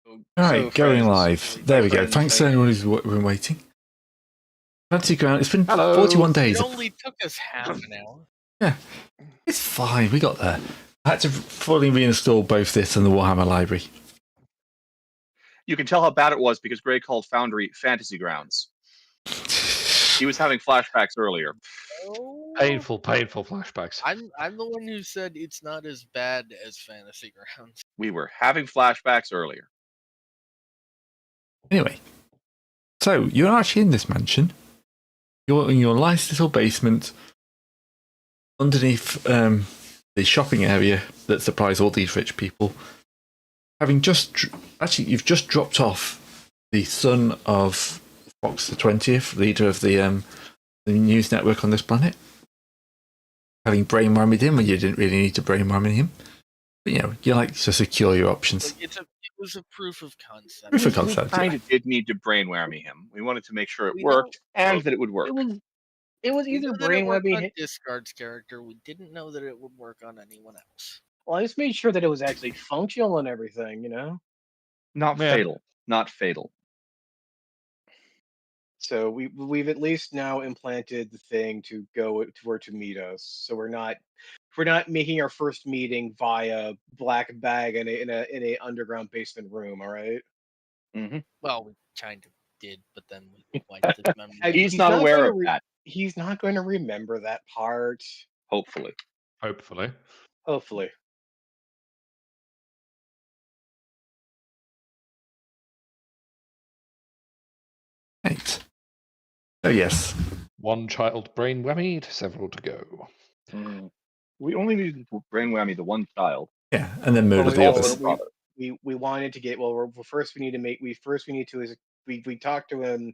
Alright, going friends, live. my There we go. friends, Thanks to anyone who's been waiting. Fancy ground. It's been Hello. 41 days. It only took us half an hour. Yeah, it's fine. We got there. I had to fully reinstall both this and the Warhammer library. You can tell how bad it was because Gray called Foundry Fantasy Grounds. He was having flashbacks earlier. Oh, Painful flashbacks. I'm the one who said it's not as bad as Fantasy Grounds. We were having flashbacks earlier. Anyway, so you're actually in this mansion. You're in your nice little basement underneath the shopping area that supplies all these rich people. Having just you've just dropped off the son of Fox the 20th, leader of the news network on this planet. Having brainwhammed him when you didn't really need to brainwham him. But you like to secure your options. It was a proof of concept. Proof of concept. We kind of did need to brainwhammy him. We wanted to make sure it We worked know- and that it would work. It was We either knew that it worked brainwhammy. on Discard's character. We didn't know that it would work on anyone else. Well, I just made sure that it was actually functional and everything, Not Yeah. fatal. Not fatal. So we've at least now implanted the thing to go to where to meet us. So we're not making our first meeting via black bag in a underground basement room. All right. Mm-hmm. Well, we kind of did, but then we wiped his memory. He's not aware gonna of that. He's not going to remember that part. Hopefully. Hopefully. Right. Oh yes. One child brain whammied, several to go. We only needed to brainwhammy the one child. Yeah, and then murder Well, the also, others. we wanted to get first we need to we talked to him.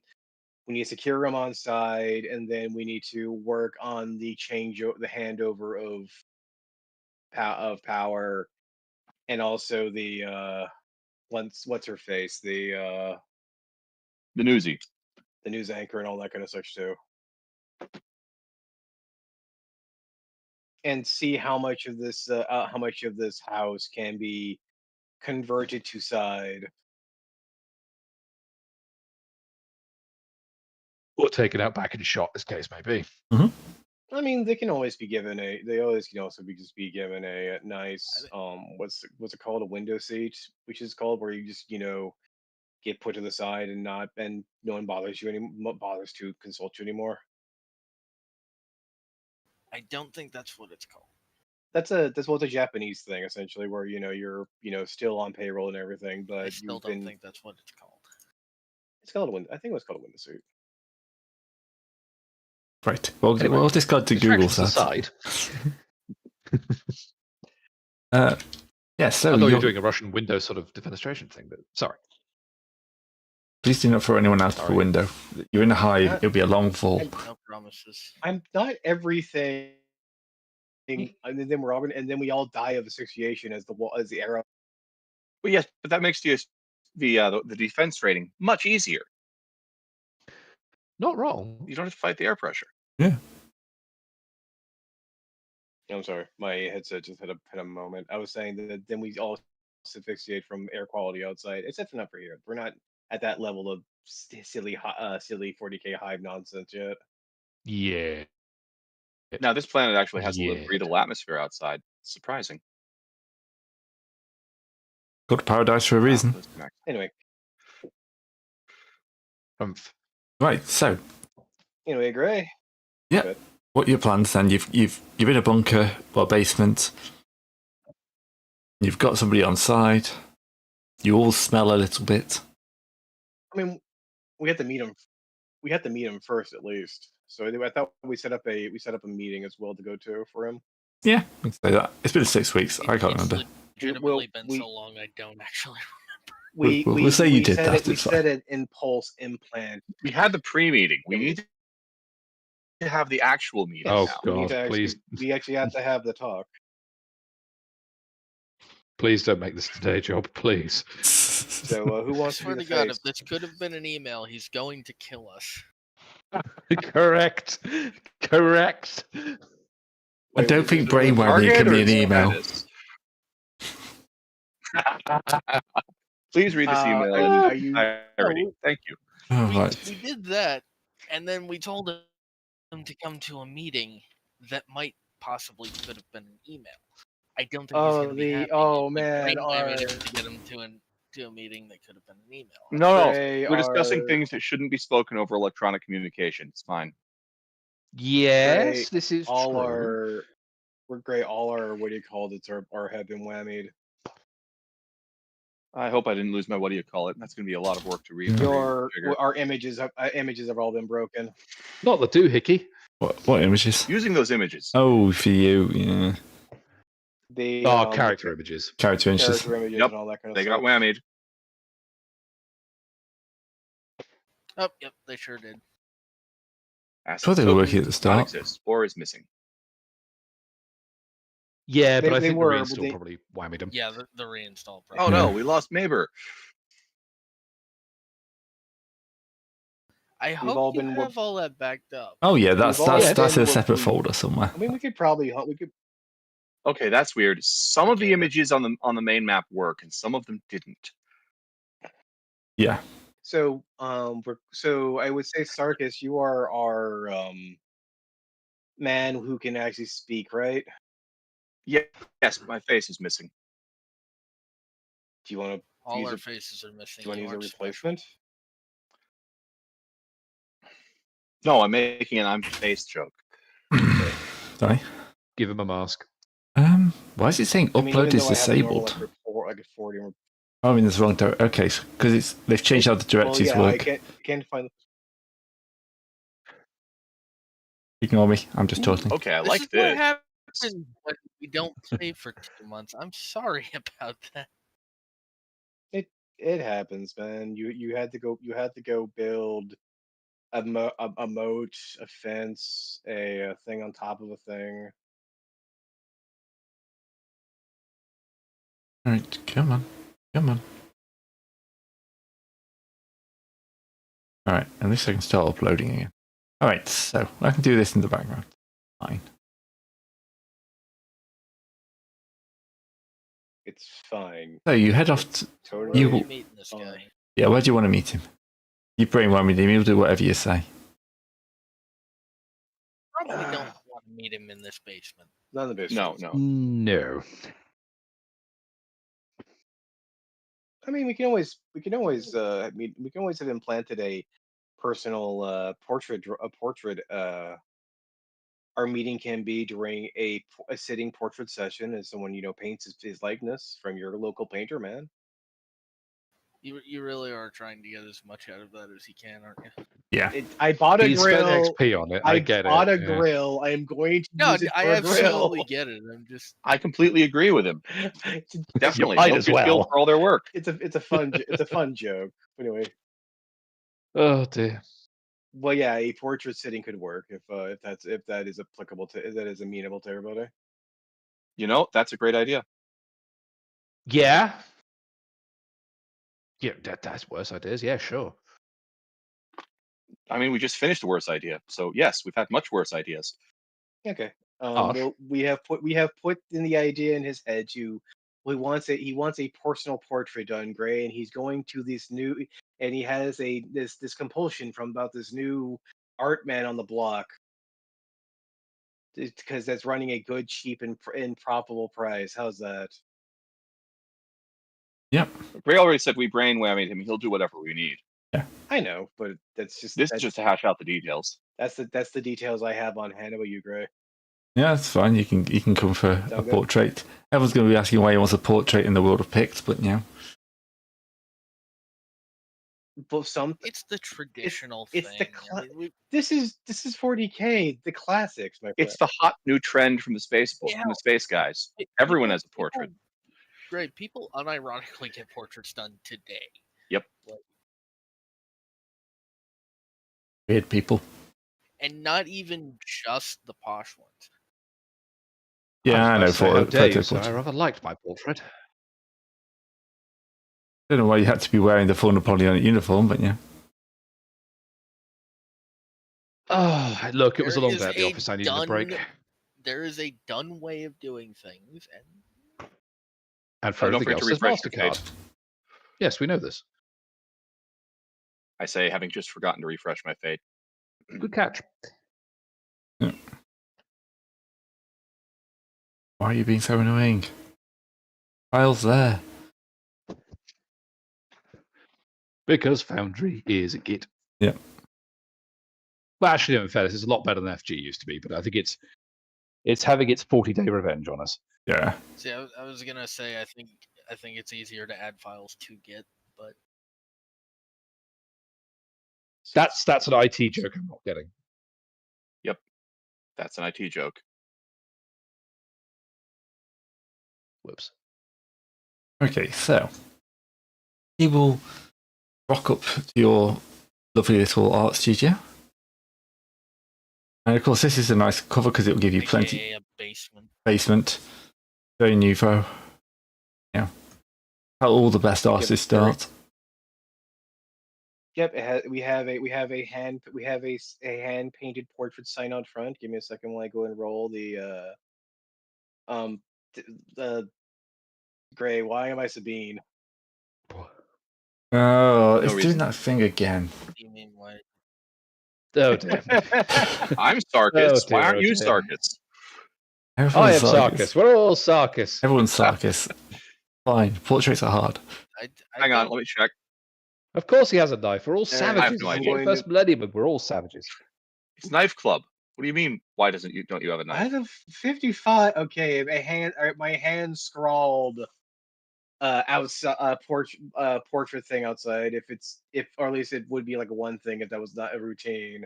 We need to secure him on side, and then we need to work on the handover of power, and also the what's her face, the newsie, the news anchor, and all that kind of stuff too, and see how much of this house can be converted to side. Or taken out back and shot, as case may be. I mean, they can always be given they always can also be given a nice what's it called, a window seat, which is called, where you just get put to the side and no one bothers to consult you anymore. I don't think that's what it's called. That's what's a Japanese thing, essentially, where you're still on payroll and everything, but I still don't think that's what it's called. It's called I think it was called a window seat. Right. Well, Anyway, we'll discard to Google aside. Yeah, so I thought you were doing a Russian window sort of defenestration thing, but sorry. Please do not throw anyone out of the window. You're in a hive. It'll be a long fall. No promises. I'm not everything. And then we all die of asphyxiation as the arrow. Well, yes, but that makes the defense rating much easier. Not wrong. You don't have to fight the air pressure. Yeah. I'm sorry, my headset just had a moment. I was saying that then we all asphyxiate from air quality outside, except for not for here. We're not at that level of silly 40k hive nonsense yet. Yeah. Now this planet actually has a breathable atmosphere outside. It's surprising. Got to paradise for a reason. Anyway. Right. So. Anyway, Gray. Yeah. Good. What are your plans then? You're in a bunker or basement. You've got somebody on side. You all smell a little bit. I mean, we have to meet him. We have to meet him first, at least. So I thought we set up a meeting as well to go to for him. Yeah, we can say that. It's been 6 weeks. I can't remember. It's legitimately been so long, I don't actually remember. We'll say you did that. We said an impulse implant. We had the pre-meeting. We need to have the actual meeting. Oh now. God, please! We actually have to have the talk. Please don't make this a day job, please. So who wants I swear to to God, if this could have been an email, he's going to kill us. Correct. I don't think brainwhaming can be an email. Please read this email in are its you- entirety. No. Thank you. Oh, we, right. we did that, and then we told him to come to a meeting that might possibly could have been an email. I don't think he's going to be happy. We brainwhammed him to get him to a meeting that could have been an email. No, They we're discussing are- things that shouldn't be spoken over electronic communication. It's fine. Yes, Great. this is all true. our we're great. All our what do you call it? Are have been whammied. I hope I didn't lose my what do you call it. That's going to be a lot of work to read. Our images have all been broken. Not the doohickey. What images? Using those images. Oh, for you, yeah. The Character images. Character images. character images Yep, and all that kind of They stuff. got whammied. Oh, yep, they sure did. thought they were working at the start. Exists or is missing. Yeah, but They I think were, the but reinstall they- probably whammied them. Yeah, the reinstall. Oh Problem. no, Yeah. we lost Maber. I all hope you been have all that backed up. Oh yeah, that's We've all that's in a been separate working- folder somewhere. I mean, we could probably Okay, that's weird. Some of the images on the main map work, and some of them didn't. Yeah. So so I would say Sarkis, you are our man who can actually speak, right? Yes, my face is missing. Do you want to All use our a- faces are missing. do you want to use a aren't special. replacement? No, I'm making an I'm face joke. Sorry. Give him a mask. Why is it saying I mean, upload even is though I have a normal, disabled? like a 40. Oh, I'm in the wrong direction. Okay, because they've changed how the directives Well, yeah, work. I can't find. Ignore me. I'm just talking. Okay, I This like is this. what happens when we don't save for 2 months. I'm sorry about that. It happens, man. You had to go build a moat, a fence, a thing on top of a thing. All right, come on. All right, at least I can start uploading again. All right, so I can do this in the background. Fine. It's fine. So you head off. Totally. Where You- are we meeting this Fine. guy? Yeah, where do you want to meet him? You brainwhammed him. He'll do whatever you say. Probably don't want to meet him in this basement. None of the basement. No. No. I mean, we can always have implanted a personal portrait. Our meeting can be during a sitting portrait session, as someone paints his likeness from your local painter, man. You really are trying to get as much out of that as you can, aren't you? Yeah. I bought a He spent grill. XP on it. I get bought it. a yeah. grill. I am going to No, use it I for a absolutely grill. get it. I'm just I completely agree with him. Definitely. might They'll as get billed well. for all their work. It's a fun joke. Anyway, Oh dear. well, yeah, a portrait sitting could work if that is applicable to if that is amenable to everybody. That's a great idea. Yeah. Yeah, that's worse ideas. Yeah, sure. I mean, we just finished the worst idea. So yes, we've had much worse ideas. Okay. Harsh. Well, we have put in the idea in his head to. He wants a personal portrait done, Gray, and he's going to and he has this compulsion from about this new art man on the block, because that's running a good, cheap, and profitable price. How's that? Yep. Gray already said we brainwhammed him. He'll do whatever we need. I know, but that's just This is just to hash out the details. that's the details I have on hand. About you, Gray? Yeah, that's fine. You can come for a Sound good? portrait. Everyone's going to be asking why he wants a portrait in the world of Pict, but yeah. But it's the traditional it's the thing. I mean, this is 40K, the classics, my friend. It's the hot new trend from the space Yeah. from the space guys. Pe- Everyone people- has a portrait. Right, people unironically get portraits done today. Yep. Weird people. And not even just the posh ones. Yeah, I know. was about to say, how dare you, Photo sir? I portrait. rather liked my portrait. Don't know why you had to be wearing the full Napoleonic uniform, but yeah. Oh, look, it was a There long is day at the a office. I needed a break. There is a done way of doing things, and And for don't everything forget else, to there's refresh your MasterCard. Yes, we know this. I say, having just forgotten to refresh my fate. Good catch. Why are you being so annoying? File's there. Because Foundry is a Git. Yeah. Well, actually, in fairness, it's a lot better than FG used to be, but I think it's having its 40-day revenge on us. Yeah. See, I was gonna say I think it's easier to add files to Git, but That's an IT joke I'm not getting. Yep, that's an IT joke. Whoops. Okay, so he will rock up to your lovely little art studio. And of course, this is a nice cover because it will give you plenty AKA a basement. Very nouveau. Yeah. How all the best artists start. Yep, we have a hand painted portrait sign out front. Give me a second while I go and roll the Gray. Why am I Sabine? Oh, it's reason. doing that thing again. You mean what? Oh dear. I'm Sarkis. Oh, Why aren't dear, you dear. Sarkis? I am Everyone's Sarkis. We're all Sarkis. Everyone's Sarkis. Fine. Portraits are hard. I Hang on, don't- let me check. Of course he has a knife. We're all I have savages. no It's idea. the first millennium, but we're all savages. It's Knife Club. What do you mean? Why don't you have a I knife? have 55. Okay, my hand scrawled outside portrait thing outside. Or at least it would be like one thing if that was not a routine.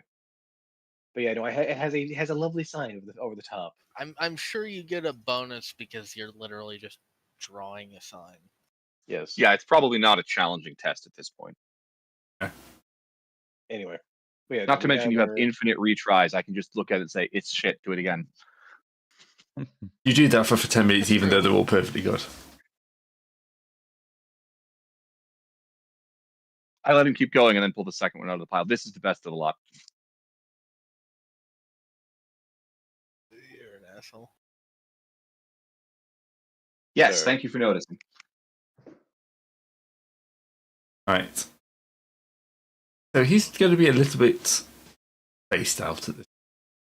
But yeah, no, it has a lovely sign over the top. I'm sure you get a bonus because you're literally just drawing a sign. Yes. Yeah, it's probably not a challenging test at this point. Anyway. But yeah, Not to mention you have our- infinite retries. I can just look at it and say, it's shit, do it again. You do that for 10 minutes, even though they're all perfectly good. I let him keep going and then pull the second one out of the pile. This is the best of the lot. You're an asshole. Yes, Sure. thank you for noticing. Right. So he's going to be a little bit spaced out at this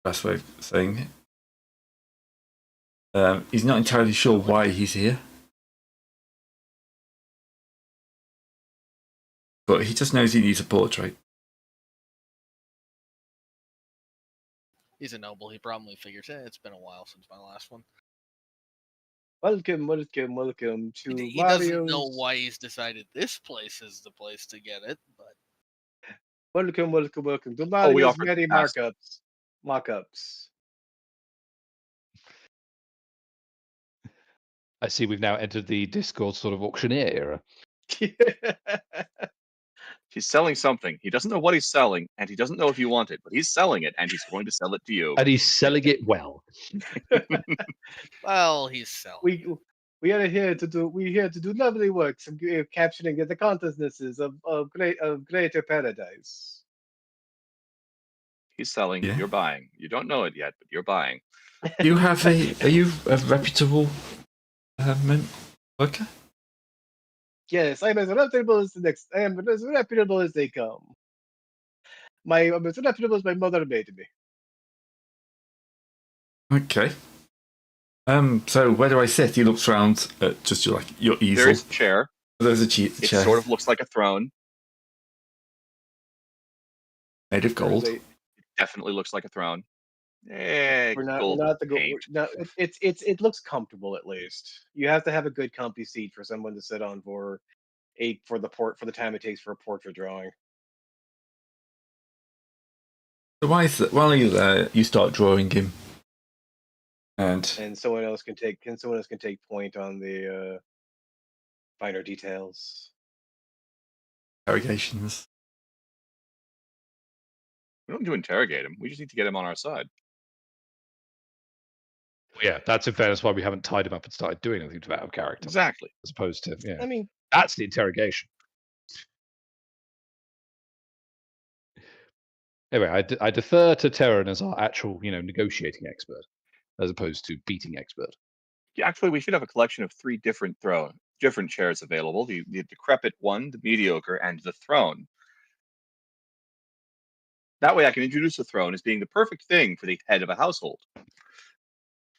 best way of saying it. He's not entirely sure why he's here. But he just knows he needs a portrait. He's a noble. He probably figures, it's been a while since my last one. Welcome to He doesn't know Mario's. why he's decided this place is the place to get it, but Welcome to we Mario's offered many the past. markups. I see we've now entered the Discord sort of auctioneer era. He's selling something. He doesn't know what he's selling, and he doesn't know if you want it, but he's selling it, and he's going to sell it to you. And he's selling it well. well, he's selling. We are here to do lovely work, capturing the consciousnesses of greater paradise. He's selling, Yeah. you're buying. You don't know it yet, but you're buying. Are you a reputable worker? Yes, I'm as reputable as I am as reputable as they come. I'm as reputable as my mother made me. Okay. So where do I sit? He looks around at just your easel. There's a chair. There's a It chair sort of looks like a throne. made of gold. It definitely looks like a throne. We're not the paint. no, it looks comfortable at least. You have to have a good comfy seat for someone to sit on for the time it takes for a portrait drawing. So why is that? While you're there, you start drawing him, and Someone else can take point on the finer details. interrogations. We don't need to interrogate him. We just need to get him on our side. Yeah, that's in fairness why we haven't tied him up and started doing anything to that out of character. Exactly. As opposed to, yeah. I mean, That's the interrogation. Anyway, I defer to Terran as our actual, negotiating expert, as opposed to beating expert. Yeah, actually, we should have a collection of 3 different different chairs available: the decrepit one, the mediocre, and the throne. That way I can introduce the throne as being the perfect thing for the head of a household.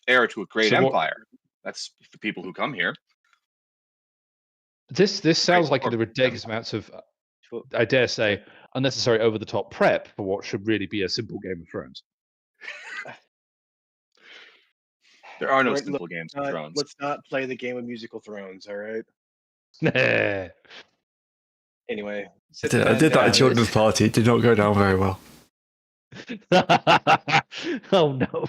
Heir to a great empire. That's the people who come here. This sounds like the ridiculous amounts of, I dare say, unnecessary over-the-top prep for what should really be a simple Game of Thrones. There are no simple games of Thrones. Let's not play the game of musical thrones, all right? Anyway. I did that at children's party. It did not go down very well. Oh no.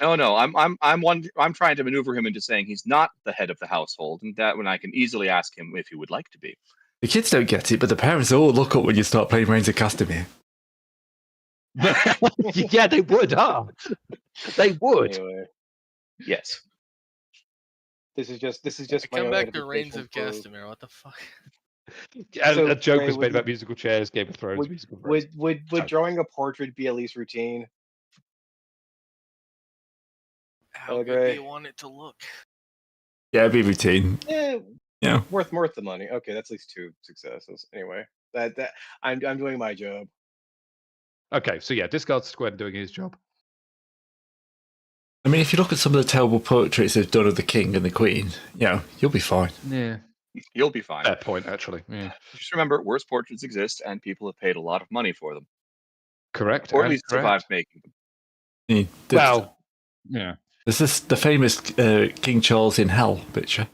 No. I'm trying to maneuver him into saying he's not the head of the household, and that when I can easily ask him if he would like to be. The kids don't get it, but the parents all look up when you start playing Reigns of Castamere. Yeah, they would, huh? They would. Anyway, Yes. this is just my Come own back to Reigns of edification Castamere. What the fuck? So, a joke Ray, was would made you- about musical chairs, Game of Thrones, musical Thrones. Would drawing a portrait be at least routine? How good Okay. do you want it to look? Yeah, it'd be routine. Yeah. Worth the money. Okay, that's at least 2 successes. Anyway, that I'm doing my job. Okay, so yeah, discard Squid doing his job. I mean, if you look at some of the terrible portraits they've done of the king and the queen, you'll be fine. Yeah. You'll be fine. Fair point, actually. Yeah. Just remember, worse portraits exist, and people have paid a lot of money for them. Correct. Or at least survived making them. I mean, Well, yeah. This is the famous King Charles in Hell picture.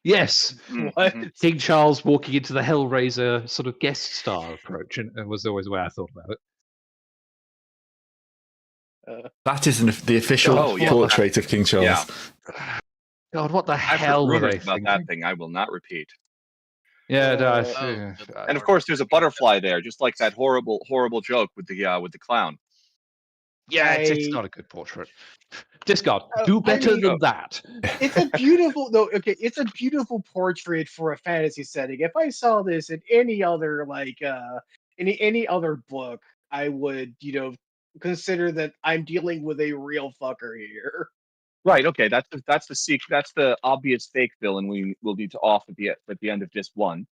Yes. Mhm. King Charles walking into the Hellraiser sort of guest star approach, and it was always the way I thought about it. That is the official portrait of King Charles. Yeah. God, what the I've heard hell were rumors they about thinking? that thing. I will not repeat. Yeah, no, And of course, there's a butterfly there, just like that horrible joke with the clown. yeah, it's not a good portrait. Discard. Do better than that. It's a beautiful it's a beautiful portrait for a fantasy setting. If I saw this in any other any other book, I would, consider that I'm dealing with a real fucker here. Right. Okay. That's the obvious fake villain we will need to off at the end of disc 1.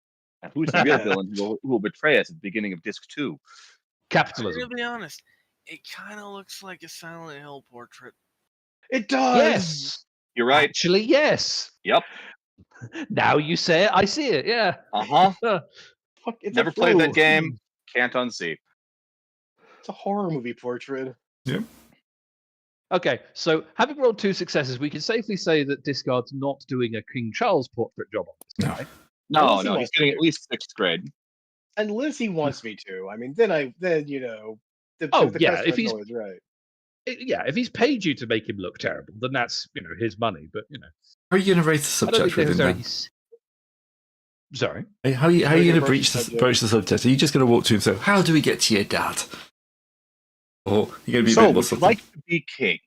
And who's the real villain who will betray us at the beginning of disc 2? Capitalism. To be honest, it kind of looks like a Silent Hill portrait. It does. Yes. You're right. Actually, yes. Yep. Now you say it, I see it. Yeah. Uh-huh. Fuck, it's Never a played that fluke. game. Can't unsee. It's a horror movie portrait. Yeah. Okay, so having rolled 2 successes, we can safely say that Discard's not doing a King Charles portrait job on this guy. No. He's getting at least 6th grade. Unless he wants me to. I mean, then the yeah, if customer's he's always right. Yeah, if he's paid you to make him look terrible, then that's his money. But How are you going to raise the I don't subject think with him there's then? any... Sorry. How are you going to approach the broach the subject? Are you just going to walk to him and say, "How do we get to your dad"? Or you're going to be a So, bit more would you subtle? like to be king?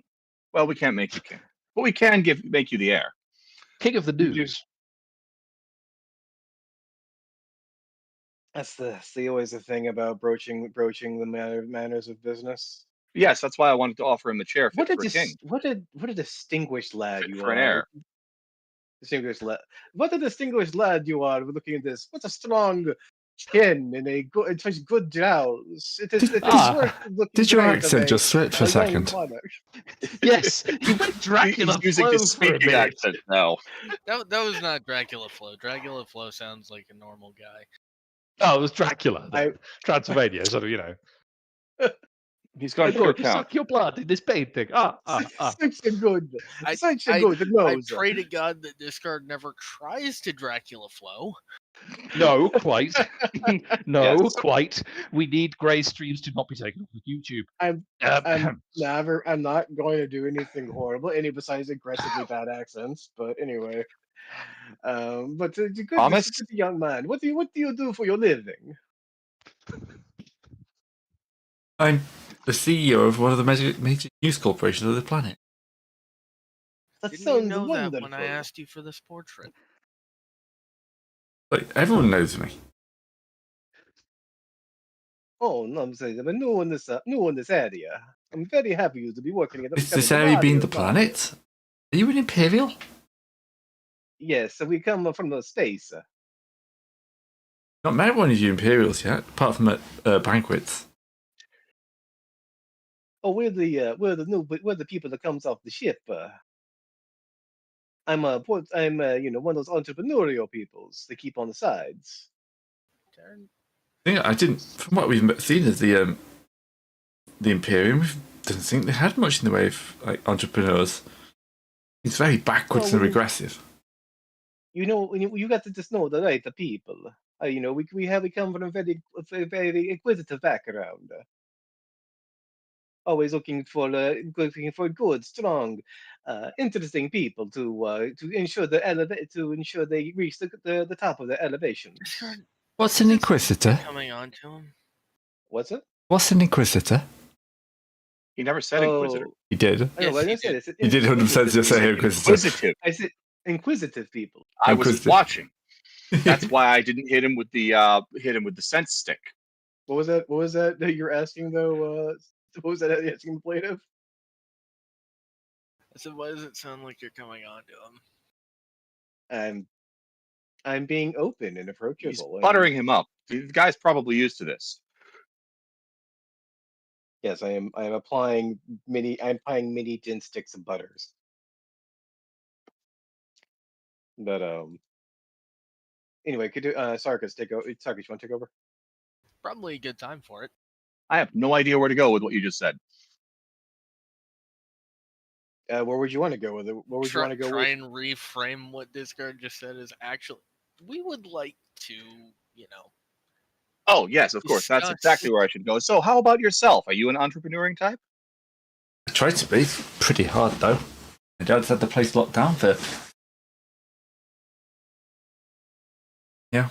Well, we can't make you king, but we can make you the heir. King of the news. That's always the thing about broaching the manners of business. Yes, that's why I wanted to offer him the chair fit for a king. What a distinguished lad Fit you for are. an heir. Distinguished lad. What a distinguished lad you are. Looking at this, what a strong chin and such good jowls. It is worth looking. Did your great accent of just slip for a young second? monarch. Yes, he went Dracula He's using Flow his for a speaking minute. accent now. That was not Dracula Flow. Dracula Flow sounds like a normal guy. Oh, it was Dracula. Transylvania, sort of, He's got a I'm good going to account. suck your blood in this pain thing. Such a good I nose. pray to God that Discard never tries to Dracula Flow. No, quite. No, Yes. quite. We need grey streams to not be taken off of YouTube. I'm not going to do anything horrible, besides aggressively bad accents. But anyway, but good, Thomas? this is a young man. What do you do for your living? I'm the CEO of one of the major news corporations of the planet. That Didn't you sounds know wonderful. that when I asked you for this portrait? Like, everyone knows me. Oh no, I'm saying, but new in this area. I'm very happy to be working at. Is this area being the planet? Are you an Imperial? Yes, so we come from the space. Not met one of you Imperials yet, apart from at banquets. Oh, we're the people that comes off the ship. I'm one of those entrepreneurial peoples that keep on the sides. I didn't. From what we've seen as the Imperium, we didn't think they had much in the way of like entrepreneurs. It's very backwards and regressive. You got to just know the right people. We come from a very inquisitive background. Always looking for good, strong, interesting people to ensure they reach the top of the elevation. What's an Inquisitor? Coming on to him. What's it? What's an Inquisitor? He never said Inquisitor. He did. I know, Yes, but I he said did. it's He did 100% just say Inquisitor. Inquisitive. I said inquisitive people. I was Inquisitive. watching. That's why I didn't hit him with the sense stick. What was that? What was that you're asking though? What was that you're asking the plaintiff? I said, why does it sound like you're coming on to him? I'm being open and He's approachable. buttering him up. The guy's probably used to this. Yes, I am. I'm applying mini tin sticks of butters. But anyway, could you Sarkis take over? Sarkis, you want to take over? Probably a good time for it. I have no idea where to go with what you just said. Where would you want to go with it? Where would you want to go Try with? and reframe what Discard just said is actually, we would like to, Oh, yes, of course. That's Discuss. exactly where I should go. So, how about yourself? Are you an entrepreneuring type? I tried to be. Pretty hard though. My dad's had the place locked down for. Yeah.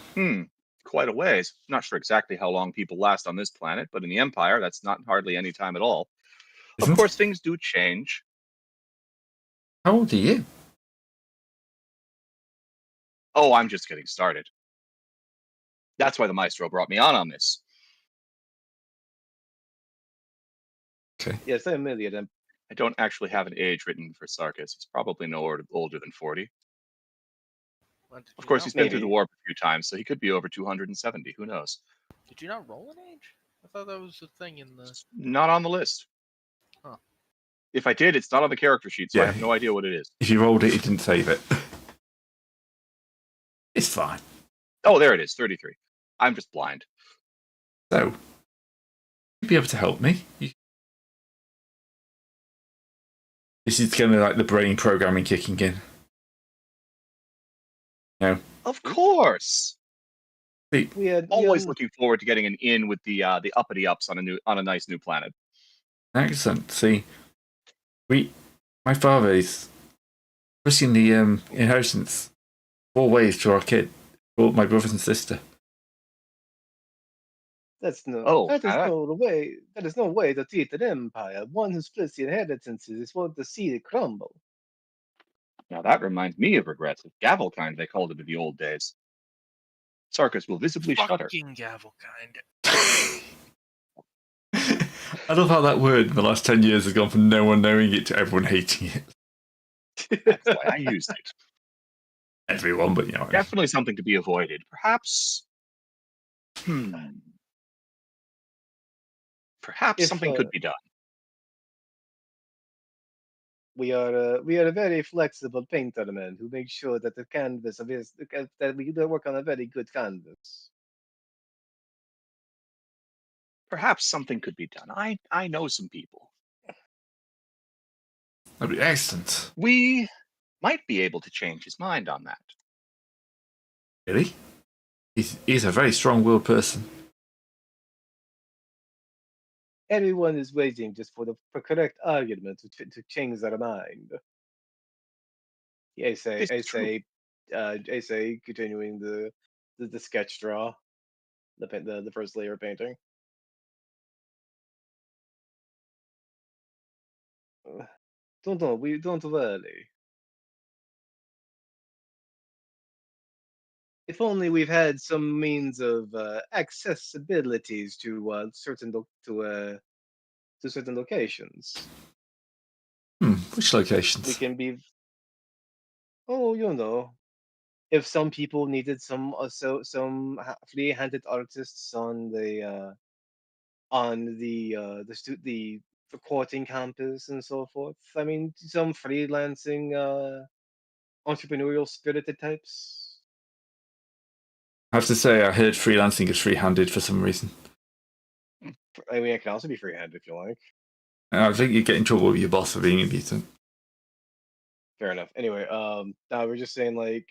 Quite a ways. Not sure exactly how long people last on this planet, but in the Empire, that's not hardly any time at all. Isn't? Of course, things do change. How old are you? Oh, I'm just getting started. That's why the Maestro brought me on this. Okay. Yes, I'm Million. I don't actually have an age written for Sarkis. He's probably no older than 40. Of course, he's been through the warp a few times, so he could be over 270. Who knows? Did you not roll an age? I thought that was the thing in the. It's not on the list. Huh. If I did, it's not on the character sheet, so I have no idea what it is. If you rolled it, it didn't save it. It's fine. Oh, there it is, 33. I'm just blind. So, you'd be able to help me. This is kind of like the brain programming kicking in. No. Of course. We had Always looking forward to getting an in with the uppity ups on a nice new planet. Excellent. See, my father is pushing the inheritance 4 ways to our kid, for my brothers and sister. That is Oh, no way to treat an empire. One who splits the inheritances is one to see it crumble. Now that reminds me of regrets. Gavel kind, they called it in the old days. Sarkis will visibly shudder. Fucking gavel kind. I love how that word in the last 10 years has gone from no one knowing it to everyone hating it. That's why I used it. Everyone, but you know. Definitely something to be avoided. Perhaps. Perhaps something could be done. We are a very flexible painter man who makes sure that the canvas of his that we work on a very good canvas. Perhaps something could be done. I know some people. That'd be excellent. We might be able to change his mind on that. Really? He's a very strong-willed person. Everyone is waiting just for the correct argument to change their mind. I say, continuing the sketch draw, the first layer of painting. We don't worry. If only we've had some means of accessibilities to certain locations. Which locations? We can be. Oh, if some people needed some free-handed artists on the the courting campus and so forth. I mean, some freelancing entrepreneurial spirited types. I have to say, I heard freelancing is free-handed for some reason. I mean, it can also be free-handed if you like. And I think you get in trouble with your boss for being impotent. Fair enough. Anyway, no, we're just saying, like,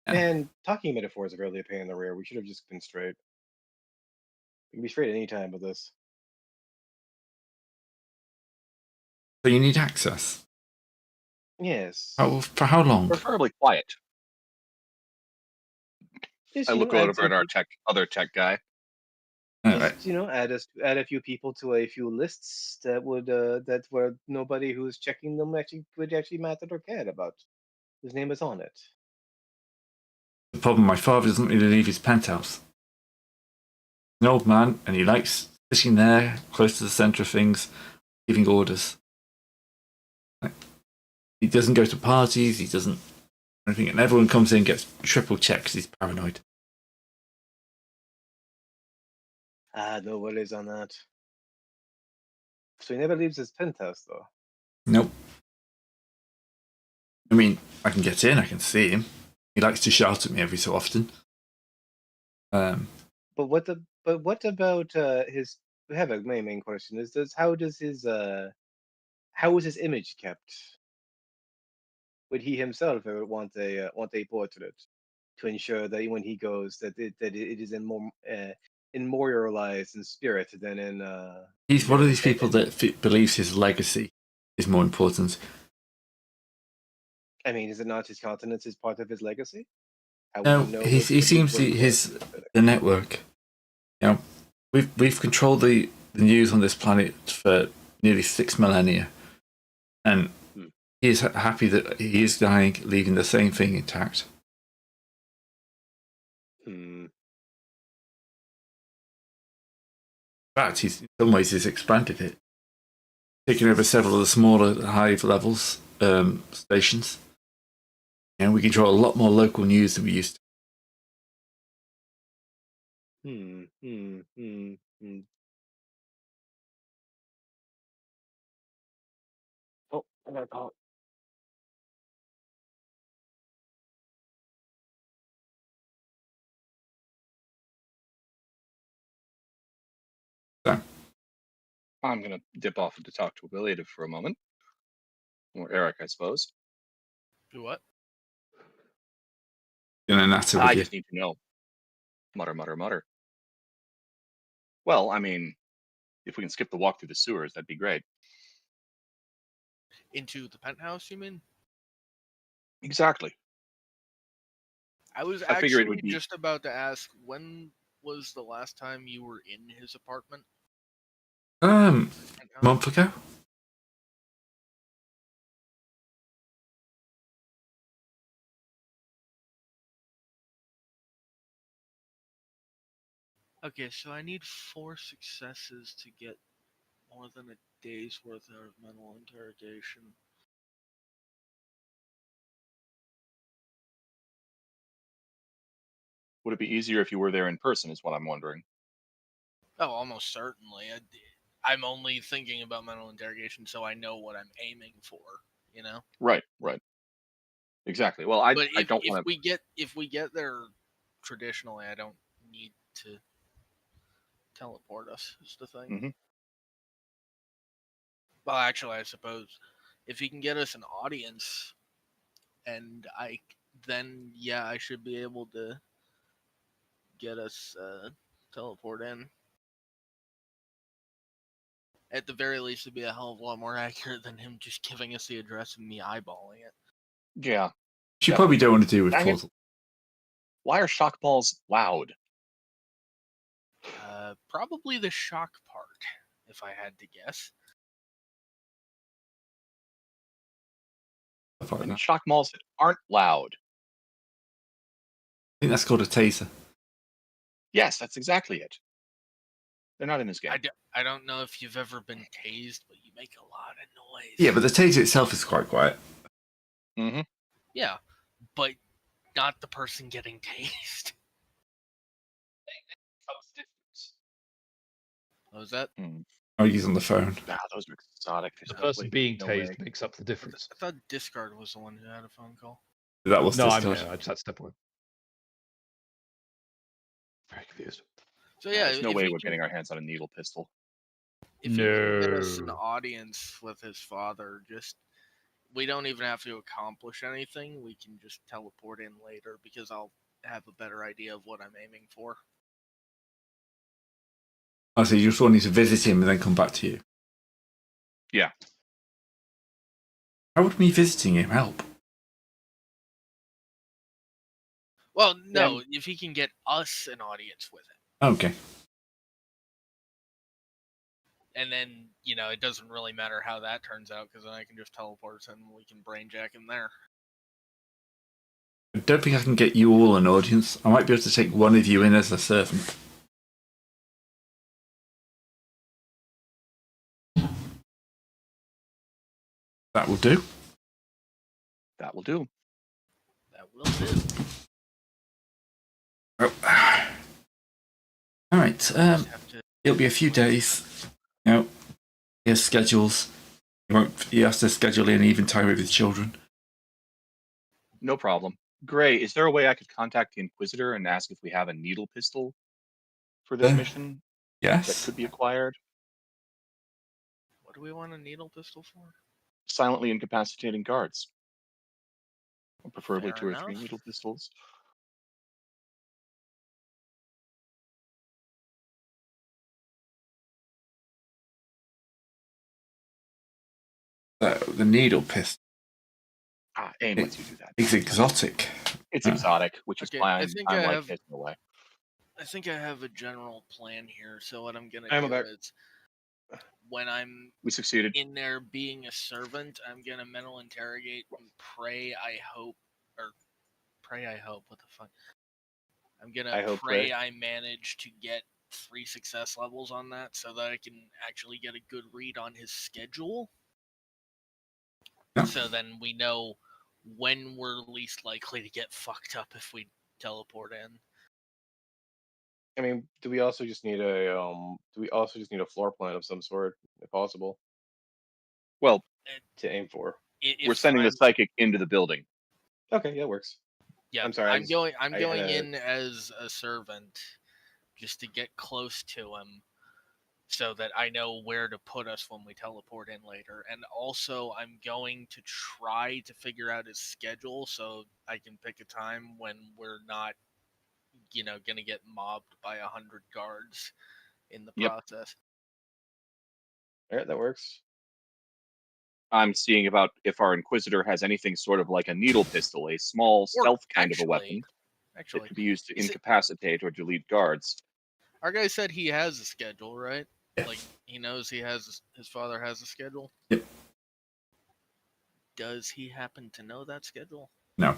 Yeah. man, talking metaphors are really a pain in the rear. We should have just been straight. We can be straight any time with this. So you need access. Yes. For how long? Preferably quiet. Just, I you look know, add over at our other tech guy. Alright. Just, you know, add a few people to a few lists that would that where nobody who's checking them would actually matter or cared about. His name is on it. The problem, my father doesn't really leave his penthouse. He's an old man, and he likes sitting there, close to the centre of things, giving orders. He doesn't go to parties, he doesn't anything, and everyone comes in and gets triple checked. He's paranoid. No worries on that. So he never leaves his penthouse, though. Nope. I mean, I can get in, I can see him. He likes to shout at me every so often. But what about his? We have a main question: is how is his image kept? Would he himself ever want a portrait to ensure that when he goes, that it is in more immortalized in spirit than in? He's one of these people that believes his legacy is more important. I mean, is it not his countenance is part of his legacy? How No, would you know he seems what he his was? the network. You know, we've controlled the news on this planet for nearly 6 millennia, and he is happy that he is dying, leaving the same thing intact. Hmm. In fact, in some ways he's expanded it, taking over several of the smaller hive levels stations. And we control a lot more local news than we used to. Oh, I got a call. So, I'm going to dip off to talk to a relative for a moment. Or Eric, I suppose. Do what? gonna natter with I you. just need to know. Mutter, mutter, mutter. Well, I mean, if we can skip the walk through the sewers, that'd be great. Into the penthouse, you mean? Exactly. I was I figure it actually would be- just about to ask, when was the last time you were in his apartment? A Penthouse? month ago. Okay, so I need 4 successes to get more than a day's worth of mental interrogation. Would it be easier if you were there in person, is what I'm wondering. Oh, almost certainly. I'm only thinking about mental interrogation so I know what I'm aiming for, you know? Right. Exactly. Well, I But don't if want to. we get there traditionally, I don't need to teleport us, is the thing. Mhm. Well, actually, I suppose if he can get us an audience, and then I should be able to get us teleport in. At the very least, it'd be a hell of a lot more accurate than him just giving us the address and me eyeballing it. Yeah. Which you probably don't want to do with Dang it. portal. Why are shock balls loud? Probably the shock part, if I had to guess. Stuff like that. And shock balls aren't loud. I think that's called a taser. Yes, that's exactly it. They're not in this game. I don't know if you've ever been tased, but you make a lot of noise. Yeah, but the taser itself is quite quiet. Mm-hmm. Yeah, but not the person getting tased. What was that? Oh, he's on the phone. Wow, those are exotic. The person being no tased way. makes up the difference. I thought Discard was the one who had a phone call. That was No, Discord. I just had to step away. Very confused. So yeah, There's no if way he we're can- getting our hands on a needle pistol. If you can get us an No. audience with his father, we don't even have to accomplish anything. We can just teleport in later because I'll have a better idea of what I'm aiming for. Oh, so you just wanted to visit him and then come back to you? Yeah. How would me visiting him help? Well, no, if he can get us an audience with it. Okay. And then, it doesn't really matter how that turns out because then I can just teleport us and we can brainjack him there. I don't think I can get you all an audience. I might be able to take one of you in as a servant. That will do. That will do. That will do. Oh. All right. Just have to... It'll be a few days. He has schedules. He has to schedule in even time with his children. No problem. Gray, is there a way I could contact the Inquisitor and ask if we have a needle pistol for this mission that Yes. could be acquired? What do we want a needle pistol for? Silently incapacitating guards. Or preferably Fair 2 or 3 enough. needle pistols. The needle pistol. AIM lets you do that. It's exotic. It's exotic, which is Okay, why I I'm think I like have- this in a way. I think I have a general plan here. So what I'm going I'm to do about- is when I'm We succeeded. in there being a servant, I'm going to mental interrogate and pray I hope, what the fuck? I'm going I to hope, pray pray. I manage to get 3 success levels on that so that I can actually get a good read on his schedule. Yeah. So then we know when we're least likely to get fucked up if we teleport in. I mean, do we also just need a floor plan of some sort, if possible, Well, to aim for? we're sending the psychic into the building. Okay, that works. Yeah, I'm sorry, I'm going had a- in as a servant just to get close to him so that I know where to put us when we teleport in later. And also I'm going to try to figure out his schedule so I can pick a time when we're not, going to get mobbed by 100 guards in the Yep. process. All right, that works. I'm seeing about if our Inquisitor has anything sort of like a needle pistol, a small stealth kind of a weapon that Actually, could be used to is it- incapacitate or delete guards. our guy said he has a schedule, right? Yeah. Like he knows his father has a schedule. Yep. Does he happen to know that schedule? No.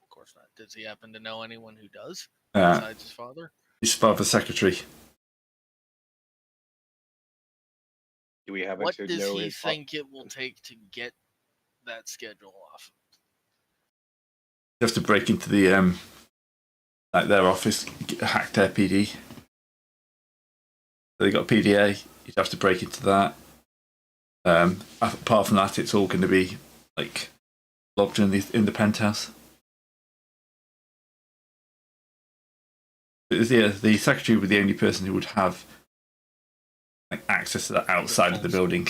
Of course not. Does he happen to know anyone who does Uh, besides his father? his father's secretary. Do we happen What to does know he his think it will take to get that schedule off? You have to break into the like their office, hack their PD. So they got PDA. You'd have to break into that. Apart from that, it's all going to be like logged in the penthouse. The secretary would be the only person who would have like access to that outside of the building.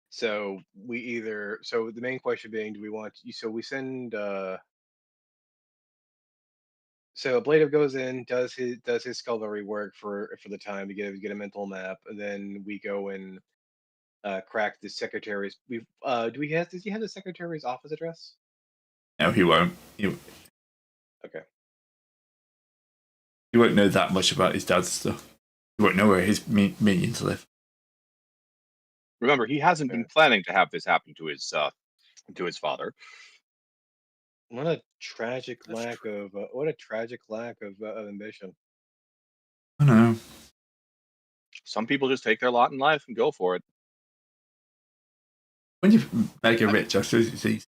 So the main question being, do we want so we send so Blade goes in, does his skullduggery work for the time to get a mental map, and then we go and crack the secretary's. Does he have the secretary's office address? No, he won't. Okay. He won't know that much about his dad's stuff. He won't know where his minions live. Remember, he hasn't been planning to have this happen to his father. What a tragic lack of ambition. I know. Some people just take their lot in life and go for it. When you're mega rich, I suppose it's easy.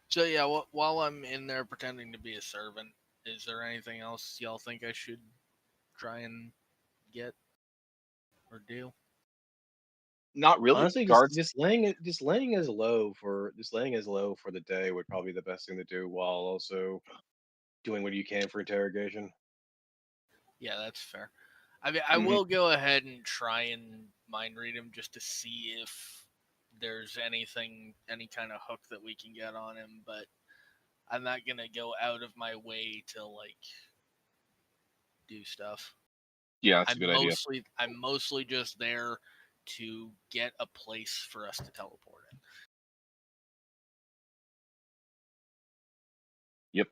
So yeah, while I'm in there pretending to be a servant, is there anything else y'all think I should try and get or do? Not really. Honestly, Guards. just laying as low for the day would probably be the best thing to do, while also doing what you can for interrogation. Yeah, that's fair. I mean, I will go ahead and try and mind read him just to see if there's any kind of hook that we can get on him, but I'm not gonna go out of my way to like do stuff. Yeah, that's a good idea. I'm mostly just there to get a place for us to teleport in. Yep.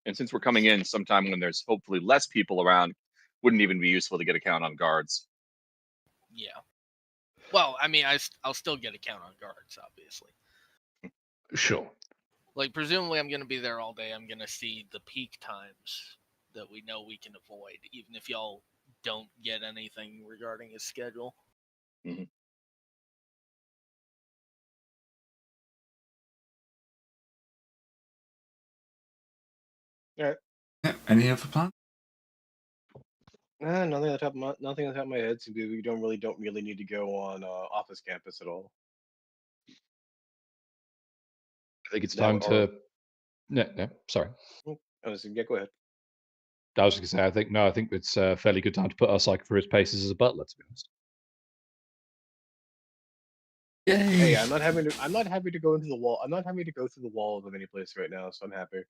And since we're coming in sometime when there's hopefully less people around, wouldn't even be useful to get a count on guards. Yeah. Well, I mean, I'll still get a count on guards, obviously. Sure. Like, presumably I'm going to be there all day. I'm going to see the peak times that we know we can avoid, even if y'all don't get anything regarding his schedule. Mm-hmm. Yeah. Any other plan? Nothing on the top of my head. So we don't really need to go on office campus at all. I think it's No, time to. No, sorry. Go ahead. I was going to say, I think it's a fairly good time to put our cycle for his paces as a butler, to be honest. Yay! Hey, I'm not having to go into the wall. I'm not having to go through the walls of any place right now, so I'm happy.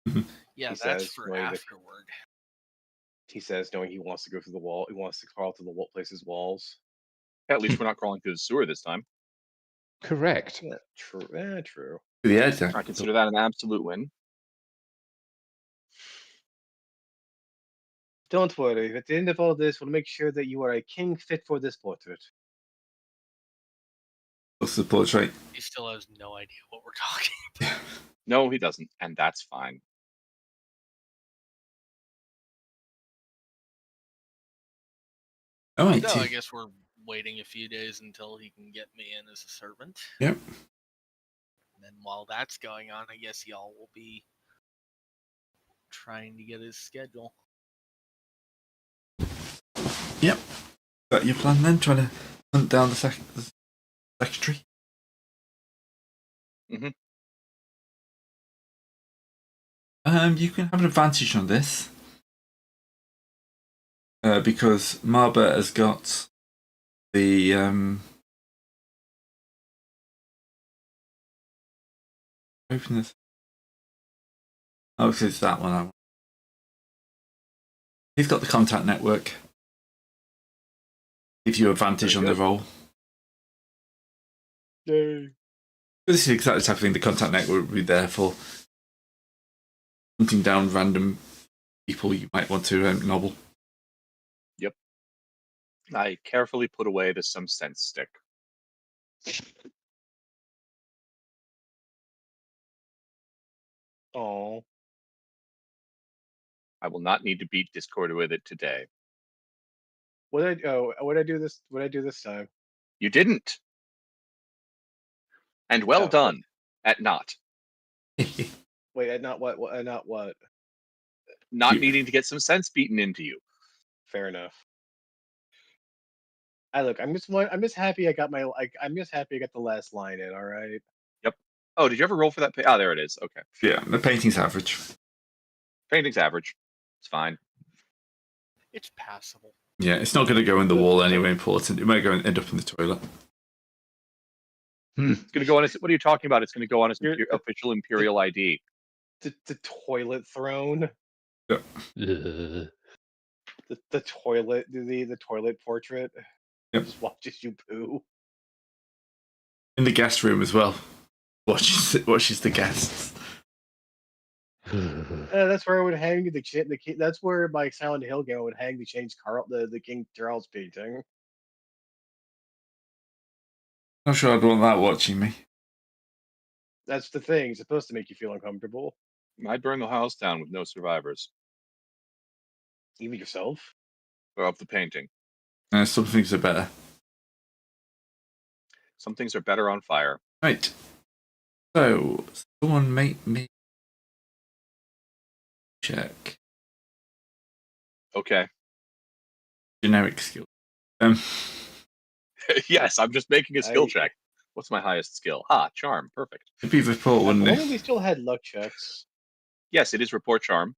Yeah, He that's says, for knowing that- afterward. He says, knowing he wants to go through the wall, he wants to crawl through the place's walls. At least we're not crawling through the sewer this time. Correct. Yeah, true. True. Yeah, I consider that an absolute win. Don't worry. At the end of all this, we'll make sure that you are a king fit for this portrait. What's the portrait? He still has no idea what we're talking about. No, he doesn't, and that's fine. All right. So I guess we're waiting a few days until he can get me in as a servant. Yep. And then while that's going on, I guess y'all will be trying to get his schedule. Yep. Is that your plan then? Trying to hunt down the secretary? Mm-hmm. You can have an advantage on this. Because Marba has got the open this. Oh, it's that one. I want. He's got the contact network. Gives you advantage on the roll. Yay. This is exactly the type of thing the contact network would be there for. Hunting down random people you might want to nobble. Yep. I carefully put away the some sense stick. Oh. I will not need to beat Discord with it today. What I do this time? You didn't. And well done at not. Wait, at not what? Not what? Not needing to get some sense beaten into you. Fair enough. I'm just happy I got I'm just happy I got the last line in. All right. Yep. Oh, did you ever roll for that? Oh, there it is. Okay. Yeah, the painting's average. Painting's average. It's fine. It's passable. Yeah, it's not going to go in the wall anyway. Important. It might go and end up in the toilet. It's going to go on. What are you talking about? It's going to go on his official Imperial ID. The toilet throne. Yeah. The toilet. The toilet portrait. Yep. Just watches you poo. In the guest room as well. Watches the guests. That's where I would hang the that's where my Silent Hill game would hang the King Charles painting. Not sure I'd want that watching me. That's the thing. It's supposed to make you feel uncomfortable. I'd burn the house down with no survivors. Even yourself? Or of the painting. Some things are better. Some things are better on fire. Right. So, someone make me check. Okay. Generic skill. Yes, I'm just making a skill check. What's my highest skill? Charm. Perfect. It'd be report, At the wouldn't moment, it? we still had luck checks. Yes, it is report charm.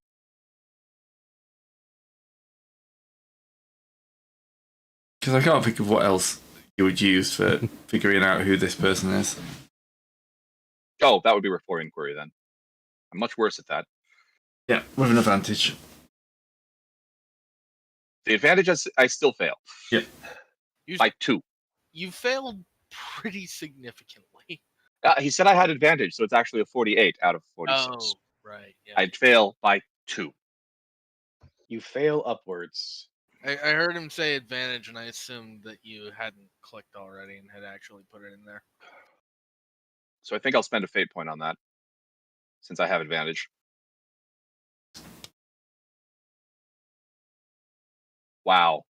Because I can't think of what else you would use for figuring out who this person is. Oh, that would be report inquiry then. I'm much worse at that. Yeah, with an advantage. The advantage is I still fail. Yeah. By 2. You failed pretty significantly. He said I had advantage, so it's actually a 48 out of 46. Oh, right. Yeah. I'd fail by 2. You fail upwards. I heard him say advantage, and I assumed that you hadn't clicked already and had actually put it in there. So I think I'll spend a fate point on that, since I have advantage. Wow.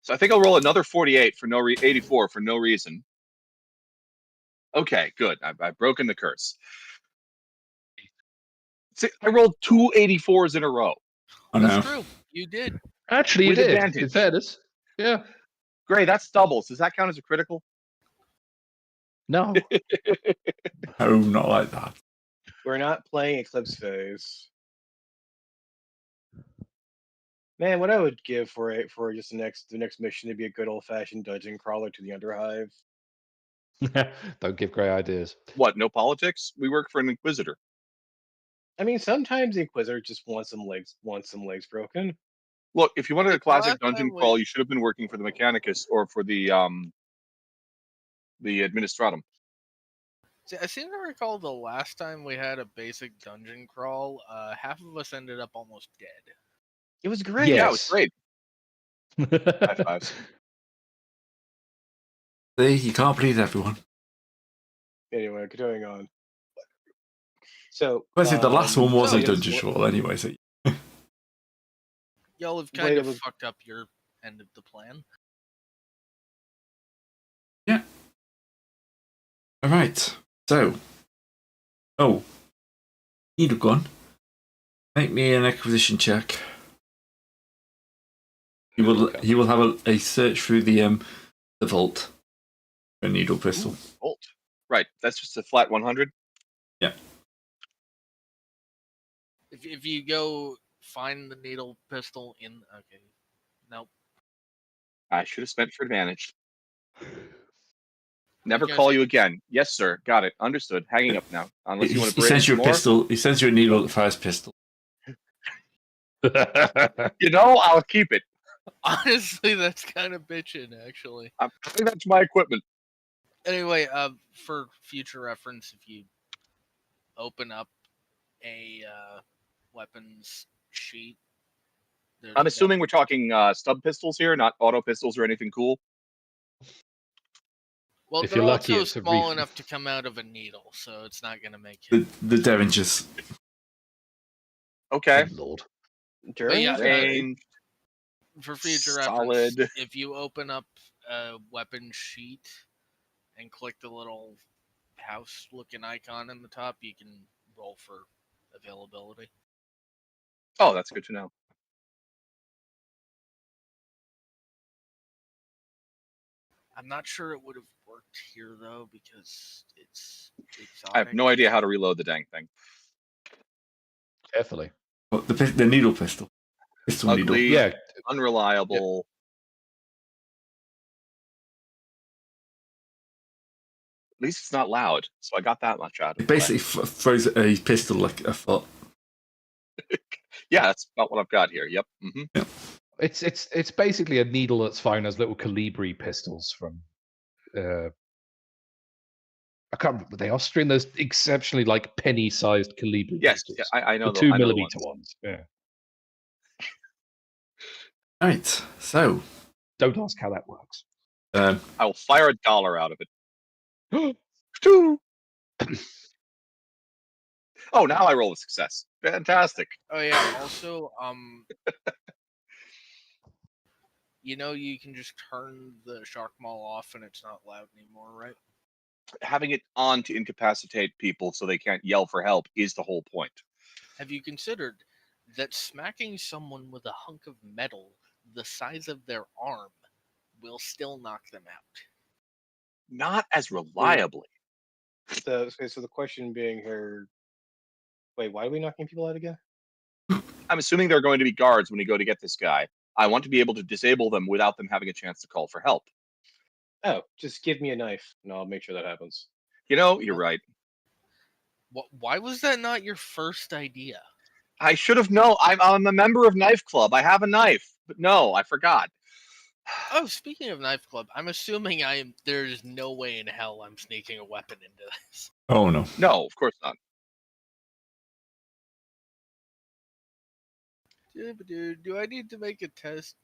So I think I'll roll another 48 for 84 for no reason. Okay, good. I've broken the curse. See, I rolled 2 84s in a row. I know. That's true. You did. Actually, you With did. advantage. In fairness. Yeah. Great, that's doubles. Does that count as a critical? No. No, not like that. We're not playing Eclipse Phase. Man, what I would give for just the next mission to be a good old fashioned dungeon crawler to the Underhive. Don't give great ideas. What, no politics? We work for an Inquisitor. I mean, sometimes the Inquisitor just wants some legs broken. Look, if you wanted a Last classic time dungeon we- crawl, you should have been working for the Mechanicus or for the Administratum. See, I seem to recall the last time we had a basic dungeon crawl, half of us ended up almost dead. It was great. Yeah, it was Yes. great. High fives. See, you can't please everyone. Anyway, continuing on. So, Basically, the last one was so a yes, dungeon what- crawl anyway, so Y'all have Wait, kind it of was- fucked up your end of the plan. Alright. So. Oh. Needle gun. Make me an acquisition check. He will have a search through the vault for a needle pistol. Bolt. Right, that's just a flat 100. If you go find the needle pistol in, okay, nope. I should have spent for advantage. Never Okay, call so- you again. Yes, sir. Got it. Understood. Hanging up now. Unless you want to He break sends you a more. pistol. He sends you a needle that fires pistol. You know, I'll keep it. Honestly, that's kind of bitchin', actually. I think that's my equipment. Anyway, for future reference, if you open up a weapons sheet, there's I'm assuming we're talking stub pistols here, not auto pistols or anything cool. well, if they're you're lucky, also it's a small ref- enough to come out of a needle, so it's not going to make you. The derringers. Okay. Good Lord. During yeah, the Range. For future Solid. reference, if you open up a weapon sheet and click the little house-looking icon in the top, you can roll for availability. Oh, that's good to know. I'm not sure it would have worked here though because it's exotic. I have no idea how to reload the dang thing. Carefully. Oh, the needle pistol. Pistol needle. Ugly, Yeah. unreliable. At least it's not loud, so I got that much out of It it. basically throws a pistol like a foot. Yeah, that's about what I've got here. Yep. It's basically a needle that's fine as little Calibri pistols from I can't remember, were they Austrian? Those exceptionally like penny-sized Calibri Yes, pistols. yeah, I know the 2 I know the millimeter ones. ones. Yeah. Right. So, Don't ask how that works. I will fire $1 out of it. Two. Oh, now I roll a success. Fantastic. Oh yeah. Also, you can just turn the shark maul off and it's not loud anymore, right? Having it on to incapacitate people so they can't yell for help is the whole point. Have you considered that smacking someone with a hunk of metal the size of their arm will still knock them out? Not as reliably. So the question being here, wait, why are we knocking people out again? I'm assuming there are going to be guards when we go to get this guy. I want to be able to disable them without them having a chance to call for help. Oh, just give me a knife, and I'll make sure that happens. You're right. Why was that not your first idea? I should have known. I'm a member of Knife Club. I have a knife. But no, I forgot. Oh, speaking of Knife Club, I'm assuming there's no way in hell I'm sneaking a weapon into this. Oh no. No, of course not. Do I need to make a test?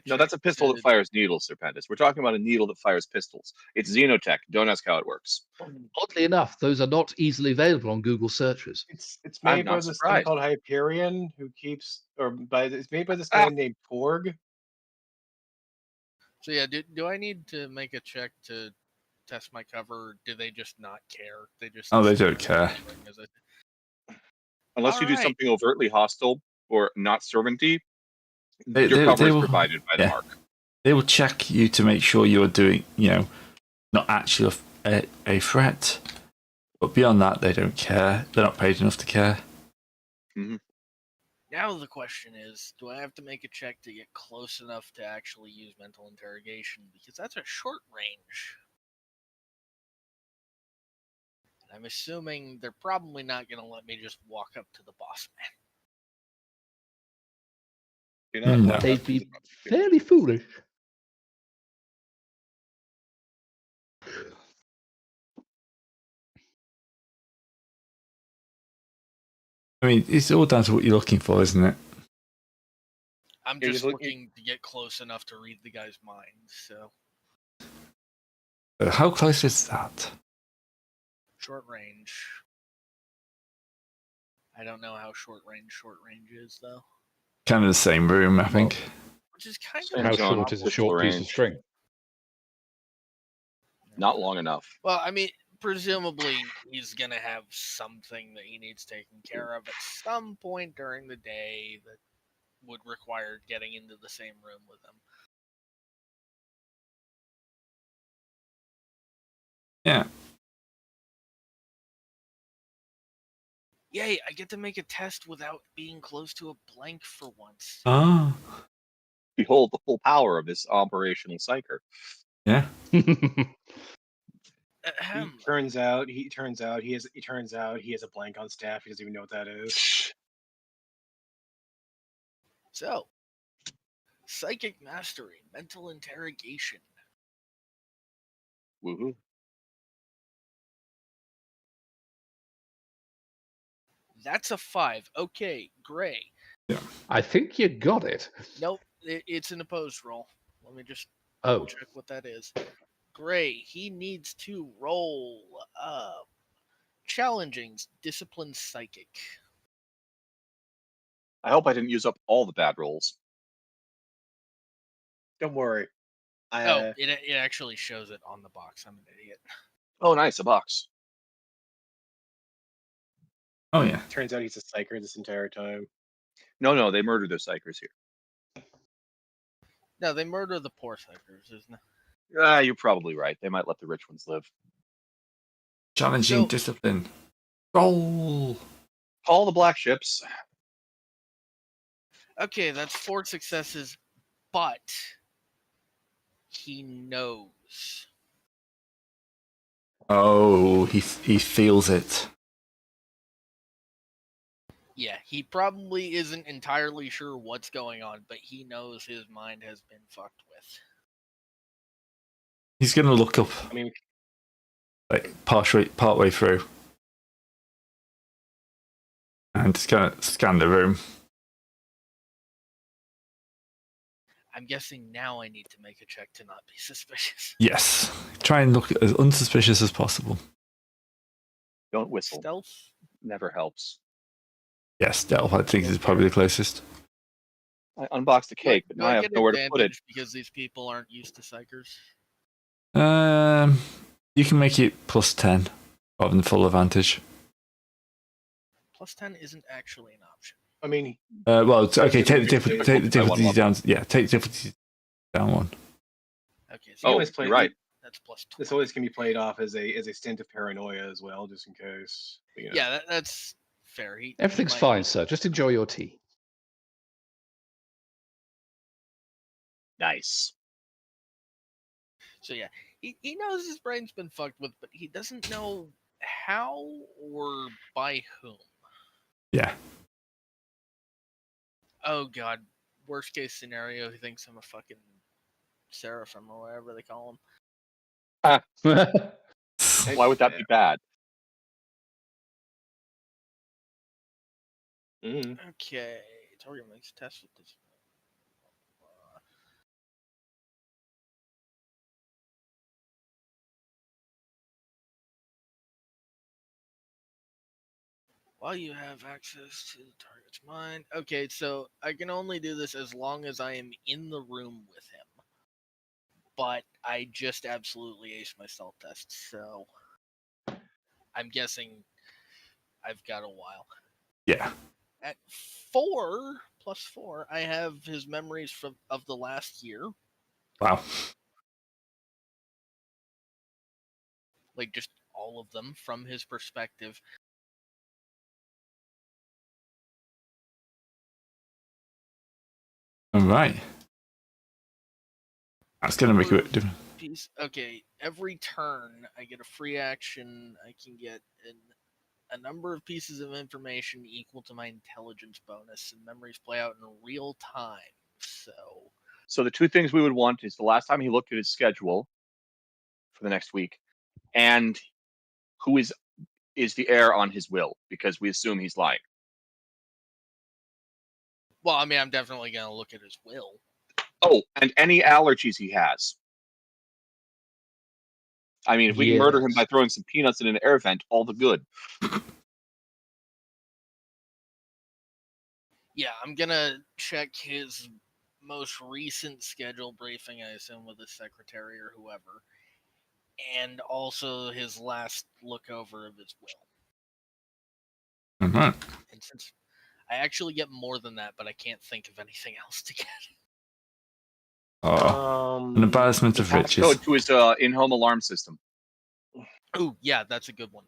No, that's a pistol that fires needles, Serpentis. We're talking about a needle that fires pistols. It's Xenotech. Don't ask how it works. Oddly enough, those are not easily available on Google searches. It's I'm made by not this surprised. thing called Hyperion, it's made by this man named Porg. So yeah, do I need to make a check to test my cover? Or do they just not care? They just They don't care. Unless you do Alright. something overtly hostile or not servanty, They your cover is will- provided by the yeah. mark. They will check you to make sure you're doing, not actually a threat. But beyond that, they don't care. They're not paid enough to care. Now the question is, do I have to make a check to get close enough to actually use mental interrogation? Because that's a short range. And I'm assuming they're probably not going to let me just walk up to the boss man. You're not No. allowed They'd to be do that. fairly foolish. I mean, it's all down to what you're looking for, isn't it? I'm Yeah, just you're looking- looking to get close enough to read the guy's mind, so How close is that? short range. I don't know how short range is, though. Kind of the same room, I think. Which is kind Same of... How Depends on short is a pistol short piece of range. string? Not long enough. Well, I mean, presumably he's going to have something that he needs taken care of at some point during the day that would require getting into the same room with him. Yeah. Yay, I get to make a test without being close to a blank for once. Ah. Behold the full power of this operational psyker. Yeah. Ahem. Turns out he has a blank on staff. He doesn't even know what that is. So, psychic mastery, mental interrogation. Woohoo. That's a 5. Okay, Gray. I think you got it. Nope, it's an opposed roll. Let me just Oh, check what that is. Gray, he needs to roll challenging discipline psychic. I hope I didn't use up all the bad rolls. Don't worry. It actually shows it on the box. I'm an idiot. Oh, nice, a box. Oh, yeah. Turns out he's a psyker this entire time. No, they murdered those psychers here. No, they murder the poor psychers, isn't it? You're probably right. They might let the rich ones live. Challenging So- discipline. Roll. Call the black ships. Okay, that's 4 successes, but he knows. Oh, he feels it. Yeah, he probably isn't entirely sure what's going on, but he knows his mind has been fucked with. He's going to look up I mean, like partway through. And just kind of scan the room. I'm guessing now I need to make a check to not be suspicious. Yes. Try and look as unsuspicious as possible. Don't whistle. Stealth? Never helps. Yes, Stealth, I think, is probably the closest. I unboxed the cake, but Do now I have get nowhere to put it. advantage because these people aren't used to psychers? You can make it +10 rather than full advantage. +10 isn't actually an option. I mean, Well, okay. Take the By one difficulty level. down. Yeah, take the difficulty down one. Okay, you so Oh, always play you're right. that's +20. This always can be played off as a stint of paranoia as well, just in case. You know. Yeah, that's fair. Everything's might fine, be- sir. Just enjoy your tea. Nice. So yeah, he knows his brain's been fucked with, but he doesn't know how or by whom. Yeah. Oh god, worst case scenario, he thinks I'm a fucking seraphim or whatever they call him. Why would that be bad? Mm. Okay, target makes test with this. While you have access to the target's mind. Okay, so I can only do this as long as I am in the room with him. But I just absolutely aced my stealth test, so I'm guessing I've got a while. Yeah. At 4 + 4, I have his memories of the last year. Wow. Like, just all of them from his perspective. All right. That's going to make a bit different. Piece. Okay, every turn I get a free action. I can get a number of pieces of information equal to my intelligence bonus, and memories play out in real time. So the two things we would want is the last time he looked at his schedule for the next week, and who is the heir on his will, because we assume he's lying. Well, I mean, I'm definitely going to look at his will. Oh, and any allergies he has. I mean, if we can murder him Yes. by throwing some peanuts in an air vent, all the good. Yeah, I'm going to check his most recent schedule briefing, I assume, with his secretary or whoever, and also his last look over of his will. All right. And since I actually get more than that, but I can't think of anything else to get. Oh, an embarrassment of riches. Go to his in-home alarm system. Oh, yeah, that's a good one.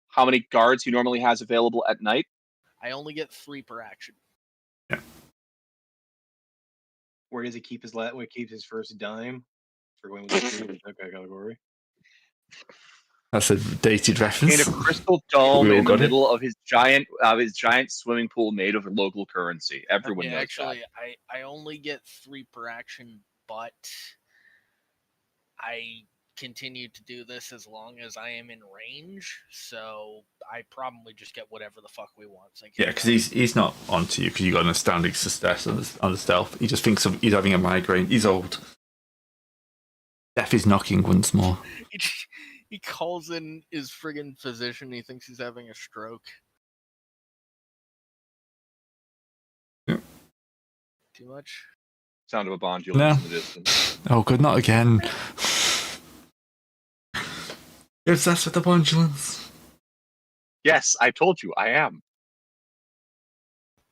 How many guards he normally has available at night? I only get 3 per action. Where does he keep his where he keeps his first dime for going with the category? That's a dated In reference. a crystal dome We all in the got it. middle of his giant swimming pool made of local currency. Everyone Okay, knows actually, I only get 3 per action, but I continue to do this as long as I am in range, so I probably just get whatever the fuck we want. So Yeah, because he's not onto you because you got an astounding success on the stealth. He just thinks he's having a migraine. He's old. Death is knocking once more. He calls in his friggin' physician. He thinks he's having a stroke. Yeah. Too much? Sound of a bondulance No. in the distance. Oh, good, not again. You're obsessed with the bondulance. Yes, I told you, I am.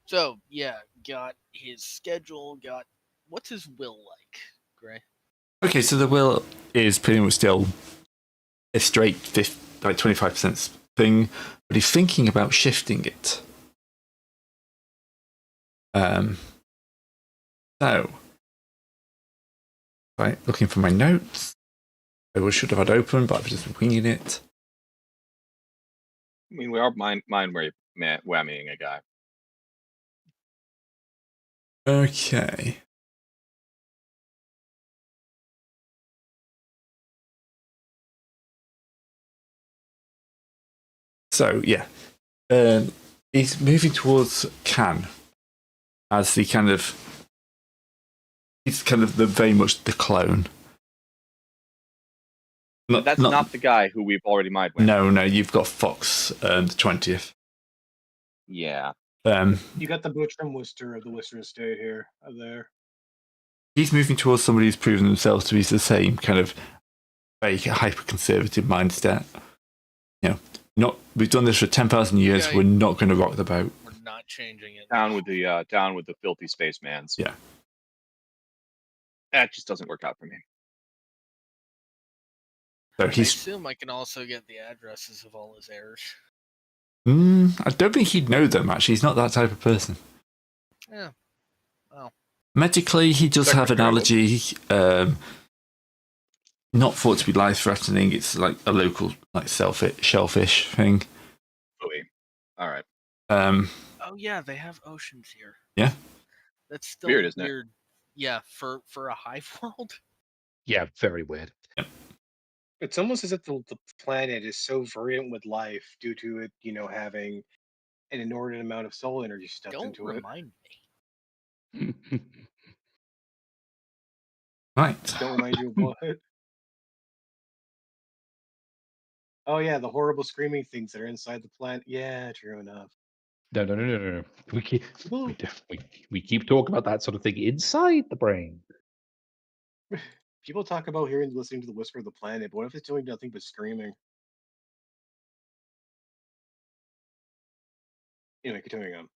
So, yeah, got his schedule, got... What's his will like, Gray? Okay, so the will is pretty much still a straight 25% thing, but he's thinking about shifting it. So, right, looking for my notes. I should have had open, but I've just been winging it. I mean, we are mind whammying a guy. Okay. So, yeah. He's moving towards Can as the kind of... He's kind of very much the clone. That's not the guy who we've already mind whammed. No, you've got Fox the 20th. Yeah. You got the butcher from Worcester of the Worcester estate here, there. He's moving towards somebody who's proven themselves to be the same kind of very hyper-conservative mindset. We've done this for 10,000 years. Yeah, we're not going to rock the boat. We're not changing it. Down with the filthy spacemans. Yeah. That just doesn't work out for me. So I he's. assume I can also get the addresses of all his heirs. I don't think he'd know them. Actually, he's not that type of person. Yeah. Well. Medically, he does have an allergy. Not thought to be life-threatening. It's like a local, like shellfish thing. Ooey. All right. Oh yeah, they have oceans here. Yeah. That's still Weird, isn't it? weird. Yeah, for a hive world. Yeah, very weird. It's almost as if the planet is so verdant with life due to it, having an inordinate amount of solar energy stuffed Don't into it. remind me. Right. Don't remind you of what? Oh yeah, the horrible screaming things that are inside the planet. Yeah, true enough. No. We keep talking about that sort of thing inside the brain. People talk about listening to the whisper of the planet, but what if it's doing nothing but screaming? Anyway, continuing on.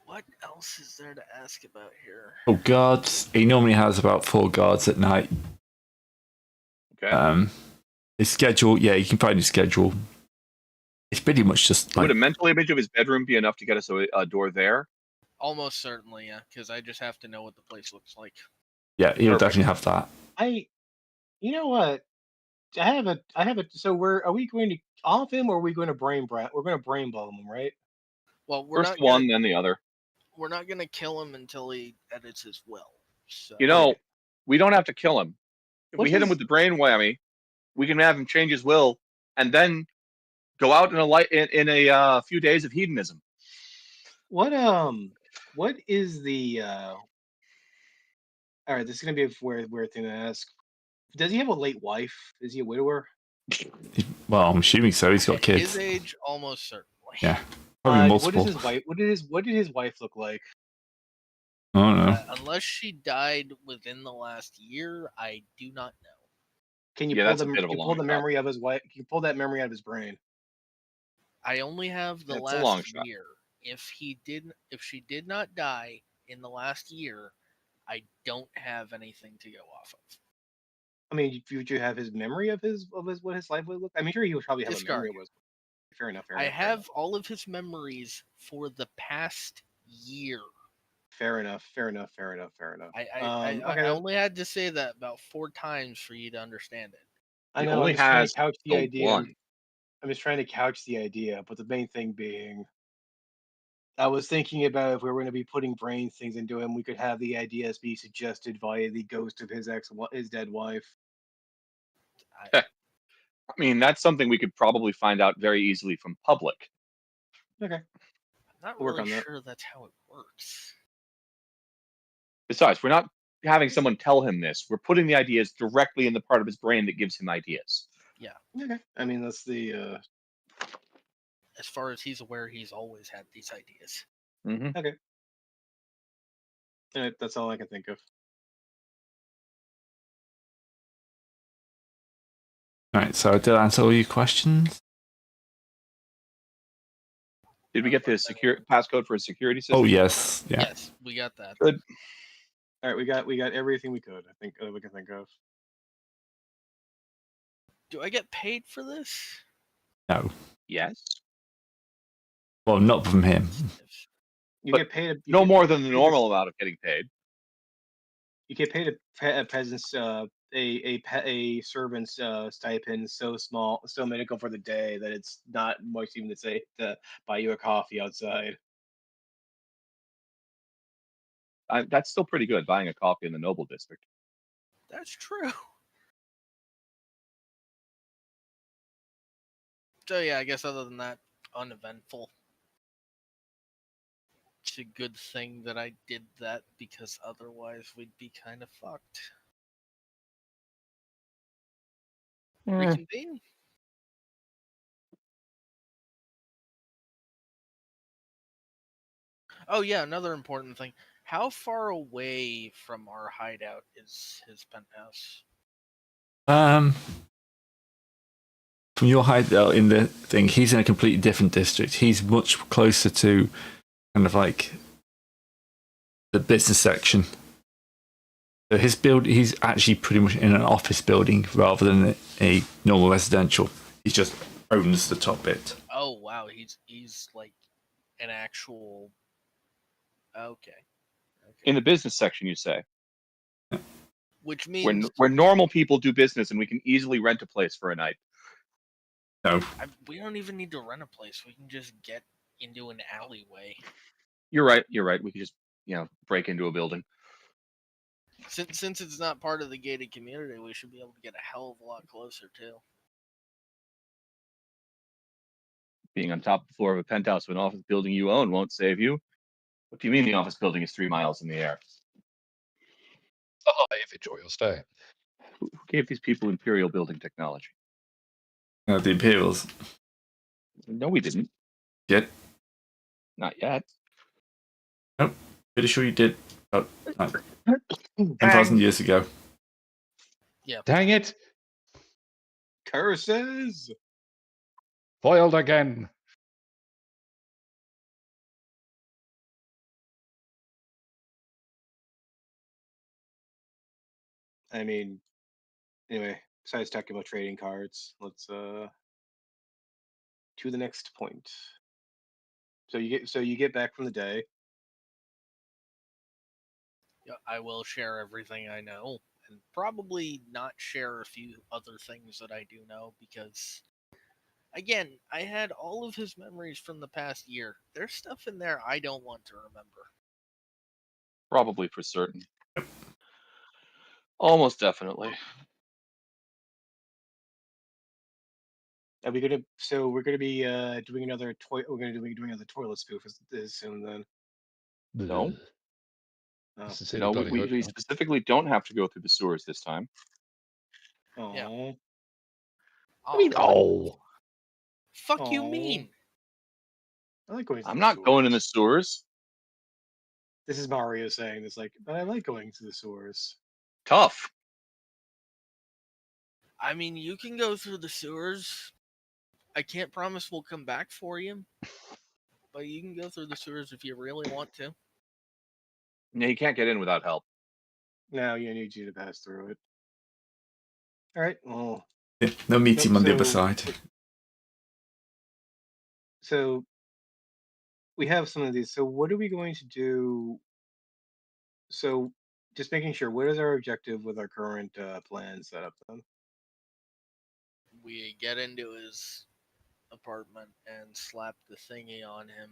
What else is there to ask about here? Oh, guards. He normally has about 4 guards at night. Okay. His schedule, yeah, you can find his schedule. It's pretty much just like. Would a mental image of his bedroom be enough to get us a door there? Almost certainly, yeah, because I just have to know what the place looks like. Yeah, he'll Perfect. definitely have that. You know what? I have a. So are we going to off him, or are we going to we're going to brain blow him, right? Well, we're First not one, gonna, then the other. we're not gonna kill him until he edits his will. So. We don't have to kill him. If we hit him with the brain whammy, we can have him change his will and then go out in a few days of hedonism. What is the all right, this is gonna be a weird thing to ask. Does he have a late wife? Is he a widower? Well, I'm assuming so. He's got At kids. his age, almost certainly. Yeah. Probably multiple. What is his wife? What did his wife look like? I don't know. Unless she died within the last year, I do not know. Can you pull the memory of his wife? Can you pull that memory out of his brain? I only have the last year. If she did not die in the last year, I don't have anything to go off of. I mean, would you have his memory of what his life would look? I mean, sure, he would probably have a memory of what. Fair enough. I have all of his memories for the past year. Fair enough. I only had to say that about 4 times for you to understand it. I know. I'm just trying to couch the idea. I'm just trying to couch the idea, but the main thing being, I was thinking about if we were going to be putting brain things into him, we could have the ideas be suggested via the ghost of his dead wife. I mean, that's something we could probably find out very easily from public. Okay. I'm not really sure that's how it works. Besides, we're not having someone tell him this. We're putting the ideas directly in the part of his brain that gives him ideas. Yeah. Okay. I mean, that's the. As far as he's aware, he's always had these ideas. Mm-hmm. Okay. That's all I can think of. All right, so did I answer all your questions? Did we get the passcode for a security system? Oh yes, yeah. Yes, we got that. Good. All right, we got everything we could. I think we can think of. Do I get paid for this? No. Yes. Well, not from him. You get paid no more than the normal amount of getting paid. You get paid a peasant's a servant's stipend so minimal for the day that it's not much even to say to buy you a coffee outside. That's still pretty good, buying a coffee in the Noble District. That's true. So yeah, I guess other than that, uneventful. It's a good thing that I did that, because otherwise we'd be kind of fucked. Reconvene? Oh yeah, another important thing. How far away from our hideout is his penthouse? From your hideout in the thing, he's in a completely different district. He's much closer to kind of like the business section. So he's actually pretty much in an office building rather than a normal residential. He just owns the top bit. Oh wow, he's like an actual. Okay. In the business section, you say, Which means where normal people do business, and we can easily rent a place for a night. No, we don't even need to rent a place. We can just get into an alleyway. You're right. We can just break into a building. Since it's not part of the gated community, we should be able to get a hell of a lot closer too. Being on top of the floor of a penthouse of an office building you own won't save you. What do you mean the office building is 3 miles in the air? If enjoy your stay. Who gave these people Imperial building technology? the Imperials. No, we didn't. Yet, Not yet. nope. Pretty sure you did. About 10,000 years ago. Yeah. Dang it! Curses! Foiled again. I mean, anyway, besides talking about trading cards, let's to the next point. So you get back from the day. Yeah, I will share everything I know, and probably not share a few other things that I do know because, again, I had all of his memories from the past year. There's stuff in there I don't want to remember. Probably for certain. Almost definitely. Are we gonna? So we're gonna be doing another toy. We're gonna be doing another toilet spoof as soon then. No. Oh. No, we specifically don't have to go through the sewers this time. Oh. Yeah. I mean, oh. Fuck you mean? I like going. To I'm the not going in the sewers. sewers. This is Mario saying this, like, but I like going to the sewers. Tough. I mean, you can go through the sewers. I can't promise we'll come back for you, but you can go through the sewers if you really want to. No, you can't get in without help. Now you need you to pass through it. All right. Well. Yeah, no meeting on the other side. So we have some of these. So what are we going to do? So just making sure, what is our objective with our current plan setup then? We get into his apartment and slap the thingy on him,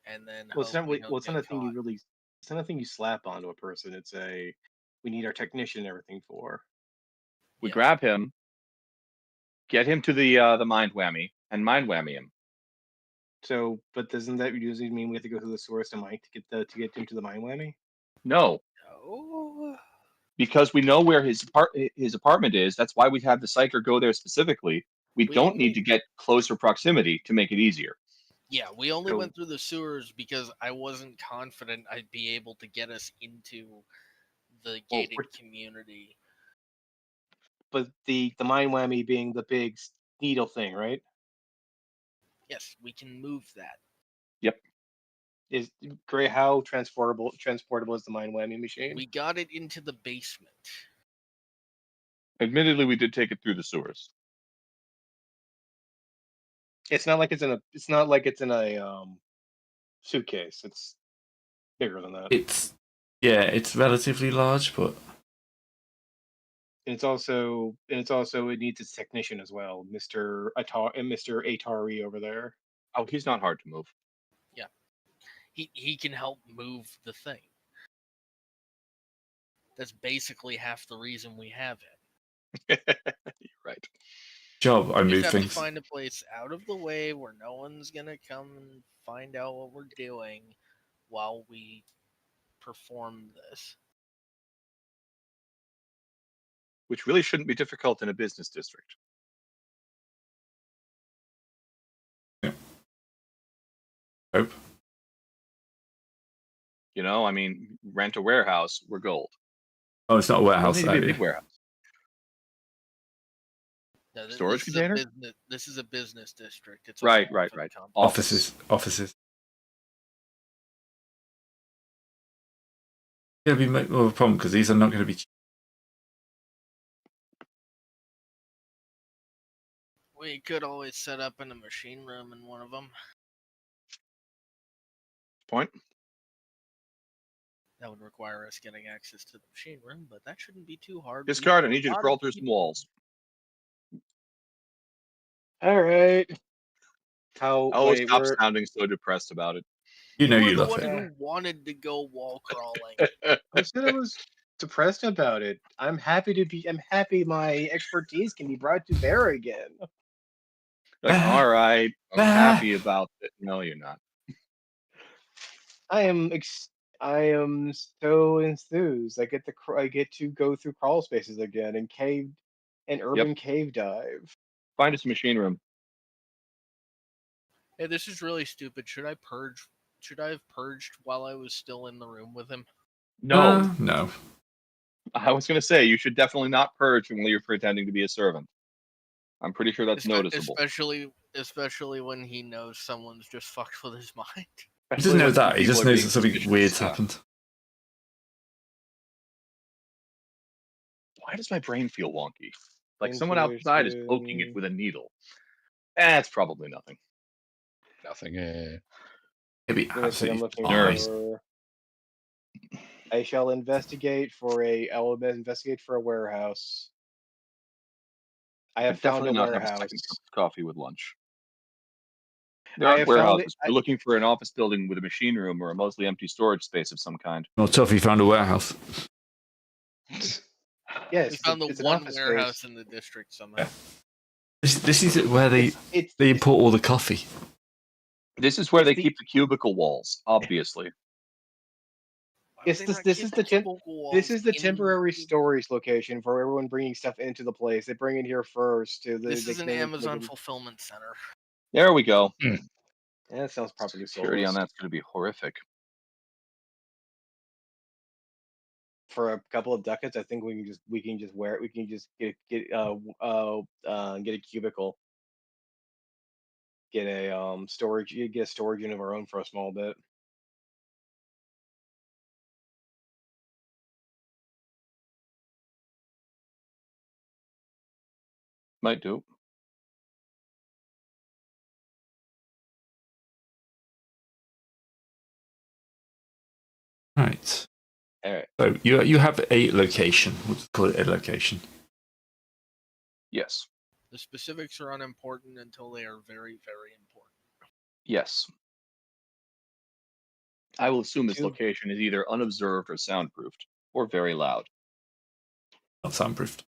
and then Well, it's hope not. we don't Well, it's get not a thing you caught. really. It's not a thing you slap onto a person. It's a. We need our technician and everything for. We Yeah. grab him, get him to the mind whammy, and mind whammy him. So, but doesn't that usually mean we have to go through the source to Mike to get into the mind whammy? No, Oh, because we know where his apartment is. That's why we have the psyker go there specifically. We don't only- need to get closer proximity to make it easier. yeah, we only So- went through the sewers because I wasn't confident I'd be able to get us into the gated community. But the mind whammy being the big needle thing, right? Yes, we can move that. Is Gray, how transportable is the mind whammy machine? We got it into the basement. Admittedly, we did take it through the sewers. It's not like it's in a. It's not like it's in a suitcase. It's bigger than that. It's relatively large, but And it's also it needs its technician as well, Mr. Atari over there. Oh, he's not hard to move. He can help move the thing. That's basically half the reason we have it. You're right. job, I We move just have things. to find a place out of the way where no one's gonna come and find out what we're doing while we perform this. Which really shouldn't be difficult in a business district. Hope. You know, I mean, rent a warehouse, we're gold. Oh, it's not a warehouse. Doesn't need to be a area. big warehouse. No, Storage container? This is a business district. It's Right. for the company. Offices. Going to be more of a problem because these are not going to be. We could always set up in a machine room in one of them. Point. That would require us getting access to the machine room, but that shouldn't be too hard. Discard. I need you to crawl through some walls. All right. How? Oh, Wait, stop we're sounding so depressed about it. You know were you the love one it. who wanted to go wall crawling. I said I was depressed about it. I'm happy my expertise can be brought to bear again. Like, all right, I'm happy about it. No, you're not. I am so enthused. I get to go through crawl spaces again and urban cave dive. Find us a machine room. Hey, this is really stupid. Should I purge? Should I have purged while I was still in the room with him? No, No. I was going to say you should definitely not purge when you're pretending to be a servant. I'm pretty sure that's noticeable. Especially when he knows someone's just fucked with his mind. He doesn't know that. He People just are knows being that something suspicious. weird's Yeah. happened. Why does my brain feel wonky? Like someone outside is poking it with a needle. It's probably nothing. Nothing. It'd be I'm absolutely looking fine. for. I will investigate for a warehouse. I have found a Definitely not have a warehouse. second cup of coffee with lunch. There I are have found warehouses. it- We're looking for an office building with a machine room or a mostly empty storage space of some kind. Well, Tuffy found a warehouse. Yes, We found the it's an one office warehouse space. in the district somehow. This is where they It's import all the coffee. This is where It's they the- keep the cubicle walls, obviously. Why would It's they this- not this keep is the the temp- cubicle walls This is the in temporary the- storage location for everyone bringing stuff into the place. They bring it here first. This is an Amazon fulfillment center. There we go. That sounds properly Security on sold. that's going to be horrific. For a couple of ducats, I think we can just get a cubicle. Get a storage unit of our own for a small bit. Might do. Right. All right. So you have a location. We'll just call it a location. Yes. The specifics are unimportant until they are very, very important. Yes. I will assume this Two- location is either unobserved or soundproofed, or very loud. Not soundproofed.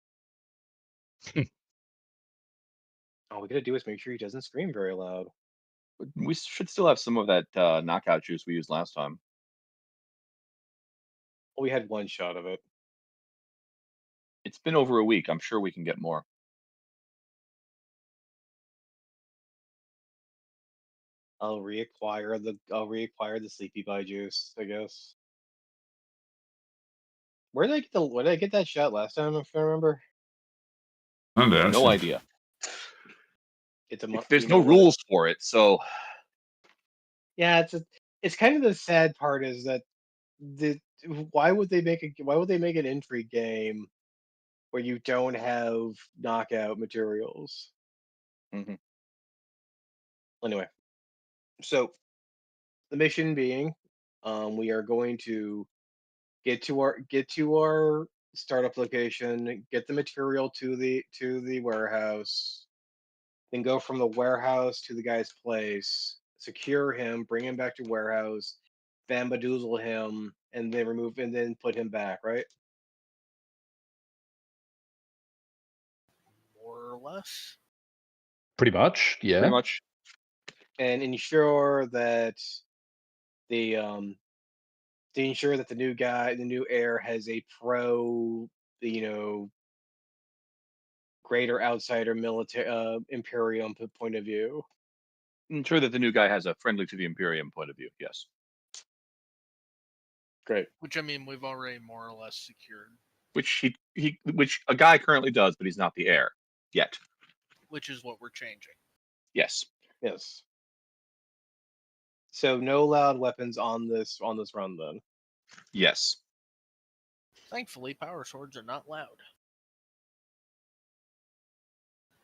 All we gotta do is make sure he doesn't scream very loud. We should still have some of that knockout juice we used last time. We had one shot of it. It's been over a week. I'm sure we can get more. I'll reacquire the sleepy pie juice, I guess. Where did I get that shot last time, if I remember? I don't know, No actually. idea. There's There's no rules for it, so Yeah, it's kind of the sad part is that why would they make an entry game where you don't have knockout materials? Mhm. Anyway, so the mission being, we are going to get to our startup location, get the material to the warehouse, then go from the warehouse to the guy's place, secure him, bring him back to warehouse, bambadoozle him, and then put him back, right? More or less. Pretty much. Yeah. pretty much. And ensure that the the new heir has a greater outsider military Imperium point of view. I'm sure that the new guy has a friendly to the Imperium point of view. Yes. Great. Which I mean, we've already more or less secured. Which which a guy currently does, but he's not the heir yet. Which is what we're changing. Yes. Yes. So no loud weapons on this run then. Yes. Thankfully, power swords are not loud.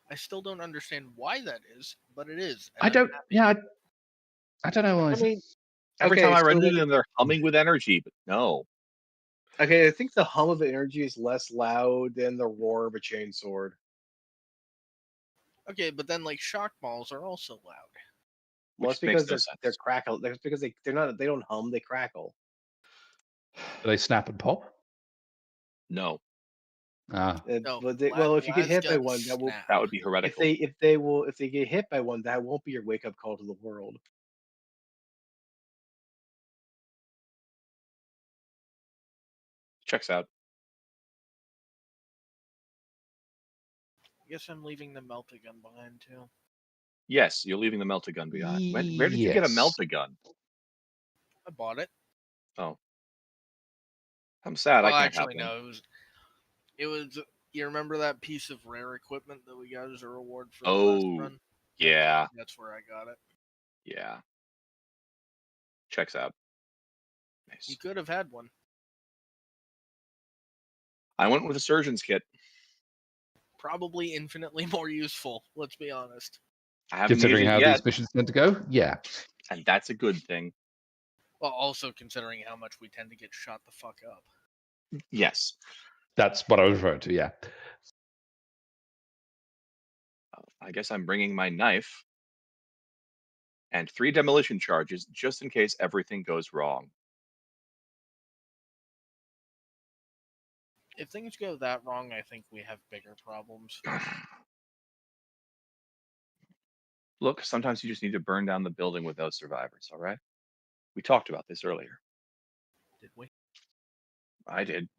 I still don't understand why that is, but it is. and I I'm don't. happy. Yeah, I don't know why. I mean, Every okay, time I so run into then- them, they're humming with energy, but no. Okay, I think the hum of energy is less loud than the roar of a chainsword. Okay, but then like shock balls are also loud. Well, Which it's because makes no they're sense. crackle. That's because they don't hum, they crackle. Do they snap and pop? No. Ah, No, But well, if you get hit by lasguns one, that will. snap. That would be heretical. If they get hit by one, that won't be your wake up call to the world. Checks out. I guess I'm leaving the melta-gun behind too. Yes, you're leaving the melta-gun behind. Where did you get a yes. melta-gun? I bought it. Oh. I'm sad Well, I can't actually, have one. no. It was. You remember that piece of rare equipment that we got as a reward for the Oh, last run? yeah. That's where I got it. Yeah. Checks out. Nice. You could have had one. I went with a surgeon's kit. Probably infinitely more useful. Let's be honest. I haven't used Considering it how yet, these missions tend to go, yeah. and that's a good thing. Well, also considering how much we tend to get shot the fuck up. Yes. That's what I was referring to. Yeah. I guess I'm bringing my knife and 3 demolition charges just in case everything goes wrong. If things go that wrong, I think we have bigger problems. Look, sometimes you just need to burn down the building with those survivors, all right? We talked about this earlier. Did we? I did.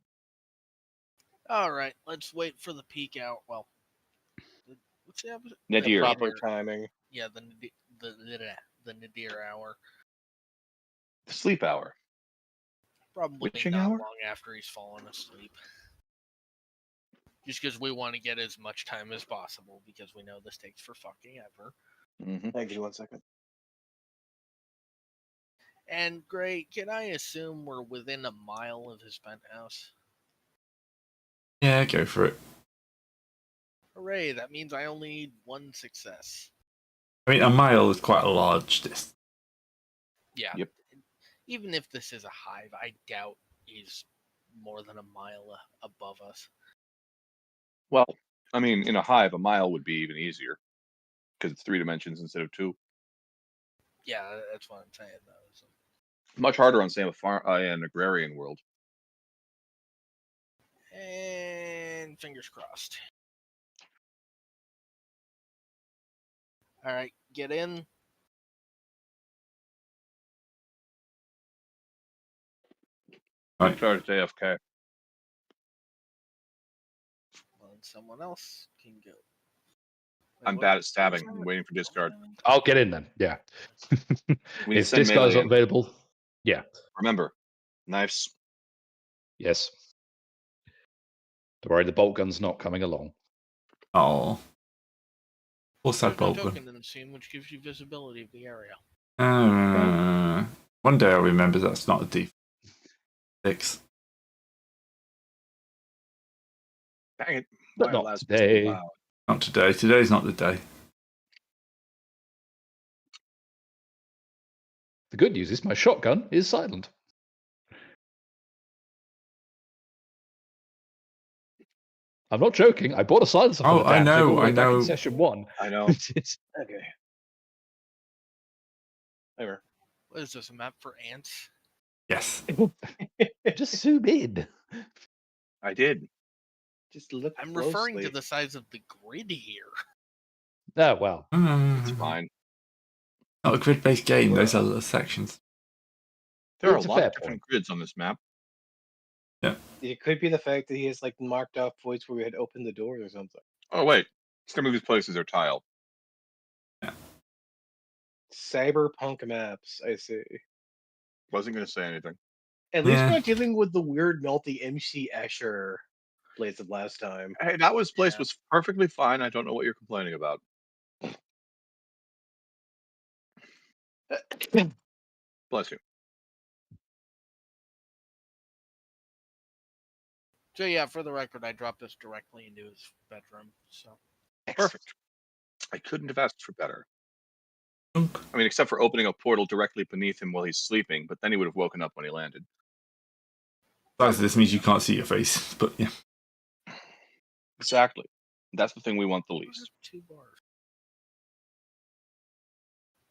All right, let's wait for the peak out. Well, what's the episode? Nadir. Proper timing. Yeah, the nadir hour. The sleep hour. Probably Witching not hour? long after he's fallen asleep. Just because we want to get as much time as possible, because we know this takes for fucking ever. Mm-hmm. Thank you. 1 second. And Gray, can I assume we're within a mile of his penthouse? Yeah, go for it. Hooray, that means I only need 1 success. I mean, a mile is quite a large distance. Yeah. Yep. Even if this is a hive, I doubt he's more than a mile above us. Well, I mean, in a hive, a mile would be even easier because it's 3 dimensions instead of 2. Yeah, that's what I'm saying, though. So. Much harder on, say, an agrarian world. And fingers crossed. All right, get in. Right. Charge AFK. Well, someone else can go. Wait, I'm what- bad at stabbing. what was I'm that? waiting for discard. I'll get in then. Yeah. We need to If send this guy's melee not in. available, yeah. Remember, knives. Yes. Don't worry, the bolt gun's not coming along. Oh. What's that There's no bolt token gun? in the scene, which gives you visibility of the area. One day I'll remember that's not a D6. Dang it. But Why not allows me to today. allow? Not today. Today's not the day. The good news is my shotgun is silent. I'm not joking. I bought a silencer for Oh, the I damn thing know, all the way I back in know. session 1. I know. Okay. Whatever. What is this, a map for ants? Yes. Just zoom in. I did. Just look. I'm referring to closely. the size of the grid here. Ah, well. It's It's fine. not a grid-based game. Those are the sections. There are It's a a lot fair of different grids on this map. It could be the fact that he has like marked off points where we had opened the doors or something. Oh, wait. Some of these places are tile. Cyberpunk maps. I see. Wasn't going to say anything. At least Yeah. we're not dealing with the weird melty MC Escher place of last time. Hey, that place was perfectly fine. I don't know what you're complaining about. Bless you. So yeah, for the record, I dropped this directly into his bedroom. So Perfect. I couldn't have asked for better. I mean, except for opening a portal directly beneath him while he's sleeping, but then he would have woken up when he landed. This means you can't see your face, but yeah. Exactly. That's the thing we want the I have least. 2 bars.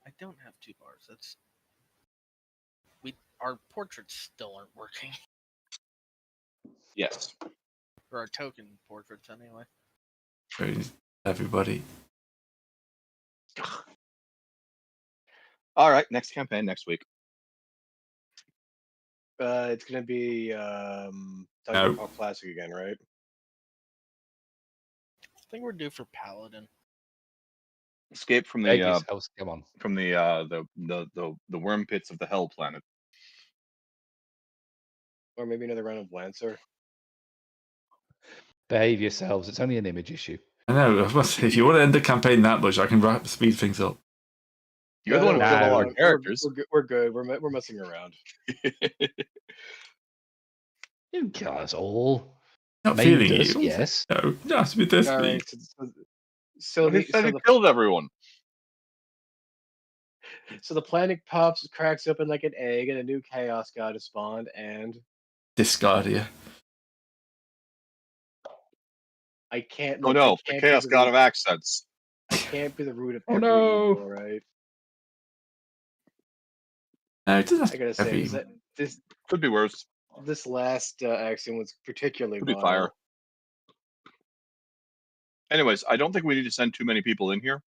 I don't have 2 bars. That's our portraits still aren't working. Yes. Or our token portraits, anyway. Praise everybody. All right. Next campaign next week. It's gonna be Titanfall Classic again, right? I think we're due for Paladin. Escape from Egg the yourselves, come on. from the worm pits of the Hell Planet. Or maybe another round of Lancer. Behave yourselves. It's only an image issue. I know. I must say, if you want to end the campaign that much, I can speed things up. You're the one who killed all our We're- characters. We're good. We're messing around. You can kill us all. Not Maimed feeling us, it. yes. No, that's with this. All right. So He said he the killed everyone. so the planet pops, cracks open like an egg, and a new chaos god is spawned. And Discardia. I can't. Oh Look, no, I the can't Chaos be God of Accents. I can't be the root of Oh, every no. evil, right? No, it doesn't have I gotta to say, be is that Could be worse. this last action was particularly Could be vile. fire. Anyways, I don't think we need to send too many people in here.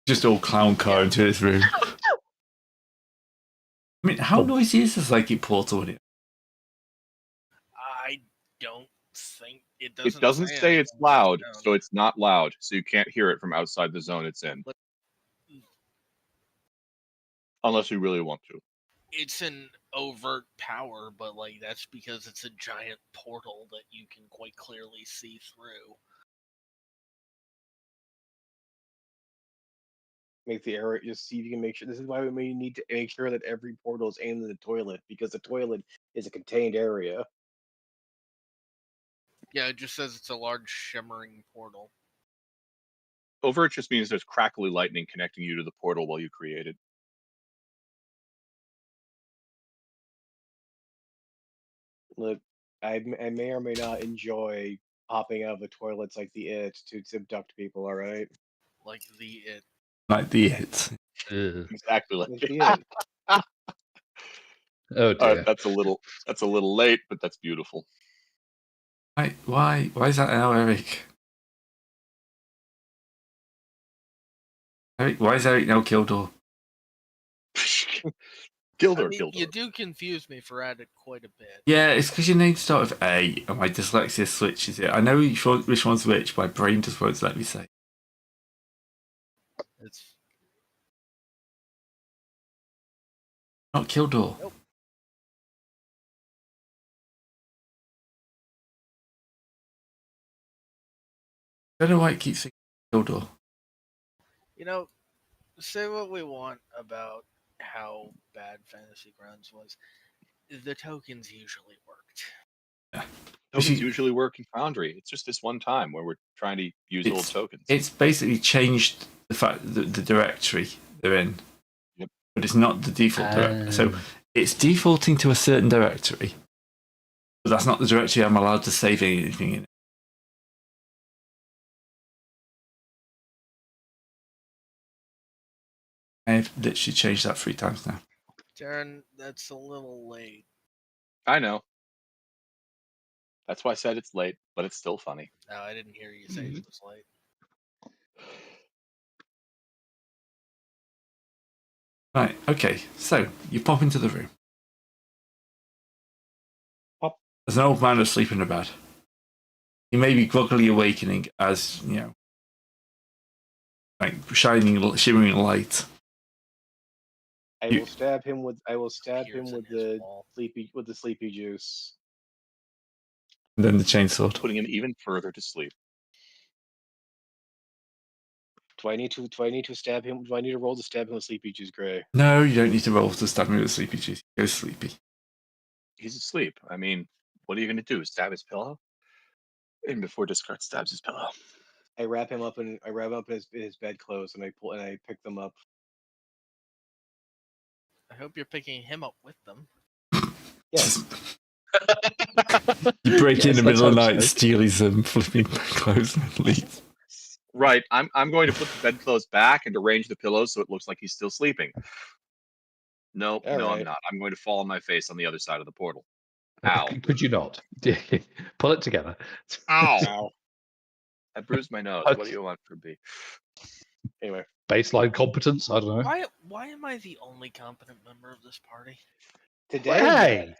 just all clown car into this room. I mean, how noisy is the psychic portal in it? I don't think it doesn't. It doesn't say it's anything. loud, No. so it's not loud, so you can't hear it from outside the zone it's in. Unless you really want to. It's an overt power, but like that's because it's a giant portal that you can quite clearly see through. Make the area just see if you can make sure. This is why we may need to make sure that every portal is aimed at the toilet, because the toilet is a contained area. Yeah, it just says it's a large shimmering portal. Overt just means there's crackly lightning connecting you to the portal while you create it. Look, I may or may not enjoy popping out of the toilets like the It to abduct people. All right, Like the it. Like the it. Ugh. Exactly like like the It. Oh dear. that's a little late, but that's beautiful. Why is that now, Eric? Eric, why is Eric now Kildor? Gildor, I mean, Gildor. you do confuse me for at it quite a bit. Yeah, it's because your name starts with A, and my dyslexia switches it. I know which one's which, my brain just won't let me say. It's Not Kildor. Nope. I don't know why it keeps saying Kildor. Say what we want about how bad Fantasy Grounds was. The tokens usually worked. Tokens usually work in Foundry. It's just this one time where we're trying to use old tokens. It's basically changed the fact that the directory they're in. Yep. But it's not the default directory. So it's defaulting to a certain directory. But that's not the directory I'm allowed to save anything in. I've literally changed that 3 times now. Darren, that's a little late. I know. That's why I said it's late, but it's still funny. No, I didn't hear you say it was late. Right, okay. So, you pop into the room. Pop. There's an old man asleep in a bed. He may be groggily awakening as, like shining, shimmering light I You- will stab him with Appears in his the wall. sleepy juice. And then the chainsaw. Putting him even further to sleep. Do I need to stab him? Do I need to roll to stab him with sleepy juice, Gray? No, you don't need to roll to stab me with sleepy juice. Go sleepy. He's asleep. I mean, what are you going to do? Stab his pillow? And before Discard stabs his pillow. I wrap him up in his bedclothes, and I pick them up. I hope you're picking him up with them. Yes. You break in Yes, the middle of the let's hope night, so. steal his flipping clothes, and leave. Right. I'm going to put the bedclothes back and arrange the pillows so it looks like he's still sleeping. No, All no, I'm right. not. I'm going to fall on my face on the other side of the portal. Ow. Could you not? Pull it together. Ow. Ow. I bruised my nose. What do you want from me? Anyway, Baseline competence. I don't know. Why am I the only competent member of this party? today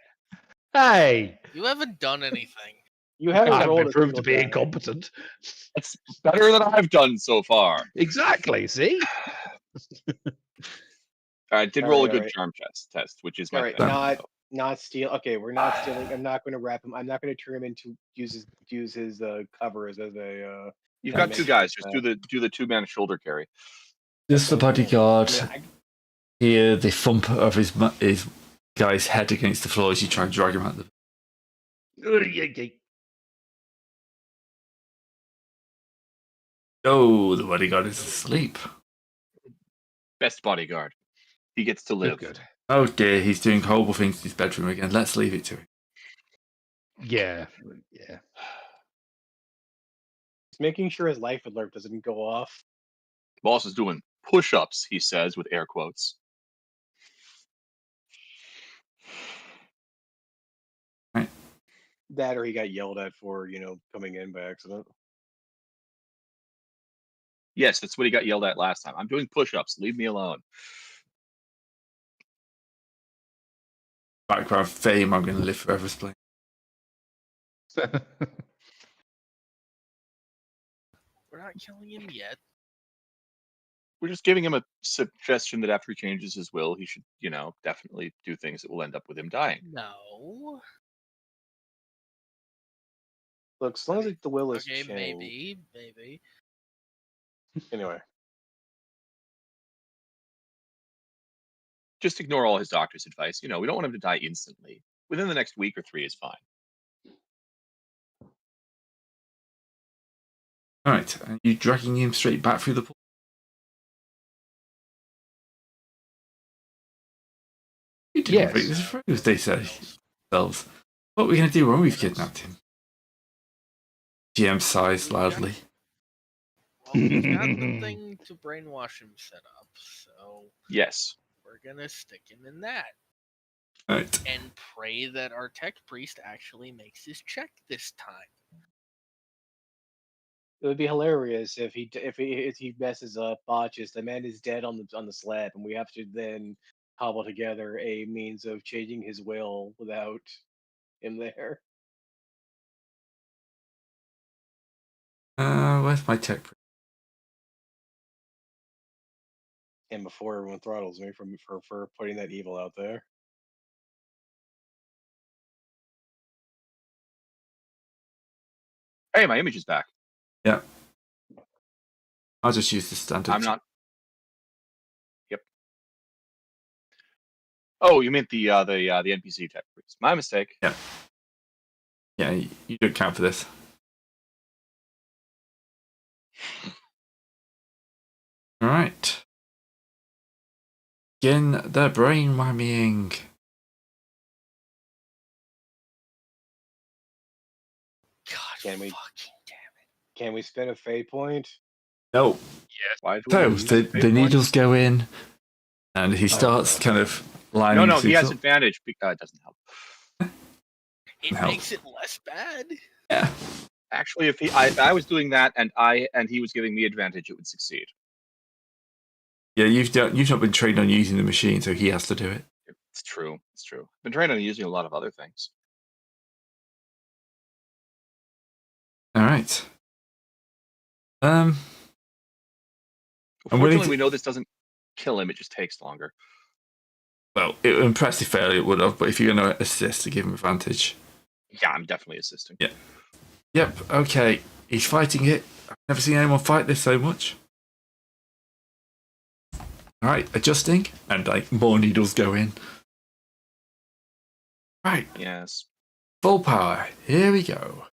Hey, You haven't done anything. you I haven't haven't rolled been a proved to single be die. incompetent. That's better than I've done so far. Exactly. See. I did All roll a right, good all right. charm test, which is All my right, thing. not steal. Okay, we're not stealing. I'm not going to wrap him. I'm not going to turn him into use his cover as a. You've got two dimension guys. Just attack. do the 2-man shoulder carry. Just the Okay, cool. bodyguard. I mean, Hear the thump of his guy's head against the floor as you try and drag him out. Oh, the bodyguard is asleep. Best bodyguard. He gets to live. Good. Oh dear, he's doing horrible things in his bedroom again. Let's leave it to him. Yeah. Just making sure his life alert doesn't go off. Boss is doing push-ups, he says with air quotes. That or he got yelled at for coming in by accident. Yes, that's what he got yelled at last time. I'm doing push-ups. Leave me alone. Background fame, I'm going to live forever playing. We're not killing him yet. We're just giving him a suggestion that after he changes his will, he should, definitely do things that will end up with him dying. No. Look, as long as the will is Okay, changed. maybe. Anyway, Just ignore all his doctor's advice. We don't want him to die instantly. Within the next week or 3 is fine. All right, are you dragging him straight back through the portal? You didn't Yes. break this through, as they say themselves. What are we going to do when we've kidnapped him? GM sighs loudly. Well, we've got the thing to brainwash him set up, so Yes. we're gonna stick him in that All right. and pray that our tech priest actually makes his check this time. it would be hilarious if he messes up, botches. The man is dead on the slab, and we have to then cobble together a means of changing his will without him there. Where's my tech? And before everyone throttles me for putting that evil out there. Hey, my image is back. Yeah. I'll just use the standard. I'm not. Yep. Oh, you meant the NPC tech priest. My mistake. Yeah, you don't count for this. All right. Begin the brain whammying. God, Can we- fucking damn it! Can we spend a fate point? No. Why do we So use the fate point? needles go in, and he starts kind of lining. No, he has things up. advantage. It doesn't help. It Help. makes it less bad. Yeah. Actually, if I was doing that and he was giving me advantage, it would succeed. Yeah, you've not been trained on using the machine, so he has to do it. It's true. It's true. Been trained on using a lot of other things. All right. I'm willing Fortunately, to- we know this doesn't kill him. It just takes longer. Well, impressive failure it would have, but if you're going to assist to give him advantage. Yeah, I'm definitely assisting. Yeah. Yep, okay. He's fighting it. I've never seen anyone fight this so much. Alright, adjusting, and like more needles go in. Right, Yes. full power. Here we go.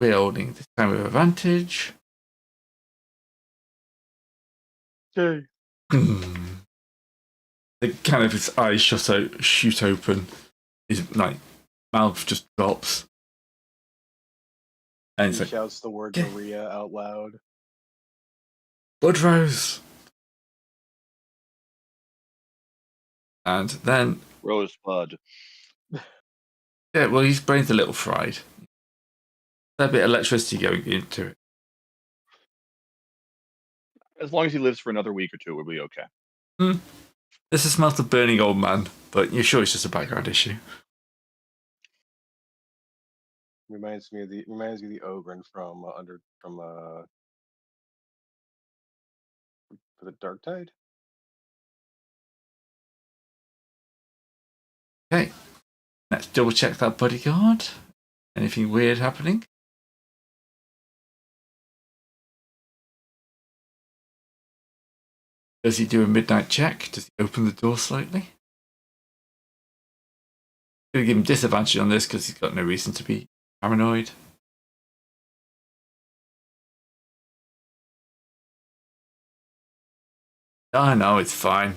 Wielding this time with advantage. Okay. The kind of his eyes shoot open. His like mouth just drops. And He it's like, shouts the word "Yeah." Maria out loud. Bloodrose. And then, Rosebud. yeah, well, his brain's a little fried. There's a bit of electricity going into it. As long as he lives for another week or two, we'll be okay. This is smells of burning old man, but you're sure it's just a background issue. Reminds me of the Ogren from the Dark Tide. Okay, let's double check that bodyguard. Anything weird happening? Does he do a midnight check? Does he open the door slightly? Gonna give him disadvantage on this because he's got no reason to be paranoid. Oh no, it's fine.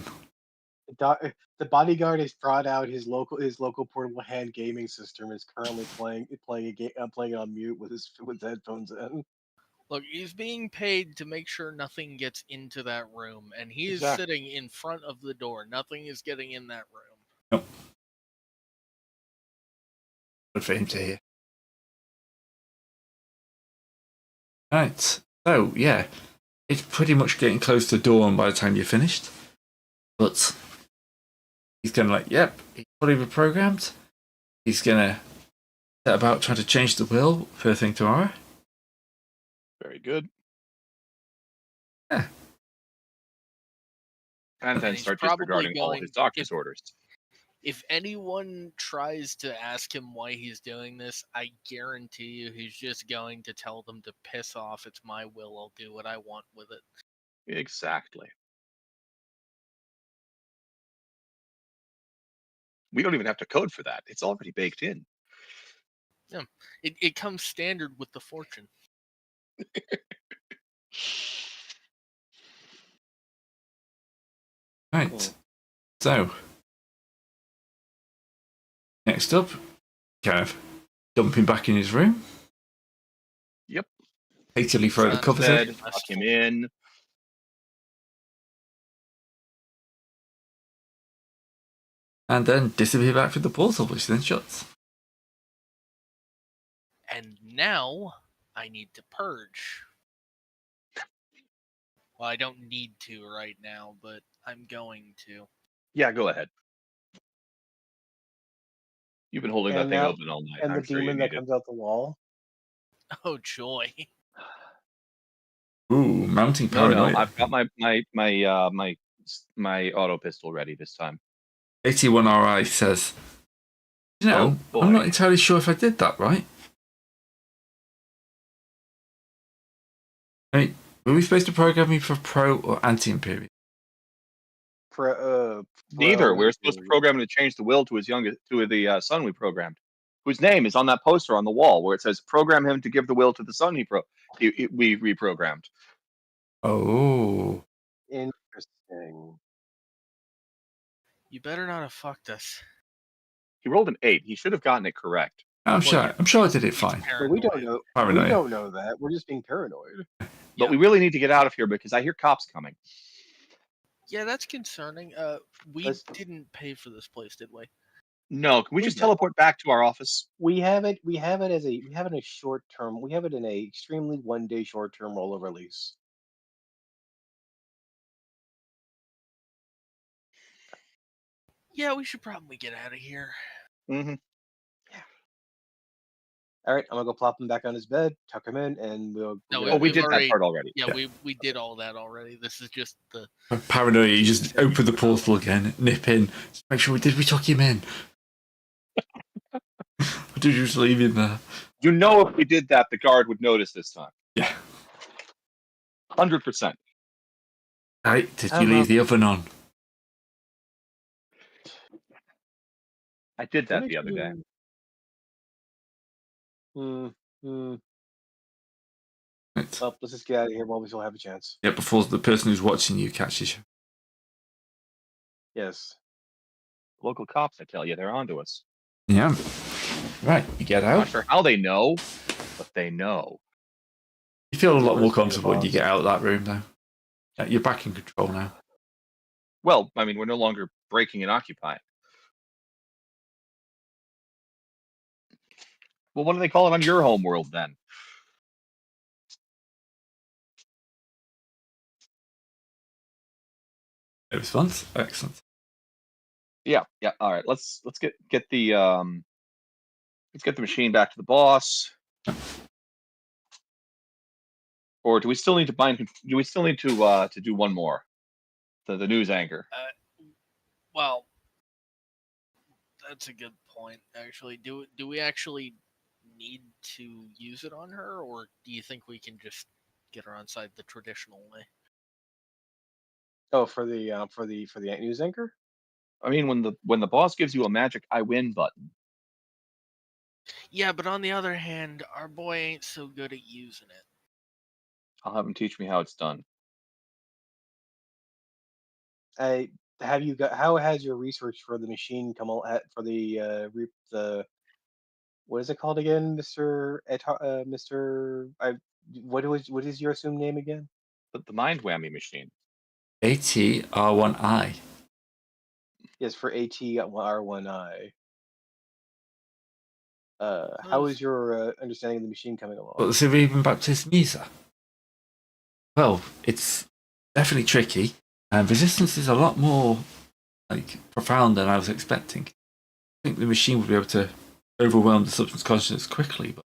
The bodyguard has brought out his local portable hand gaming system. Is currently playing it on mute with headphones in. Look, he's being paid to make sure nothing gets into that room, and he is Exactly. sitting in front of the door. Nothing is getting in that room. Nope. Good for him to hear. Right. So yeah, it's pretty much getting close to dawn by the time you're finished. But he's gonna like, yep, he's fully reprogrammed. He's gonna set about trying to change the will first thing tomorrow. Very good. Yeah. And then he's start probably disregarding all going- his doctor's orders. If anyone tries to ask him why he's doing this, I guarantee you he's just going to tell them to piss off. It's my will. I'll do what I want with it. Exactly. We don't even have to code for that. It's already baked in. It comes standard with the fortune. Right. So next up, kind of dumping back in his room. Yep. Hastily throw the covers Bed, in. tuck him in. And then disappear back through the portal, which then shuts. And now I need to purge. Well, I don't need to right now, but I'm going to. Yeah, go ahead. You've been holding that And thing now- open all night. And I'm the sure you demon that need it. comes out the wall. Oh joy! Ooh, mounting No, paranoia. I've got my auto pistol ready this time. 81 RI says, you know, Oh, I'm boy. not entirely sure if I did that right. I mean, were we supposed to program me for pro or anti-Imperium? Neither. We were supposed to program him to change the will to the son we programmed, whose name is on that poster on the wall where it says program him to give the will to the son we reprogrammed. Oh. Interesting. You better not have fucked us. He rolled an 8. He should have gotten it correct. I'm sure I did it fine. But we don't know. Paranoia. We don't know that. We're just being paranoid. But we really need to get out of here because I hear cops coming. Yeah, that's concerning. We Let's- didn't pay for this place, did we? No, can we just did. teleport back to our office? We have it in a short term. We have it in a extremely 1-day short term rollover lease. Yeah, we should probably get out of here. Mm-hmm. All right, I'm gonna go plop him back on his bed, tuck him in, and we'll. No, Oh, we we've did that already- part already. Yeah, we did all that already. This is just the Paranoia, you just open the portal again, nip in, just make sure we tuck him in? Or did you just leave him there? You know, if we did that, the guard would notice this time. Yeah. 100%. Right, did you leave the oven on? I did that the other day. Right. Well, let's just get out of here while we still have a chance. Yeah, before the person who's watching you catches you. Yes. Local cops, I tell you, they're onto us. Yeah. Right, you get Not out. sure how they know, but they know. You feel a lot more Where's the comfortable when you boss? get out of that room, though. Yeah, you're back in control now. Well, I mean, we're no longer breaking and occupying. Well, what do they call it on your home world then? No response? Excellent. Yeah. All right, let's get the machine back to the boss. Or do we still need to do we still need to do one more? The news anchor. well. That's a good point. Actually, do we actually need to use it on her, or do you think we can just get her on side the traditional way? Oh, for the news anchor. I mean, when the boss gives you a magic "I win" button. Yeah, but on the other hand, our boy ain't so good at using it. I'll have him teach me how it's done. How has your research for the machine come for the what is it called again, Mr. What is your assumed name again? But the mind whammy machine. ATR1I. Yes, for ATR1I. How is your understanding of the machine coming along? But the Cerebrum Baptist Mesa. Well, it's definitely tricky, and resistance is a lot more profound than I was expecting. I think the machine would be able to overwhelm the substance consciousness quickly, but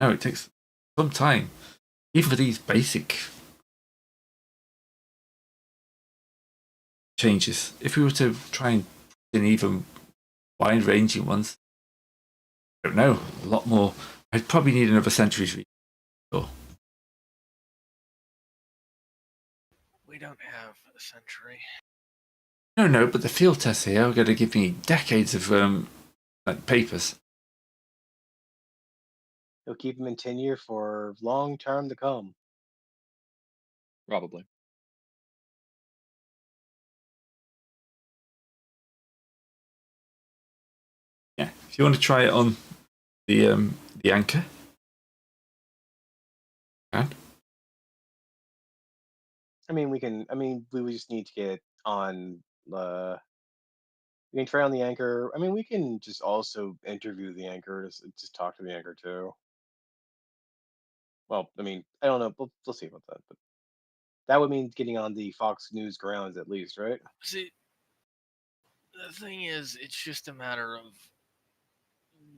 no, it takes some time, even for these basic changes. If we were to try and put in even wide-ranging ones, I don't know, a lot more. I'd probably need another century's research. Oh. We don't have a century. No, but the field tests here are going to give me decades of papers. You'll keep them in tenure for long term to come. Probably. Yeah, if you want to try it on the anchor, you can. I mean, we would just need to get on. We can try on the anchor. I mean, we can just also interview the anchor. Just talk to the anchor too. Well, I mean, I don't know. We'll see about that. But that would mean getting on the Fox News grounds at least, right? See, the thing is, it's just a matter of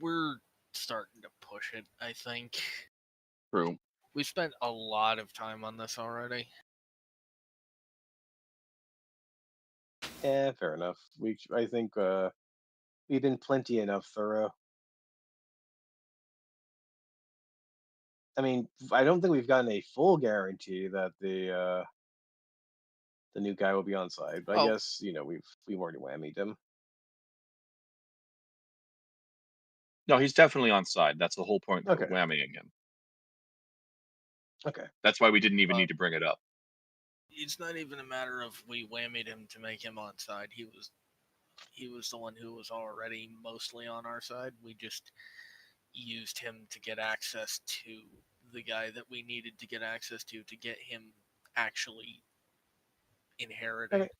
we're starting to push it, I think. True. We spent a lot of time on this already. Yeah, fair enough. I think we've been plenty enough thorough. I mean, I don't think we've gotten a full guarantee that the new guy will be on side, but I guess we've already whammied him. No, he's definitely on side. That's the whole point of Okay. whammying him. Okay. That's why we didn't even need to bring it up. It's not even a matter of we whammied him to make him on side. He was the one who was already mostly on our side. We just used him to get access to the guy that we needed to get access to get him actually inherited. Okay.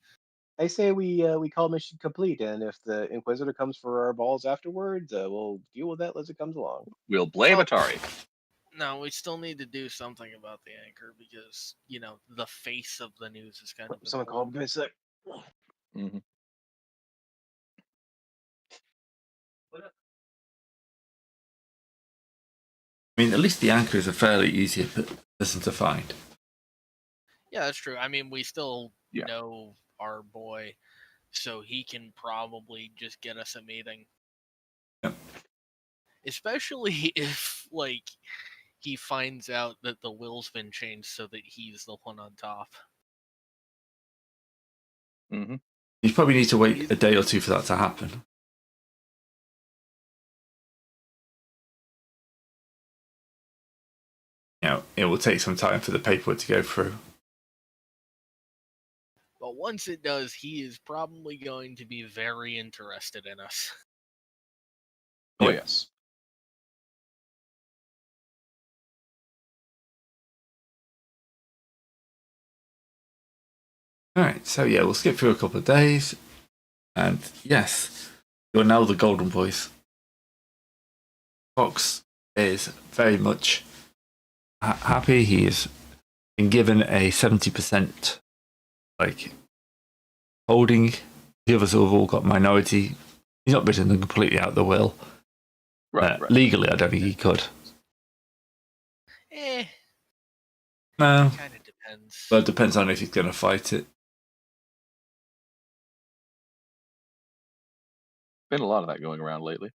I say we call mission complete, and if the Inquisitor comes for our balls afterwards, we'll deal with that as it comes along. We'll blame Atari. No, we still need to do something about the anchor because the face of the news is kind of Someone call him. Give me a sec. Mm-hmm. I mean, at least the anchor is a fairly easy person to find. Yeah, that's true. I mean, we still Yeah. know our boy, so he can probably just get us a meeting. Yep. Especially if, like, he finds out that the will's been changed so that he's the one on top. Mm-hmm. You probably need to wait a day or two for that to happen. You know, it will take some time for the paperwork to go through. But once it does, he is probably going to be very interested in us. Oh, Yeah. yes. Alright, so yeah, we'll skip through a couple of days. And yes, you're now the Golden Boys. Fox is very much happy. He has been given a 70% like holding. The others have all got minority. He's not written them completely out of the will. Right. Legally, I don't think he could. No, Kind of depends. but it depends on if he's going to fight it. Been a lot of that going around lately.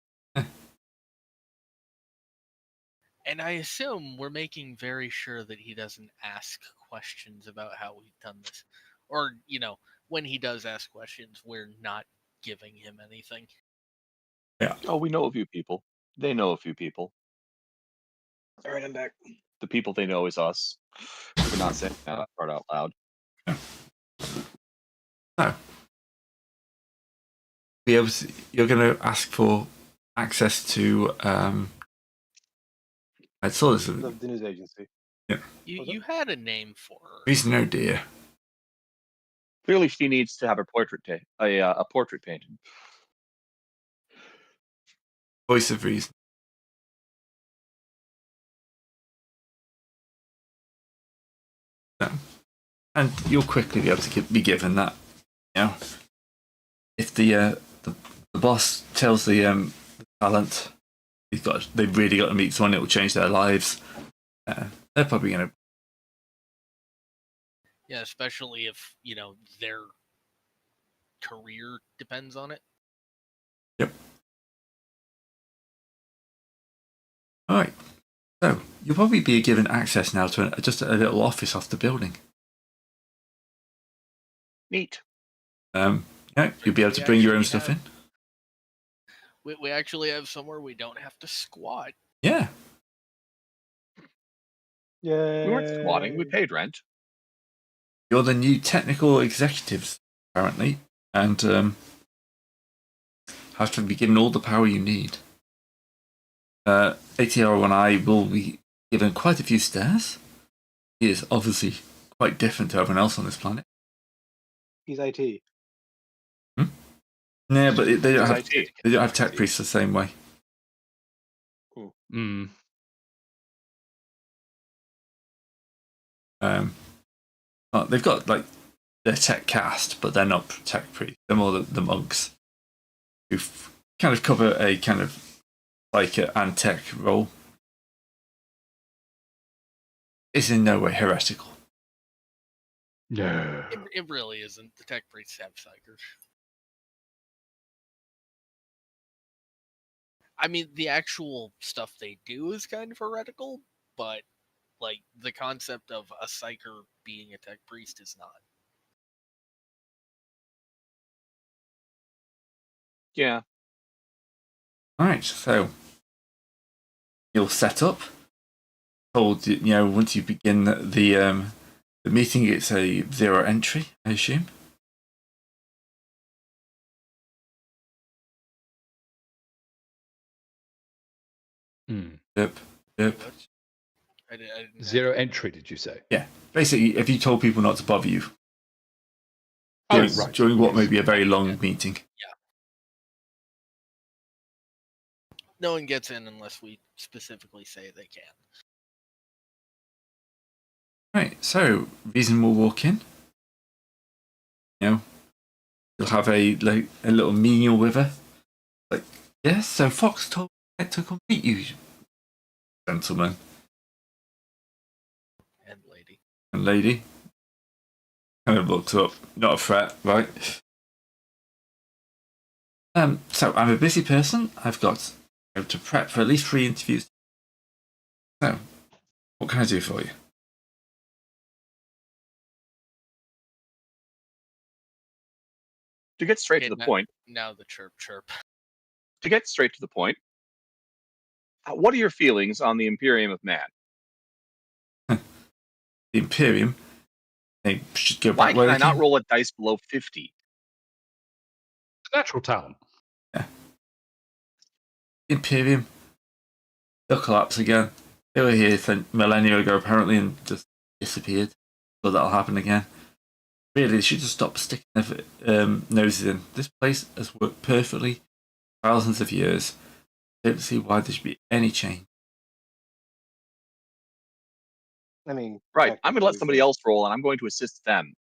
And I assume we're making very sure that he doesn't ask questions about how we've done this. Or, you know, when he does ask questions, we're not giving him anything. Yeah. Oh, we know a few people. They know a few people. All right, I'm back. The people they know is us. We're not saying that part out loud. No. You're going to ask for access to. I saw this. The news agency. You had a name for her. Reason, no dear. Clearly, she needs to have a portrait a portrait painted. Voice of reason. No. And you'll quickly be able to be given that. You know, if the boss tells the talent they've really got to meet someone, it will change their lives. They're probably going to. Yeah, especially if, you know, their career depends on it. Yep. All right. So you'll probably be given access now to just a little office off the building. Neat. Yeah, you'll be able to bring your own stuff in. We actually have somewhere we don't have to squat. Yeah. Yeah. We weren't squatting. We paid rent. You're the new technical executives, apparently, and have to be given all the power you need. ATR1I will be given quite a few stairs. He is obviously quite different to everyone else on this planet. He's IT. Yeah, but they don't He's have IT. they don't have tech priests the same way. Mm. They've got like their tech cast, but they're not tech priests. They're more the monks who kind of cover a kind of like and tech role. It's in no way heretical. No. It really isn't. The tech priests have psychers. I mean, the actual stuff they do is kind of heretical, but like the concept of a psyker being a tech priest is not. Yeah. All right, so you'll set up. Told once you begin the meeting, it's a 0 entry, I assume. Mm. Yep. I didn't 0 entry, did you say? Yeah. Basically, if you told people not to bother you Oh, during, right. what Yes. may be a very long meeting. No one gets in unless we specifically say they can. Right, so Reason will walk in. You'll have a little menial with her. Like, yes, so Fox told me to complete you. gentlemen And lady. and lady. Kind of looks up. Not a threat, right? So I'm a busy person. I've got to prep for at least 3 interviews. So, what can I do for you? To get straight Okay, to the point. Now the chirp chirp. To get straight to the point. What are your feelings on the Imperium of Man? The Imperium. They should go Why back can where I they not came. roll a dice below 50? Natural talent. Imperium. They'll collapse again. They were here millennia ago, apparently, and just disappeared. So that'll happen again. Really, they should just stop sticking their noses in. This place has worked perfectly thousands of years. I don't see why there should be any change. I mean, Right. I'm going to let somebody technically, else roll, and I'm going to assist them.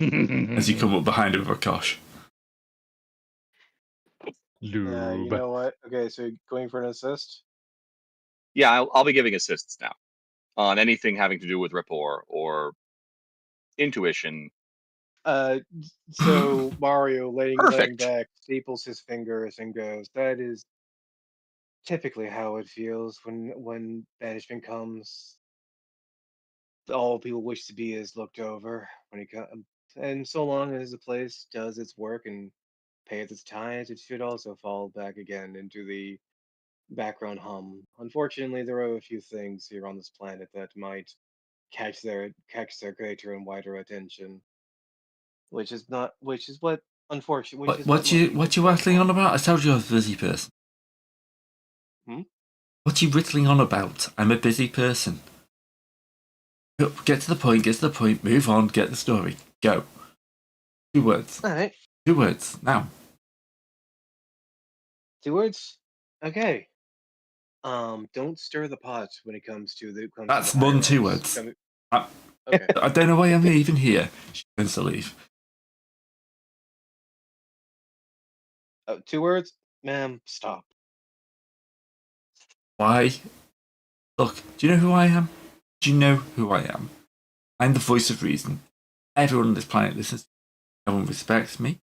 As you come up behind him with a kosh. you Lube. know what? Okay, so going for an assist. Yeah, I'll be giving assists now on anything having to do with rapport or intuition. So Mario, letting Perfect. back, staples his fingers and goes, "That is typically how it feels when banishment comes. All people wish to be is looked over when it comes, and so long as the place does its work and pays its tithes, it should also fall back again into the background hum. Unfortunately, there are a few things here on this planet that might catch their greater and wider attention, which is what unfortunate, which is what most people What you don't rattling on want. about? I told you I was a busy person. Hmm? What are you rittling on about? I'm a busy person. Get to the point, move on, get the story. Go. 2 words. All right, 2 words. Now. 2 words. Okay. Don't stir the pot when it comes to the That's higher more than 2 ups. words. I, Okay. I don't know why I'm even here. She turns to leave. 2 words, ma'am. Stop. Why? Look, do you know who I am? Do you know who I am? I'm the voice of reason. Everyone on this planet listens. No one respects me.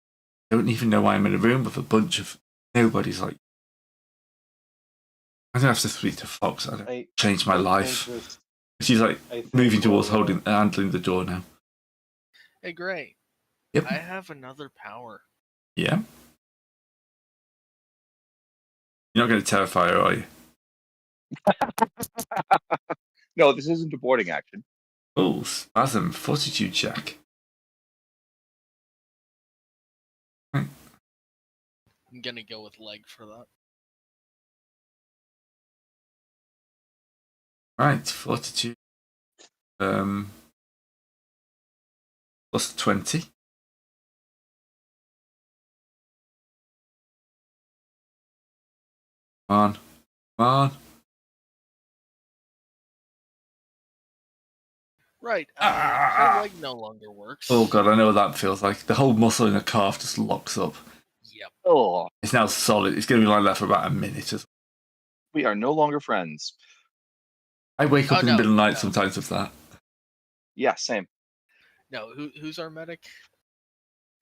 I don't even know why I'm in a room with a bunch of nobody's like. I'm gonna have to speak to Fox. I don't change my I think life. this. She's like I think moving towards we'll, handling the door now. Hey, Gray. Yep. I have another power. Yeah. You're not going to terrify her, are you? No, this isn't a boarding action. Oh, spasm, fortitude check. I'm gonna go with leg for that. Right, fortitude. Plus 20. Come on. Come on. Right. Her leg no longer works. Oh god, I know what that feels like. The whole muscle in the calf just locks up. Yep. Oh, It's now solid. It's going to be like that for about a minute or so. we are no longer friends. I wake up in the no, middle of the night no. sometimes with that. Yeah, same. No, who's our medic?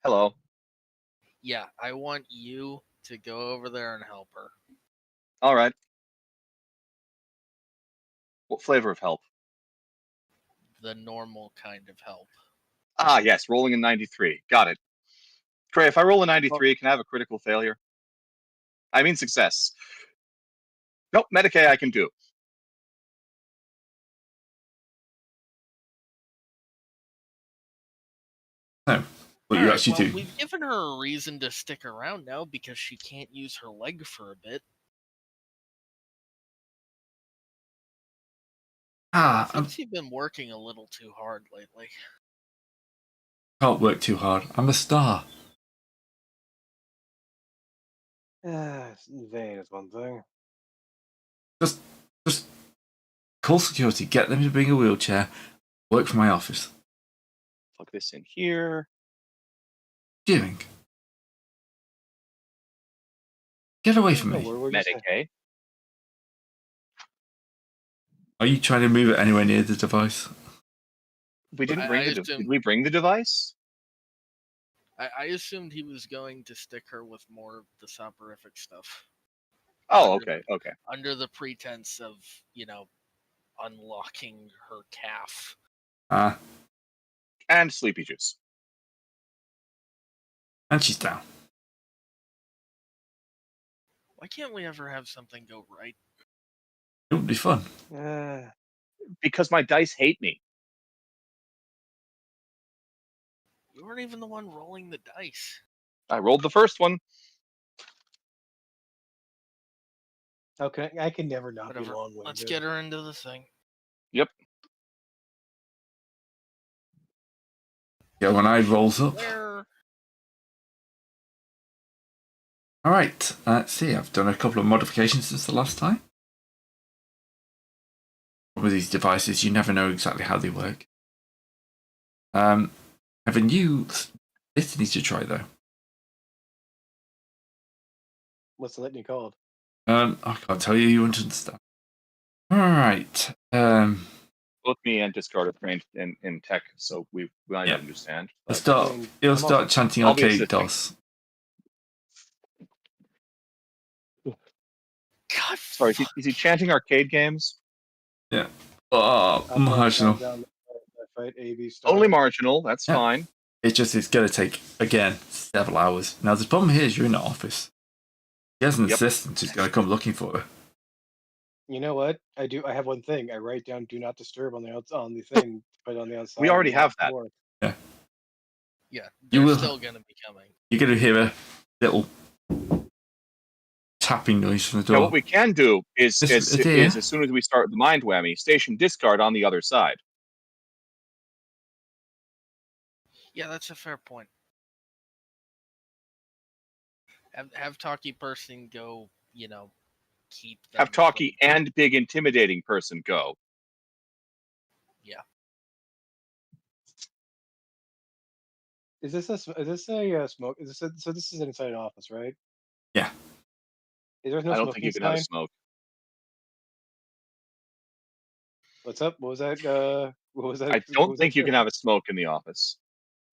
Hello. Yeah, I want you to go over there and help her. All right. What flavor of help? The normal kind of help. Ah, yes, rolling a 93. Got it. Trey, if I roll a 93, can I have a critical failure? I mean success. Nope, Medicaid I can do. No, what you actually do. We've given her a reason to stick around now because she can't use her leg for a bit. I Since you've been working a little too hard lately. can't work too hard. I'm a star. vain is one thing. Just call security. Get them to bring a wheelchair. Work from my office. Plug this in here. Doing. Get away from No, me. we're just Medicaid. Are you trying to move it anywhere near the device? We didn't bring I the. assume- Did we bring the device? I assumed he was going to stick her with more of the soporific stuff. Oh, Under- okay, okay. Under the pretense of, unlocking her calf. And sleepy juice. And she's down. Why can't we ever have something go right? It would be fun. Because my dice hate me. You weren't even the one rolling the dice. I rolled the first one. Okay, I can never not Whatever. be long-winded. Let's get her into the thing. Yep. Yeah, when I rolls up. Where? All right. Let's see. I've done a couple of modifications since the last time. With these devices, you never know exactly how they work. Have a new Destiny to try though. What's the litany called? I can't tell you. You won't understand. All right. Both me and Discard are trained in tech, so we might Yeah. understand. You'll but- start. mean, You'll I'm start also- chanting I'll be arcade assisting. DOS. God, Sorry, is he chanting arcade games? Oh, I'm not marginal. down that fight AB style. Only marginal. That's Yeah. fine. It's going to take again several hours. Now the problem here is you're in the office. He has an Yep. assistant who's going to come looking for her. You know what? I do. I have one thing. I write down "Do not disturb" on the thing, put it on the outside. We already of the have that. door. yeah, You they're will- still gonna be coming. You're going to hear a little tapping noise from the door. Now, what we can do is, This is, is a deer. is as soon as we start the mind whammy, station Discard on the other side. Yeah, that's a fair point. Have talkie person go, keep them Have talkie from- and big intimidating person go. Is this a smoke? Is this so? This is inside an office, right? Yeah. Is there no I don't smoking think you can have a sign? smoke. What's up? What was that? What was that? I what don't was think that you can have a smoke in the office.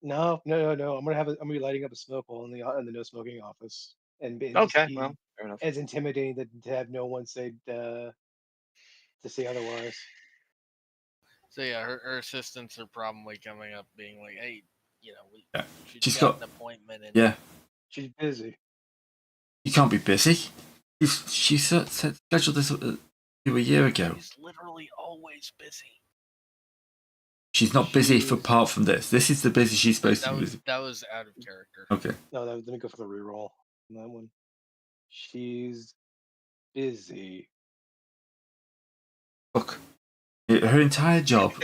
No. I'm gonna be lighting up a smoke hole in the no smoking office, and just Okay, be well, fair enough. as intimidating to have no one say to say otherwise. So yeah, her assistants are probably coming up, being like, "Hey, Yeah. she's She's got got- an appointment." And Yeah, She's busy. you can't be busy. She scheduled this a year ago. she's literally always busy. She's not busy for She's- apart from this. This is the busy she's supposed to That be was busy. that was out of character. Okay. No, let me go for the reroll on that one. She's busy. Look, her entire job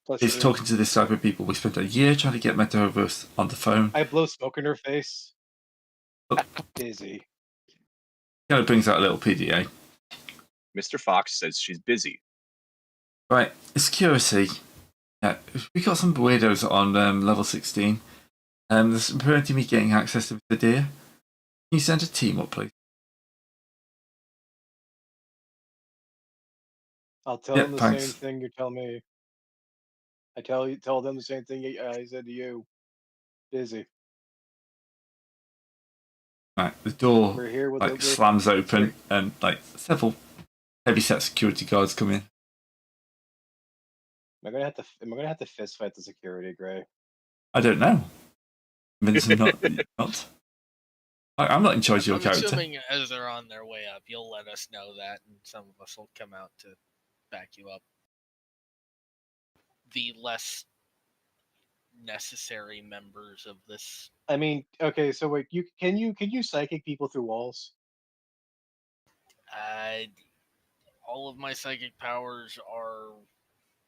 Plus is two. talking to this type of people. We spent a year trying to get Metaverse on the phone. I blow smoke in her face. Look. Busy. Kind of brings out a little PDA. Mr. Fox says she's busy. Right, security. Yeah, we got some weirdos on level 16. There's preventing me getting access to the deer. Can you send a team up, please? I'll tell Yeah, them the thanks. same thing you tell me. I tell them the same thing I said to you. Busy. Right, the door We're here with like slams open and like several heavy set security guards come in. Am I gonna have to fist fight the security, Gray? I don't know. Convince them not. I'm not in charge of your I'm character. assuming as they're on their way up, you'll let us know that, and some of us will come out to back you up. The less necessary members of this. I mean, okay, so wait, can you psychic people through walls? All of my psychic powers are,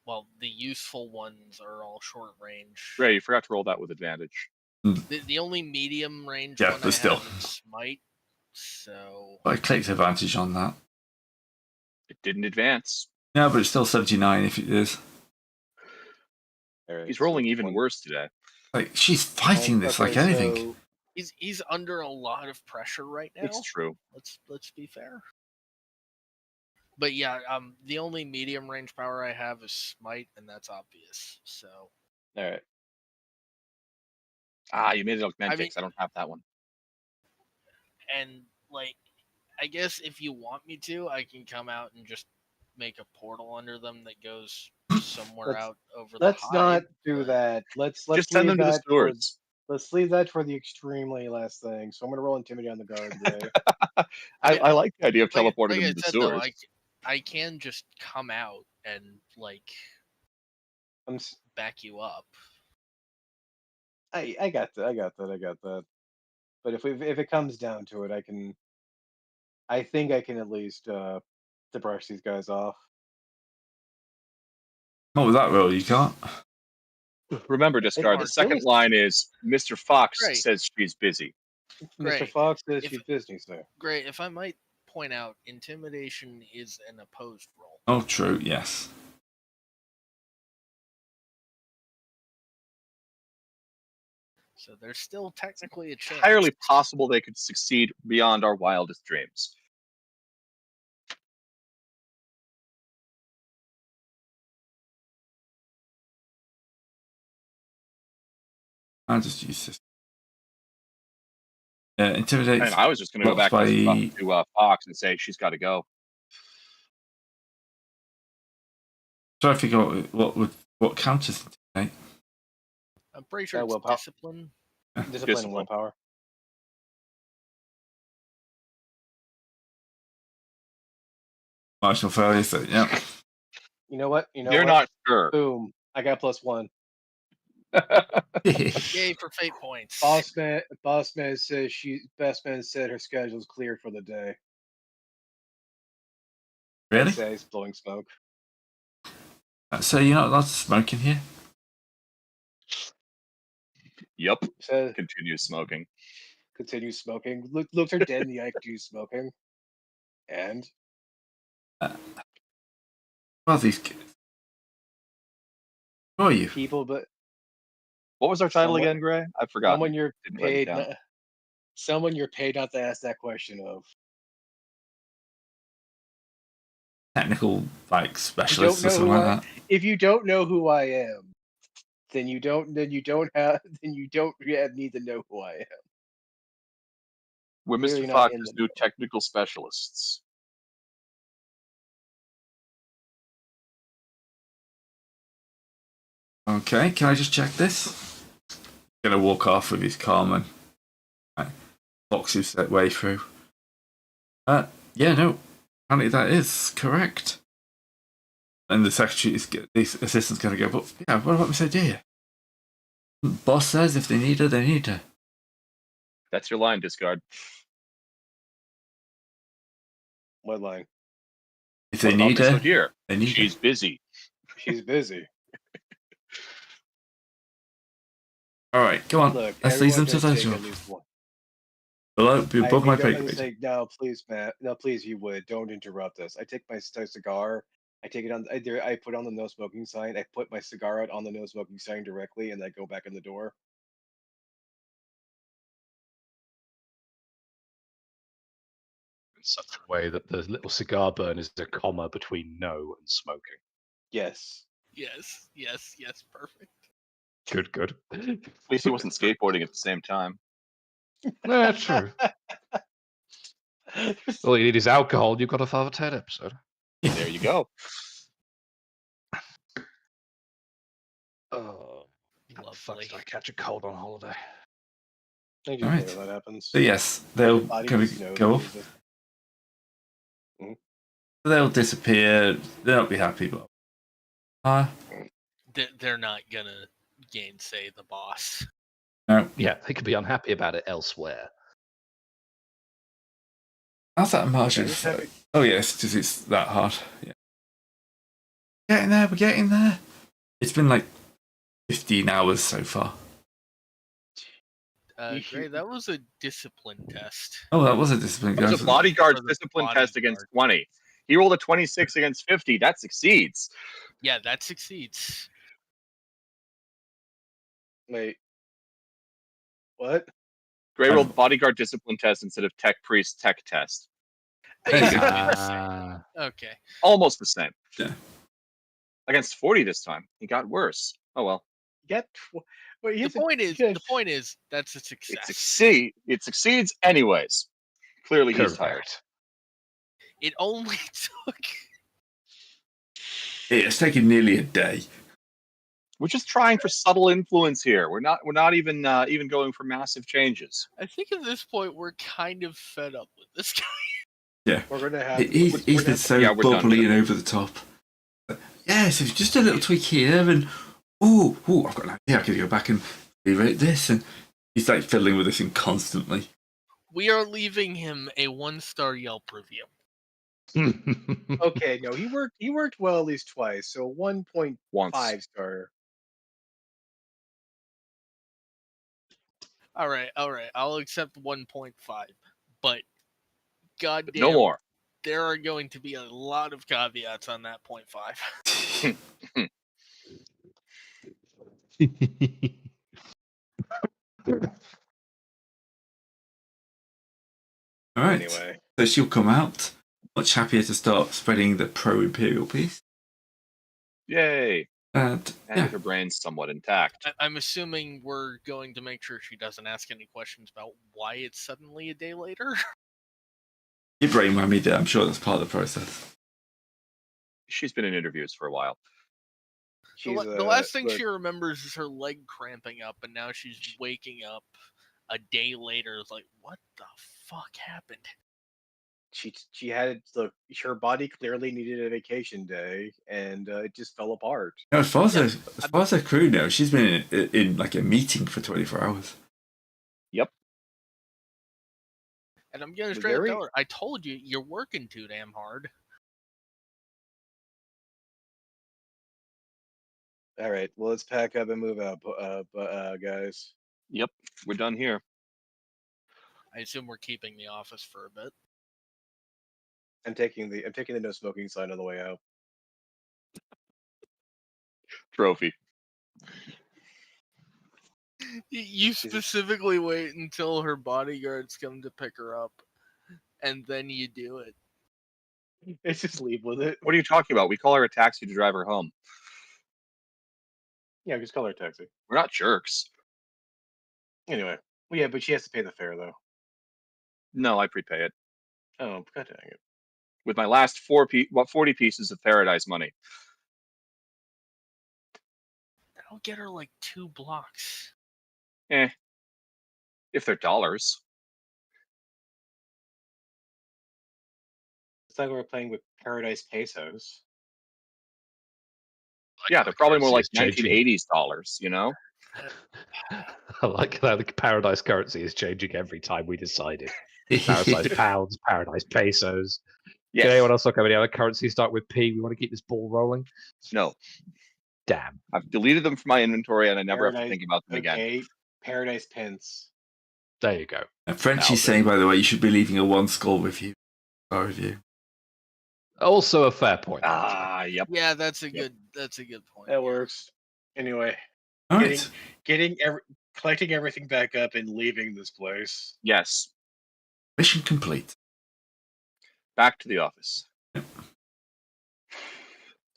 well, the useful ones are all short range. Ray, you forgot to roll that with advantage. The only medium range Yeah, one but I still. have is smite. So But I clicked advantage on that. It didn't advance. No, but it's still 79 if it is. All right, He's so rolling it's even one- worse today. Like she's fighting this like okay, anything. so- he's under a lot of pressure right now. It's true. Let's be fair. But yeah, the only medium range power I have is Smite, and that's obvious. So. All right. You made it Augmentix. I don't have that one. And like, I guess if you want me to, I can come out and just make a portal under them that goes somewhere out over the Let's not hive, do but- that. Let's Just send leave them to the that for stewards. let's leave that for the extremely last thing. So I'm gonna roll Intimidate on the guard today. I like the idea of Like teleporting I them to the said though, stewards. I can just come out and like I'm s- back you up. I got that. I got that. But if it comes down to it, I think I can at least to brush these guys off. Not with that roll, you can't. Remember, Discard, the second Artillery- line is Mr. Fox Right. says she's busy. Mr. Great. Fox says If- she's busy, sir. Great. If I might point out, intimidation is an opposed roll. Oh, true, yes. So there's still technically a chance. Entirely possible they could succeed beyond our wildest dreams. I'll just use this. Intimidate. And I was just going to go back by... to Fox and say she's got to go. Try to figure out what counters intimidate. I'm pretty sure it's willpower. discipline. Discipline and willpower. Marginal failure, so yeah. You know what? You're not sure. Boom. I got +1. Yay for fate points. Boss man said her schedule's cleared for the day. Really? Says blowing smoke. So you're not allowed to smoke in here? Yep. Says Continue smoking. continue smoking. Looks her dead in the eye, continues smoking. And What are these kids? Who are you? people, but What was our title Someone- again, Gray? I forgot. someone you're Didn't write it paid, down. someone you're paid not to ask that question of. Technical, like, specialist or something who like that. If you don't know who I am, then you don't need to know who I am. We're Clearly Mr. not Fox's in the new know. technical specialists. Okay, can I just check this? Gonna walk off with his Carmen. Right. Boxes that way through. Yeah, no. Apparently that is correct. And the the assistant's gonna go, but yeah, what about Miss Idea? Boss says if they need her, they need her. That's your line, Discard. What line? If they What about need Miss her, O'Dear? they need She's her. busy. She's busy. Alright, come on. Look, Let's lead them everyone to does those take at jobs. least one. Above my pay I grade. say, no, please, Matt. No, please, you would. Don't interrupt us. I take my cigar. I take it on. I put on the no smoking sign. I put my cigar out on the no smoking sign directly, and I go back in the door. In such a way that the little cigar burn is a comma between no and smoking. Yes. Yes, yes, yes, perfect. Good. At least he wasn't skateboarding at the same time. That's true. All you need is alcohol, and you've got a Father Ted episode. There you go. Oh, how the fuck Lovely. did I catch a cold on holiday? I just Alright. know that happens. So yes, they'll Body kind just of knows go that off. you just- They'll disappear. They'll not be happy, but They're not gonna gainsay the boss. no. Yeah, they could be unhappy about it elsewhere. How's that margin? just have it- Oh yes, because it's that hard. Yeah. Getting there, we're getting there. It's been like 15 hours so far. You should- Gray, that was a discipline test. Oh, that was a discipline. It was a bodyguard's For the discipline test bodyguard. against 20. He rolled a 26 against 50. That succeeds. Yeah, that succeeds. Wait. What? Gray rolled bodyguard discipline test instead of tech priest tech test. Basically the Ah. same. Okay. Almost the same. Yeah. Against 40 this time. He got worse. Oh well. Get. Wait, The point is that's a success. It succeeds anyways. Clearly he's tired. Correct. It only took. It's taken nearly a day. We're just trying for subtle influence here. We're not even going for massive changes. I think at this point we're kind of fed up with this guy. Yeah. We're gonna have. He's been so Yeah, we're done bubbly with and over the top. Yes, it's just a little tweak here, and oh, I've got an idea. I could go back and rewrite this, and he's like fiddling with this thing constantly. We are leaving him a 1-star Yelp review. Okay, no, he worked well at least twice, so 1.5 Once. star. All right. I'll accept 1.5, but goddamn, No more. there are going to be a lot of caveats on that 0.5. All right. Anyway, So she'll come out, much happier to start spreading the pro-imperial piece. Yay. And And yeah, with her brains somewhat intact. I'm assuming we're going to make sure she doesn't ask any questions about why it's suddenly a day later. your brain whammy there. I'm sure that's part of the process. She's been in interviews for a while. she's The last thing look, she remembers is her leg cramping up, and now she's waking up a day later. It's like, what the fuck happened? she had look. Her body clearly needed a vacation day, and it just fell apart. Now, as far as her crew knows, she's been in like a meeting for 24 hours. And I'm gonna Was straight up very- tell her, I told you, you're working too damn hard. All right, well, let's pack up and move out, guys. Yep. We're done here. I assume we're keeping the office for a bit. I'm taking the no smoking sign on the way out. Trophy. You specifically wait until her bodyguards come to pick her up, and then you do it. Let's just leave with it. What are you talking about? We call her a taxi to drive her home. Yeah, just call her a taxi. We're not jerks. Anyway, well, yeah, but she has to pay the fare though. No, I prepay it. Oh, god dang it! With my last 40 pieces of paradise money. That'll get her like 2 blocks. If they're dollars. It's like we're playing with paradise pesos. Yeah, they're probably more like Currency is 1980s dollars, you know? I like how the paradise currency is changing every time we decide it. Paradise pounds, paradise pesos. Yes. Did anyone else look how many other currencies start with P? We want to keep this ball rolling. No. Damn. I've deleted them from my inventory and I never have to Paradise- think about them again. Okay, paradise pence. There you go. Frenchie's That'll saying, by the way, you should be leaving a 1 score review. Star review. Also a fair point. Ah, yep. Yeah, that's a good point. That works. Anyway, All right. collecting everything back up and leaving this place. Yes. Mission complete. Back to the office.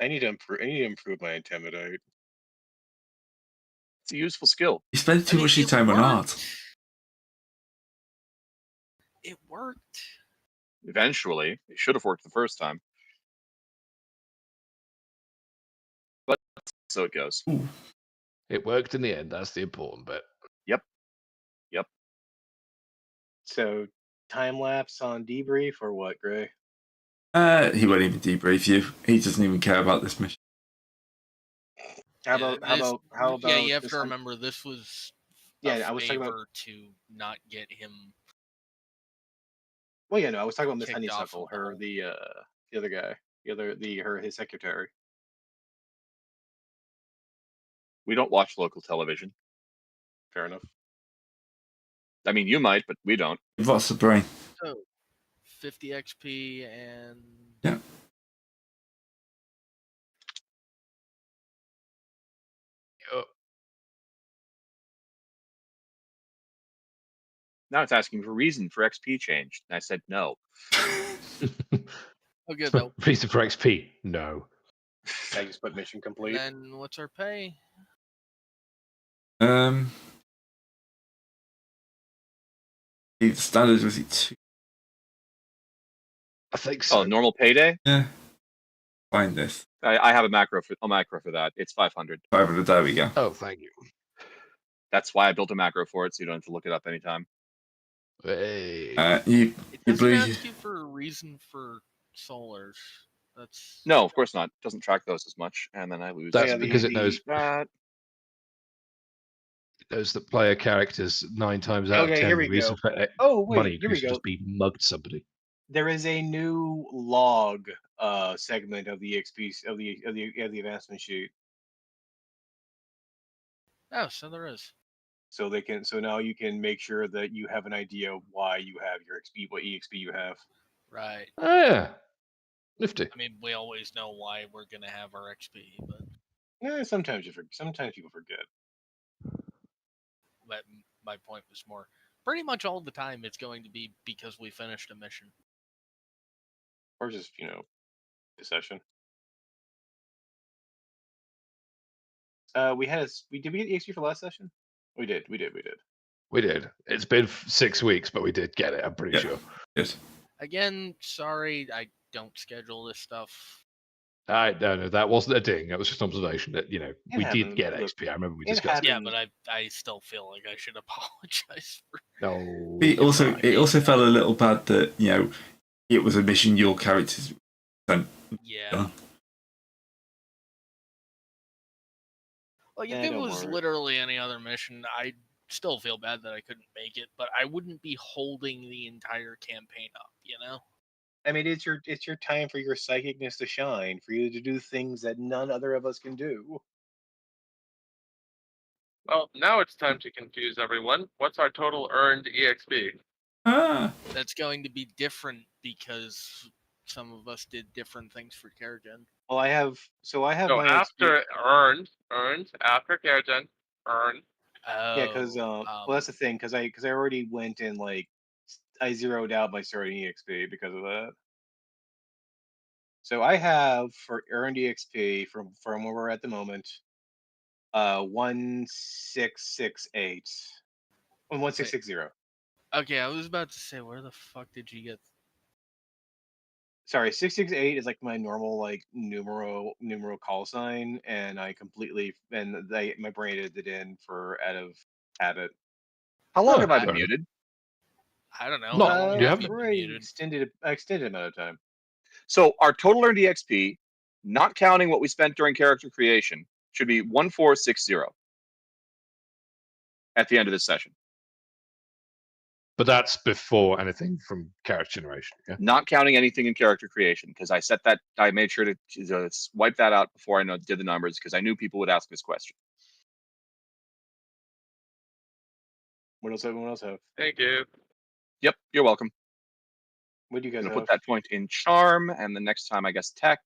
I need to improve my intimidate. It's a useful skill. You spend too I mean, much of your it time on art. worked. It worked. Eventually. It should have worked the first time. But so it goes. It worked in the end. That's the important bit. So, time lapse on debrief or what, Gray? He won't even debrief you. He doesn't even care about this mission. How Yeah, about yeah, you have this to one? remember this was Yeah, a I was talking about. favor to not get him. Well, yeah, no, I was talking about Miss kicked off Honeysuckle, of the her whole- the other guy, his secretary. We don't watch local television. Fair enough. I mean, you might, but we don't. What's the brain? So, 50 XP and Yeah. Now it's asking for reason for XP change. And I said no. Oh, good though. Reason for XP? No. I just put mission And complete. then what's our pay? The standard was it 2? I think so. Oh, normal payday. Yeah. Find this. I have a macro for that. It's 500. 500. There we go. Oh, thank you. That's why I built a macro for it, so you don't have to look it up anytime. Hey. You It doesn't believe- ask you for a reason for solars. That's No, of course not. It doesn't track those as much, and then I lose. That's Yeah, because it knows that. that player characters 9 times out of Okay, 10. here we The reason go. for Oh wait, money here we is go. just be mugged somebody. There is a new log segment of the XP of the advancement sheet. oh, so there is. So now you can make sure that you have an idea of why you have your XP, what EXP you have. Right. Oh, yeah. Nifty. I mean, we always know why we're gonna have our XP, but Sometimes people forget. my point was more. Pretty much all the time, it's going to be because we finished a mission. Or just, the session. Did we get EXP for last session? We did. We did. It's been 6 weeks, but we did get it, I'm pretty Yeah. sure. Yes. Again, sorry, I don't schedule this stuff. No, that wasn't a ding. That was just an observation that, we happens. did get Look, XP. I remember we it discussed Yeah, happens. but I still feel like I should apologize for. No. It also right. it also felt a little bad that it was a mission your characters. Yeah. Like if it don't was worry. literally any other mission, I'd still feel bad that I couldn't make it, but I wouldn't be holding the entire campaign up, I mean, it's your time for your psychicness to shine, for you to do things that none other of us can do. Well, now it's time to confuse everyone. What's our total earned EXP? That's going to be different because some of us did different things for Karagen. Well, I have So my after earned, after Karagen, earned. Oh, yeah, because well, that's the thing, because I already went and I zeroed out my starting EXP because of that. So I have for earned EXP from where we're at the moment, 1668, 1660. okay. I was about to say, where the fuck did you get? Sorry, 668 is my normal numeral call sign, and I completely my brain did it in for out of habit. How long Huh. have I been muted? I don't know. No, How long you have haven't. been For muted? extended amount of time. So our total earned EXP, not counting what we spent during character creation, should be 1460 at the end of this session. But that's before anything from character generation. Yeah. Not counting anything in character creation, because I made sure to wipe that out before I did the numbers, because I knew people would ask this question. What else? Everyone else have? Thank you. Yep, you're welcome. What do you I'm guys gonna have? put that point in charm, and the next time I guess tech,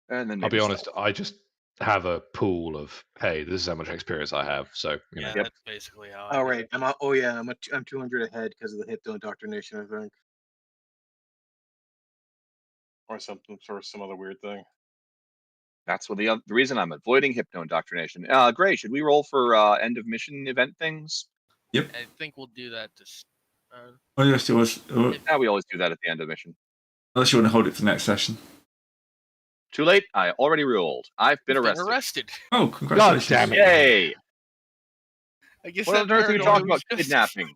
and then I'll maybe be honest, stealth. I just have a pool of, hey, this is how much experience I have. So, Yeah, Yep. that's basically how. I All do right, it. I'm 200 ahead because of the hypno indoctrination, I think, or something, or some other weird thing. That's what the reason I'm avoiding hypno indoctrination. Gray, should we roll for end of mission event things? Yep. I think we'll do that. Oh yes, it was. Yeah, we always do that at the end of mission. Unless you want to hold it for the next session. Too late. I already rolled. I've been arrested. Oh, congratulations! damn it. Yay! I guess What on that earth are we paranoia talking was about? just- Kidnapping.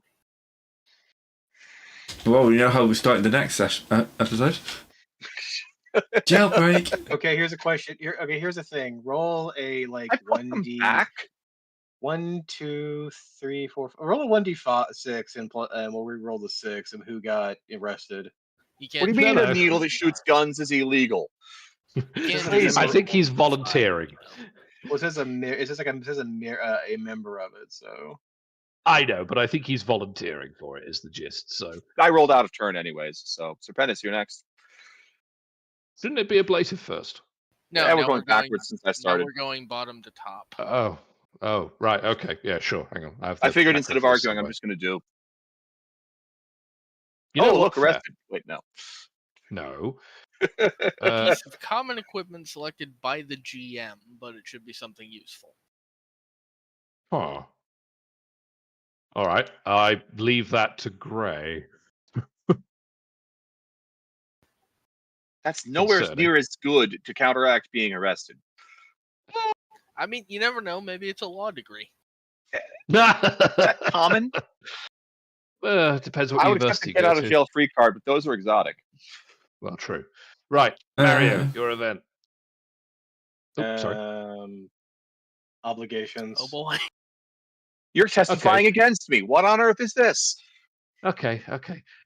Well, we know how we start the next episode. Jailbreak. Okay, here's a question. Here's a thing. Roll a I put them 1d. back. 1, 2, 3, 4. Roll a 1d6 and we'll re-roll the 6 and who got arrested. You What do can't you mean No, a no. needle that shoots guns is illegal? You can't Please. I think he's volunteering. Well, it says a member of it. So I know, but I think he's volunteering for it, is the gist. So, I rolled out of turn anyways. So, Serpentis, you're next. shouldn't it be ablative first? No, Yeah, now we're going backwards since I Now started. we're going bottom to top. Oh, right. Okay. Yeah, sure. Hang on. I figured macro instead of first arguing, I'm somewhere. just going to do. You know what? look, Fair. arrested. Wait, no. No. Piece of common equipment selected by the GM, but it should be something useful. Huh. All right. I leave that to Gray. That's nowhere Concerning. near as good to counteract being arrested. I mean, you never know. Maybe it's a law degree. Is that common? It depends what I would accept university a you get go out of to. jail free card, but those are exotic. Well, true. Right, Mario, your event. Oh, sorry. Obligations. Oh boy. You're testifying against me. What on earth is this? Okay.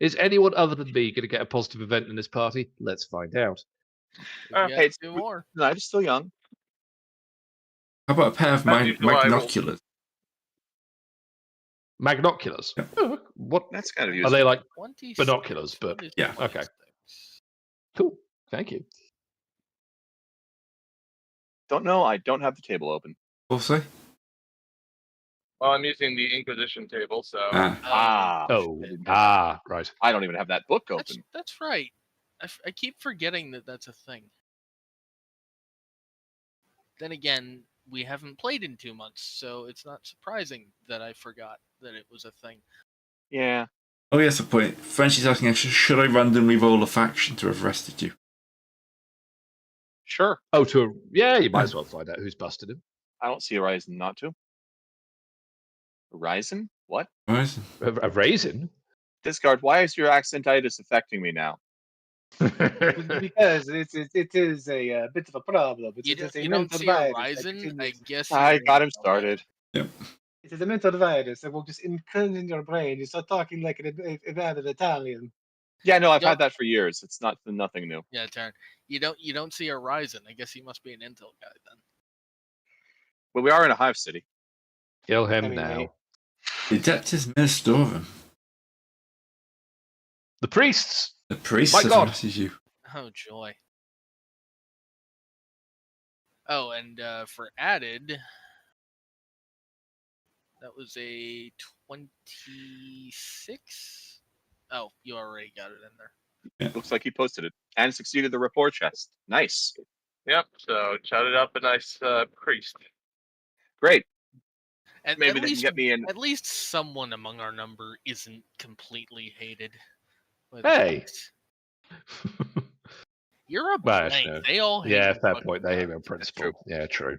Is anyone other than me going to get a positive event in this party? Let's find out. We got Hey, 2 more. No, I'm still young. How about a pair of As usual, I will- magnoculars? Magnoculars. Yep. Oh, what That's kind of are useful. they like? 26. Binoculars, but- What is yeah, okay. 26? Cool. Thank you. Don't know. I don't have the table open. Also, Well, I'm using the Inquisition table, so Ah. Oh, I didn't- right. I don't even have that book open. That's right. I keep forgetting that that's a thing. Then again, we haven't played in 2 months, so it's not surprising that I forgot that it was a thing. Yeah. oh yes, a point. Frenchie's asking, should I randomly roll a faction to have arrested you? Sure. Oh, yeah, you might as well find out who's busted him. I don't see a reason not to. Horizon? What? Right. A raisin? Discard. Why is your accentitis affecting me now? Because it is a bit of a problem. You It is a don't mental see virus that Horizon? I continues- guess I you're got him in the started. Yep. It is a mental virus that will just imprint in your brain. You start talking like a bad Italian. Yeah, no, I've Yep. had that for years. It's nothing new. Yeah, Taryn. You don't see Horizon. I guess he must be an intel guy then. But we are in a hive city. Kill him I mean, now. mate. The Adeptus Ministorum. The priests! The priest My has God. arrested you. Oh joy. Oh, and for added, that was a 26. Oh, you already got it in there. Looks like he posted it and succeeded the rapport chest. Nice. yep. So chatted up a nice priest. Great. And Maybe at they can least, get me in. At least someone among our number isn't completely hated. by the Hey. priests. You're a Well, blank. no. They all hate Yeah, you fair fucking point. They hate guys. me on true. principle. Yeah, true.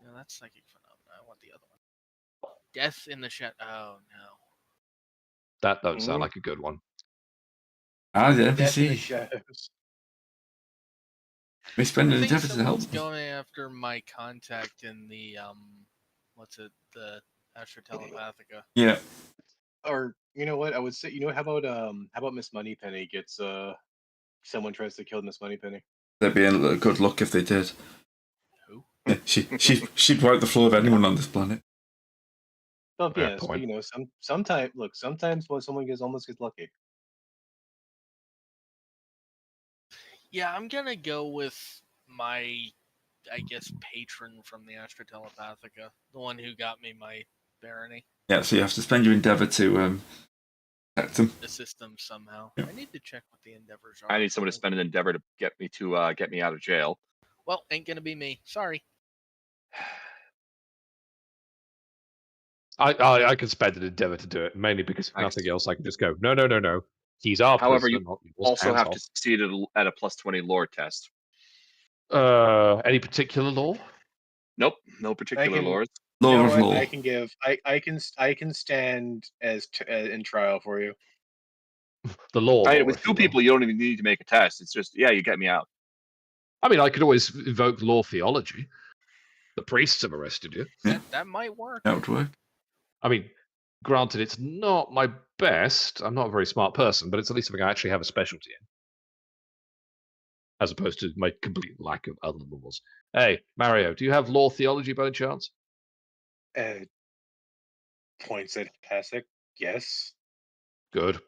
No, that's psychic phenomena. I want the other one. Death in the shadow. Oh no. That don't Mhm. sound like a good one. Ah, the Death in the NPC. shadows. We spend I an think endeavor to help someone's them. going after my contact in the what's it, the Astra Telepathica. Yeah. Or you know what? I would say, how about Miss Moneypenny gets someone tries to kill Miss Moneypenny. That'd be a good luck if they did. Who? Yeah, she'd wipe the floor of anyone on this planet. Well, Fair yes, point. but sometimes when someone almost gets lucky. Yeah, I'm gonna go with my, I guess, patron from the Astra Telepathica, the one who got me my barony. Yeah, so you have to spend your endeavor to protect them. Assist them somehow. Yeah. I need to check what the endeavors are. I need someone to spend an endeavor to get me out of jail. Well, ain't gonna be me. Sorry. I can spend an endeavor to do it, mainly because if Nice. nothing else, I can just go, no. He's our However, prisoner, you not yours. Also Hands have off. to succeed at a plus 20 lore test. Any particular law? Nope, no particular can- lores. You Law know of what? law. I can stand as in trial for you. The law. Right, law, with if two you will. people, you don't even need to make a test. It's just, yeah, you get me out. I mean, I could always invoke law theology. The priests have arrested you. Yeah. That might work. That would work. I mean, granted, it's not my best. I'm not a very smart person, but it's at least something I actually have a specialty in. As opposed to my complete lack of other laws. Hey, Mario, do you have law theology by any chance? Points at Pasek. Yes. Good.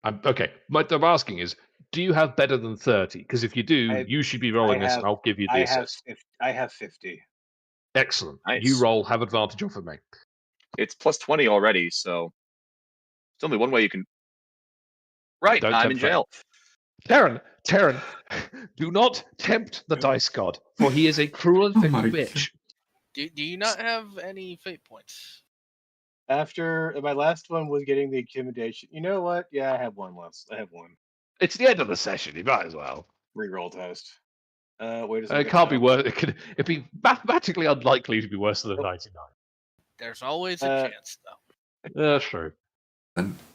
Okay. What I'm asking is, do you have better than 30? Because if you do, I- you should be rolling this, have- and I'll give you the I have assist. I have 50. Excellent. Nice. You roll, have advantage off of me. It's plus 20 already, so it's only one way you can. Right, Don't I'm in tempt fate. jail. Terran, do not tempt the dice god, for he is a cruel and Oh fickle my bitch. Do you not have any fate points? After my last one was getting the intimidation. You know what? Yeah, I have one less. I have one. It's the end of the session. You might as well. Reroll test. Where does It can't be worse. It'd be mathematically unlikely to be worse than a 99. There's always a chance, though. That's true.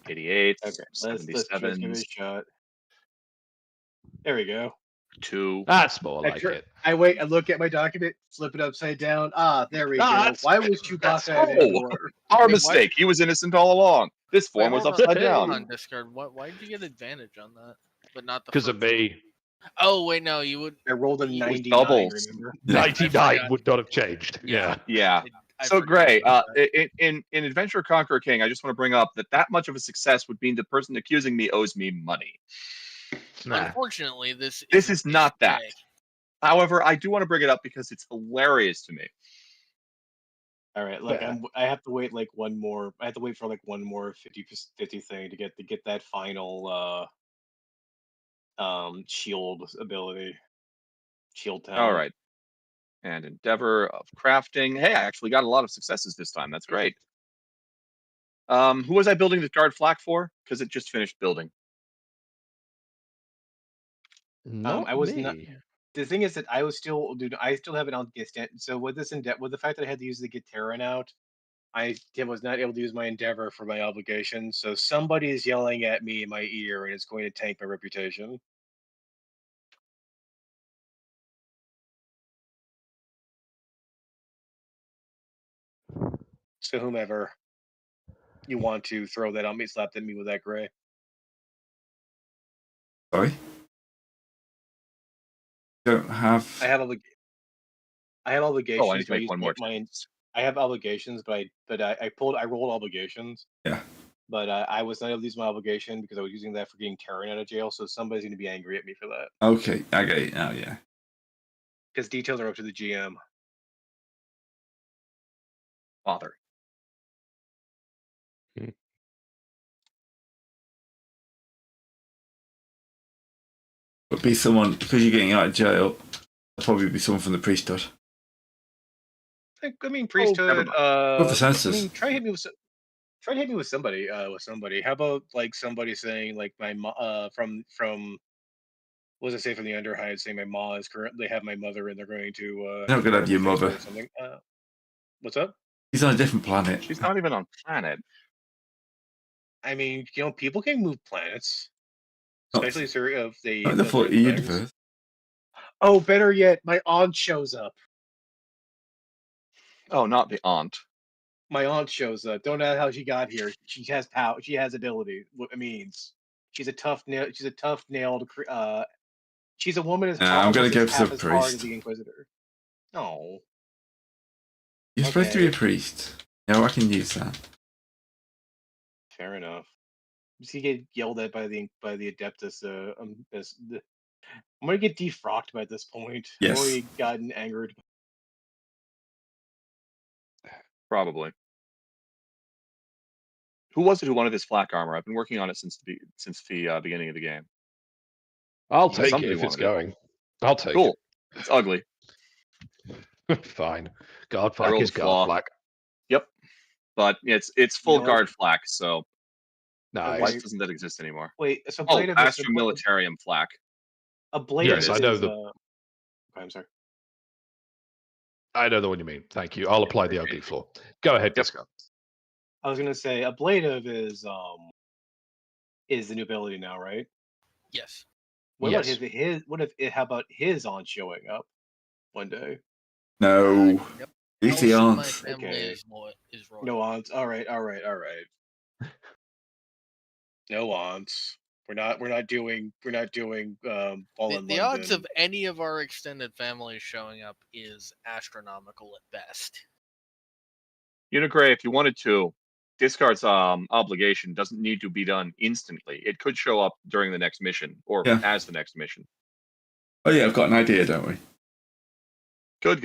88, Okay, let's give 77, it a shot. There we go. 2. That's more like it. I wait. I look at my document, flip it upside down. Ah, there we go. That's- Why was that's- Chewbacca an ignore? Our Wait, mistake. He was innocent all along. This form was hold upside on, down. Hold on, Discard. Why did you get advantage on that, but not the Because of first me. one? Oh wait, no, you would. I rolled a It was 99. doubles. Remember? 99 forgot. would not have changed. Yeah. Yeah. I So forgot Gray, about that. in Adventure Conqueror King, I just want to bring up that much of a success would mean the person accusing me owes me money. Nah. Unfortunately, this is not that. day. However, I do want to bring it up because it's hilarious to me. All right, look, Yeah. I have to wait like one more. I have to wait for like one more 50 thing to get that final shield ability. Shield talent. All right. And Endeavor of Crafting. Hey, I actually got a lot of successes this time. That's great. Who was I building the guard flak for? Because it just finished building. Not I was me. not. The thing is that I still have it on Git. So with this with the fact that I had to use the Git Terran out, I was not able to use my Endeavor for my obligation. So somebody is yelling at me in my ear, and it's going to tank my reputation. So whomever you want to throw that on me, slap at me with that, Gray. Sorry? Don't have. I have obligations. Oh, I need to but I make used one more. I have obligations, but I rolled obligations. Yeah. But I was not able to use my obligation because I was using that for getting Terran out of jail. So somebody's going to be angry at me for that. Okay, I get it now, yeah. Because details are up to the GM. Author. But be someone, because you're getting out of jail, it'll probably be someone from the priesthood. I mean, priesthood. What the census? I mean, try to hit me with somebody. How about like somebody saying like my from what does it say from the Underhide saying my mom is currently have my mother and they're going to They're not gonna have your mother. or something. What's up? He's on a different planet. She's not even on planet. I mean, people can move planets, especially if they. Not in the 40 universe. Oh, better yet, my aunt shows up. Oh, not the aunt. My aunt shows up. Don't know how she got here. She has power. She has ability. What it means. She's a tough nailed. She's a woman as I'm gonna go for half the as hard as priest. the Inquisitor. No. You're supposed to be a priest. No, I can use that. Fair enough. Does he get yelled at by the Adeptus? I'm gonna get defrocked by this point. Yes. I've already gotten angered. Probably. Who was it who wanted this flak armor? I've been working on it since the beginning of the game. I'll take it Somebody if it's wanted it. going. I'll take Cool. It's ugly. it. Fine. Guard I flak rolled is a flaw. guard flak. Yep. But it's full No. guard flak, so Nice. why doesn't that exist anymore? Wait, so Oh, blade of Astra Militarium flak. a blade Yes, of I this know is, the- I'm sorry. I know the one you mean. Thank you. I'll apply the LD floor. Go ahead, Yep. Disco. I was gonna say a blade of is the new ability now, right? Yes. What Yes. about his? How about his aunt showing up one day? No. Yep. He's the Also, my aunt. family Okay. is royal. No aunts. All right. No aunts. We're not doing all in The odds London. of any of our extended families showing up is astronomical at best. Unigray, if you wanted to, Discard's obligation doesn't need to be done instantly. It could show up during the next mission or Yeah. as the next mission. Oh yeah, I've got an idea, don't we? Good.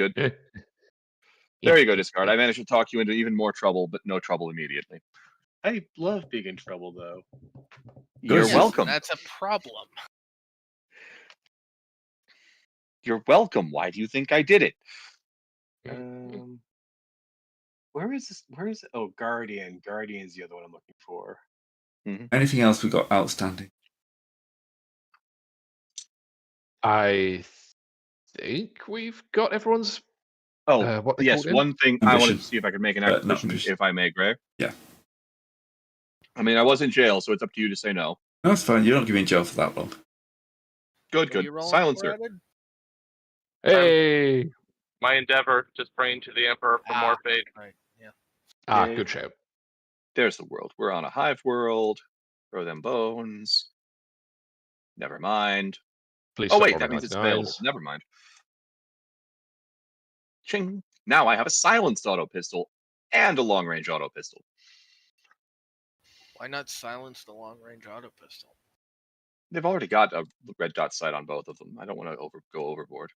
There you go, Discard. I managed to talk you into even more trouble, but no trouble immediately. I love being in trouble, though. You're Yes, welcome. That's a problem. You're welcome. Why do you think I did it? Where is this? Where is? Oh, Guardian. Guardian's the other one I'm looking for. Anything else we got outstanding? I think we've got everyone's. Oh, what they yes. called in? One thing I wanted Ambition. to see if I could make an Not acquisition, ambition. if I may, Greg. Yeah. I mean, I was in jail, so it's up to you to say no. No, it's fine. You're not going to be in jail for that long. Good, What are good. you rolling Silencer. for, Ed? Hey! My endeavor, just praying to the Emperor for more fate. Right. Yeah. Okay. Good show. There's the world. We're on a hive world. Throw them bones. Never mind. Please Oh, stop wait, rolling that means it's 99s. available. Never mind. Ching. Now I have a silenced auto pistol and a long range auto pistol. Why not silence the long range auto pistol? They've already got a red dot sight on both of them. I don't want to go overboard.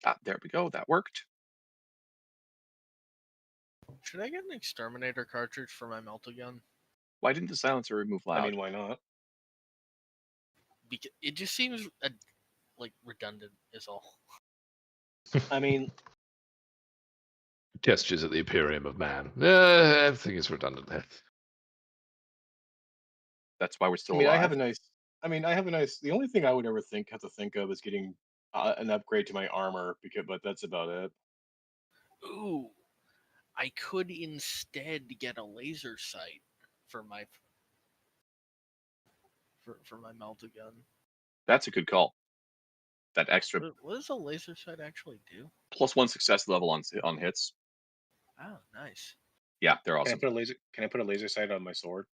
Ah, there we go. That worked. Should I get an exterminator cartridge for my melta-gun? Why didn't the silencer remove loud? I mean, why not? Because it just seems like redundant is all. I mean, Gestures at the Imperium of Man. Everything is redundant there. That's why we're still I mean, alive. I have a nice. I mean, I have a nice. The only thing I would ever have to think of is getting an upgrade to my armor, but that's about it. Ooh, I could instead get a laser sight for my melta-gun. That's a good call. That extra What does a laser sight actually do? +1 success level on hits. Oh, nice. Yeah, they're awesome. Can I put a laser sight on my sword?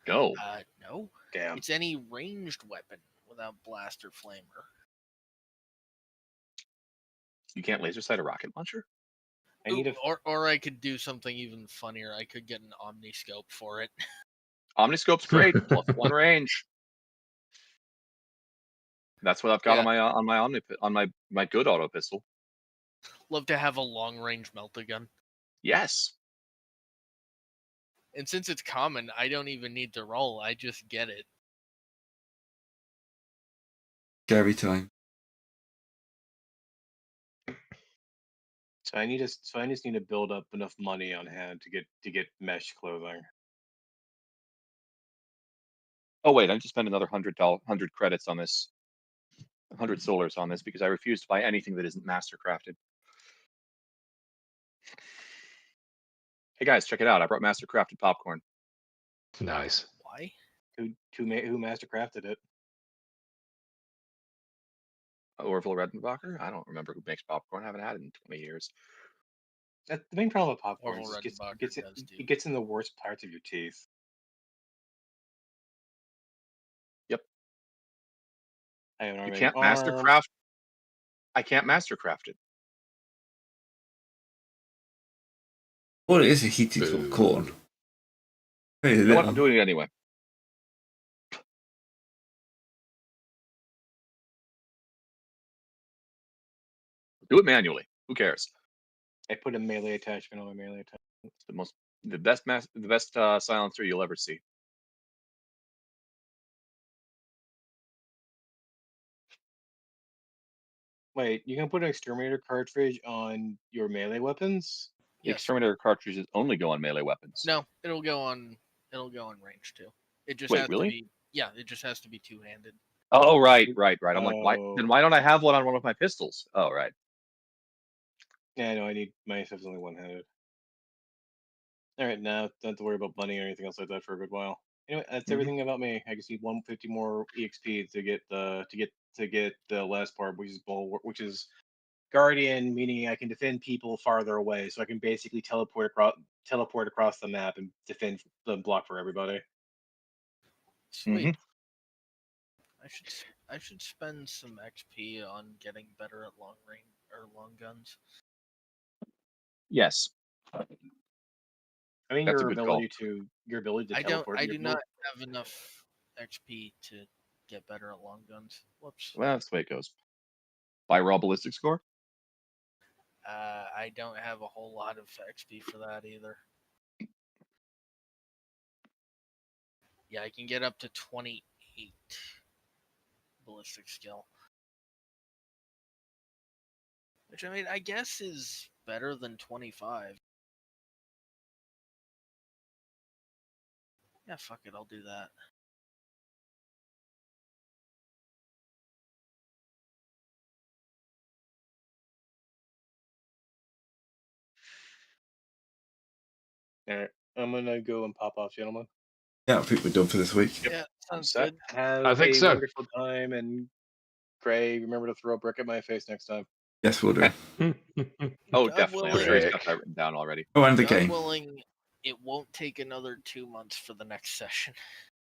Go. No. Damn. It's any ranged weapon without blast or flamer. You can't laser sight a rocket launcher? I need a. Or I could do something even funnier. I could get an omniscope for it. Omniscope's great. +1 range. That's what I've got on my good auto pistol. Love to have a long range melta-gun. Yes. And since it's common, I don't even need to roll. I just get it. Scary time. So I just need to build up enough money on hand to get mesh clothing. Oh wait, I just spent another 100 credits on this. 100 solars on this because I refuse to buy anything that isn't master crafted. Hey guys, check it out. I brought master crafted popcorn. Nice. Why? Who master crafted it? Orville Redenbacher? I don't remember who makes popcorn. I haven't had it in 20 years. The main problem with popcorn Orville is Redenbacher it gets in the worst parts of your teeth. Yep. I have an You arming can't arm. master craft. I can't master craft it. All it is heated for corn. Very You know what? little. I'm doing it anyway. Do it manually. Who cares? I put a melee attachment on my melee attachment. It's the best silencer you'll ever see. Wait, you can put an exterminator cartridge on your melee weapons? The Yes. exterminator cartridges only go on melee weapons. No, it'll go on range too. It just Wait, has really? to be it just has to be two-handed. Oh, right. I'm like, why? Then why don't I have one on one of my pistols? Oh, right. Yeah, no, I need my stuff's only one-handed. All right, now don't have to worry about money or anything else like that for a good while. Anyway, that's everything about me. I just need 150 more EXP to get the last part, which is Guardian, meaning I can defend people farther away, so I can basically teleport across the map and defend the block for everybody. Sweet. I should spend some XP on getting better at long range or long guns. Yes. I mean, That's a your good ability to teleport. I your do ability- not have enough XP to get better at long guns. Whoops. Well, that's the way it goes. By raw ballistic score? I don't have a whole lot of XP for that either. Yeah, I can get up to 28 ballistic skill. Which, I mean, I guess is better than 25. Yeah, fuck it, I'll do that. All right, I'm gonna go and pop off, gentlemen. Yeah, I think we're done for this week. Yeah, sounds set. good. Have I think a so. wonderful time, and Gray, remember to throw a brick at my face next time. Yes, we'll do. Oh, God definitely. I'm willing. sure he's got Brick. that written down already. Oh, and the God game. willing, it won't take another 2 months for the next session.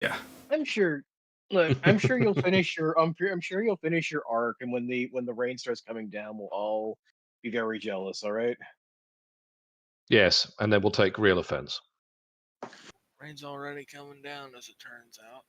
Yeah. I'm sure. Look, I'm sure you'll finish your. I'm sure you'll finish your arc, and when the rain starts coming down, we'll all be very jealous. All right. Yes, and then we'll take real offense. Rain's already coming down, as it turns out.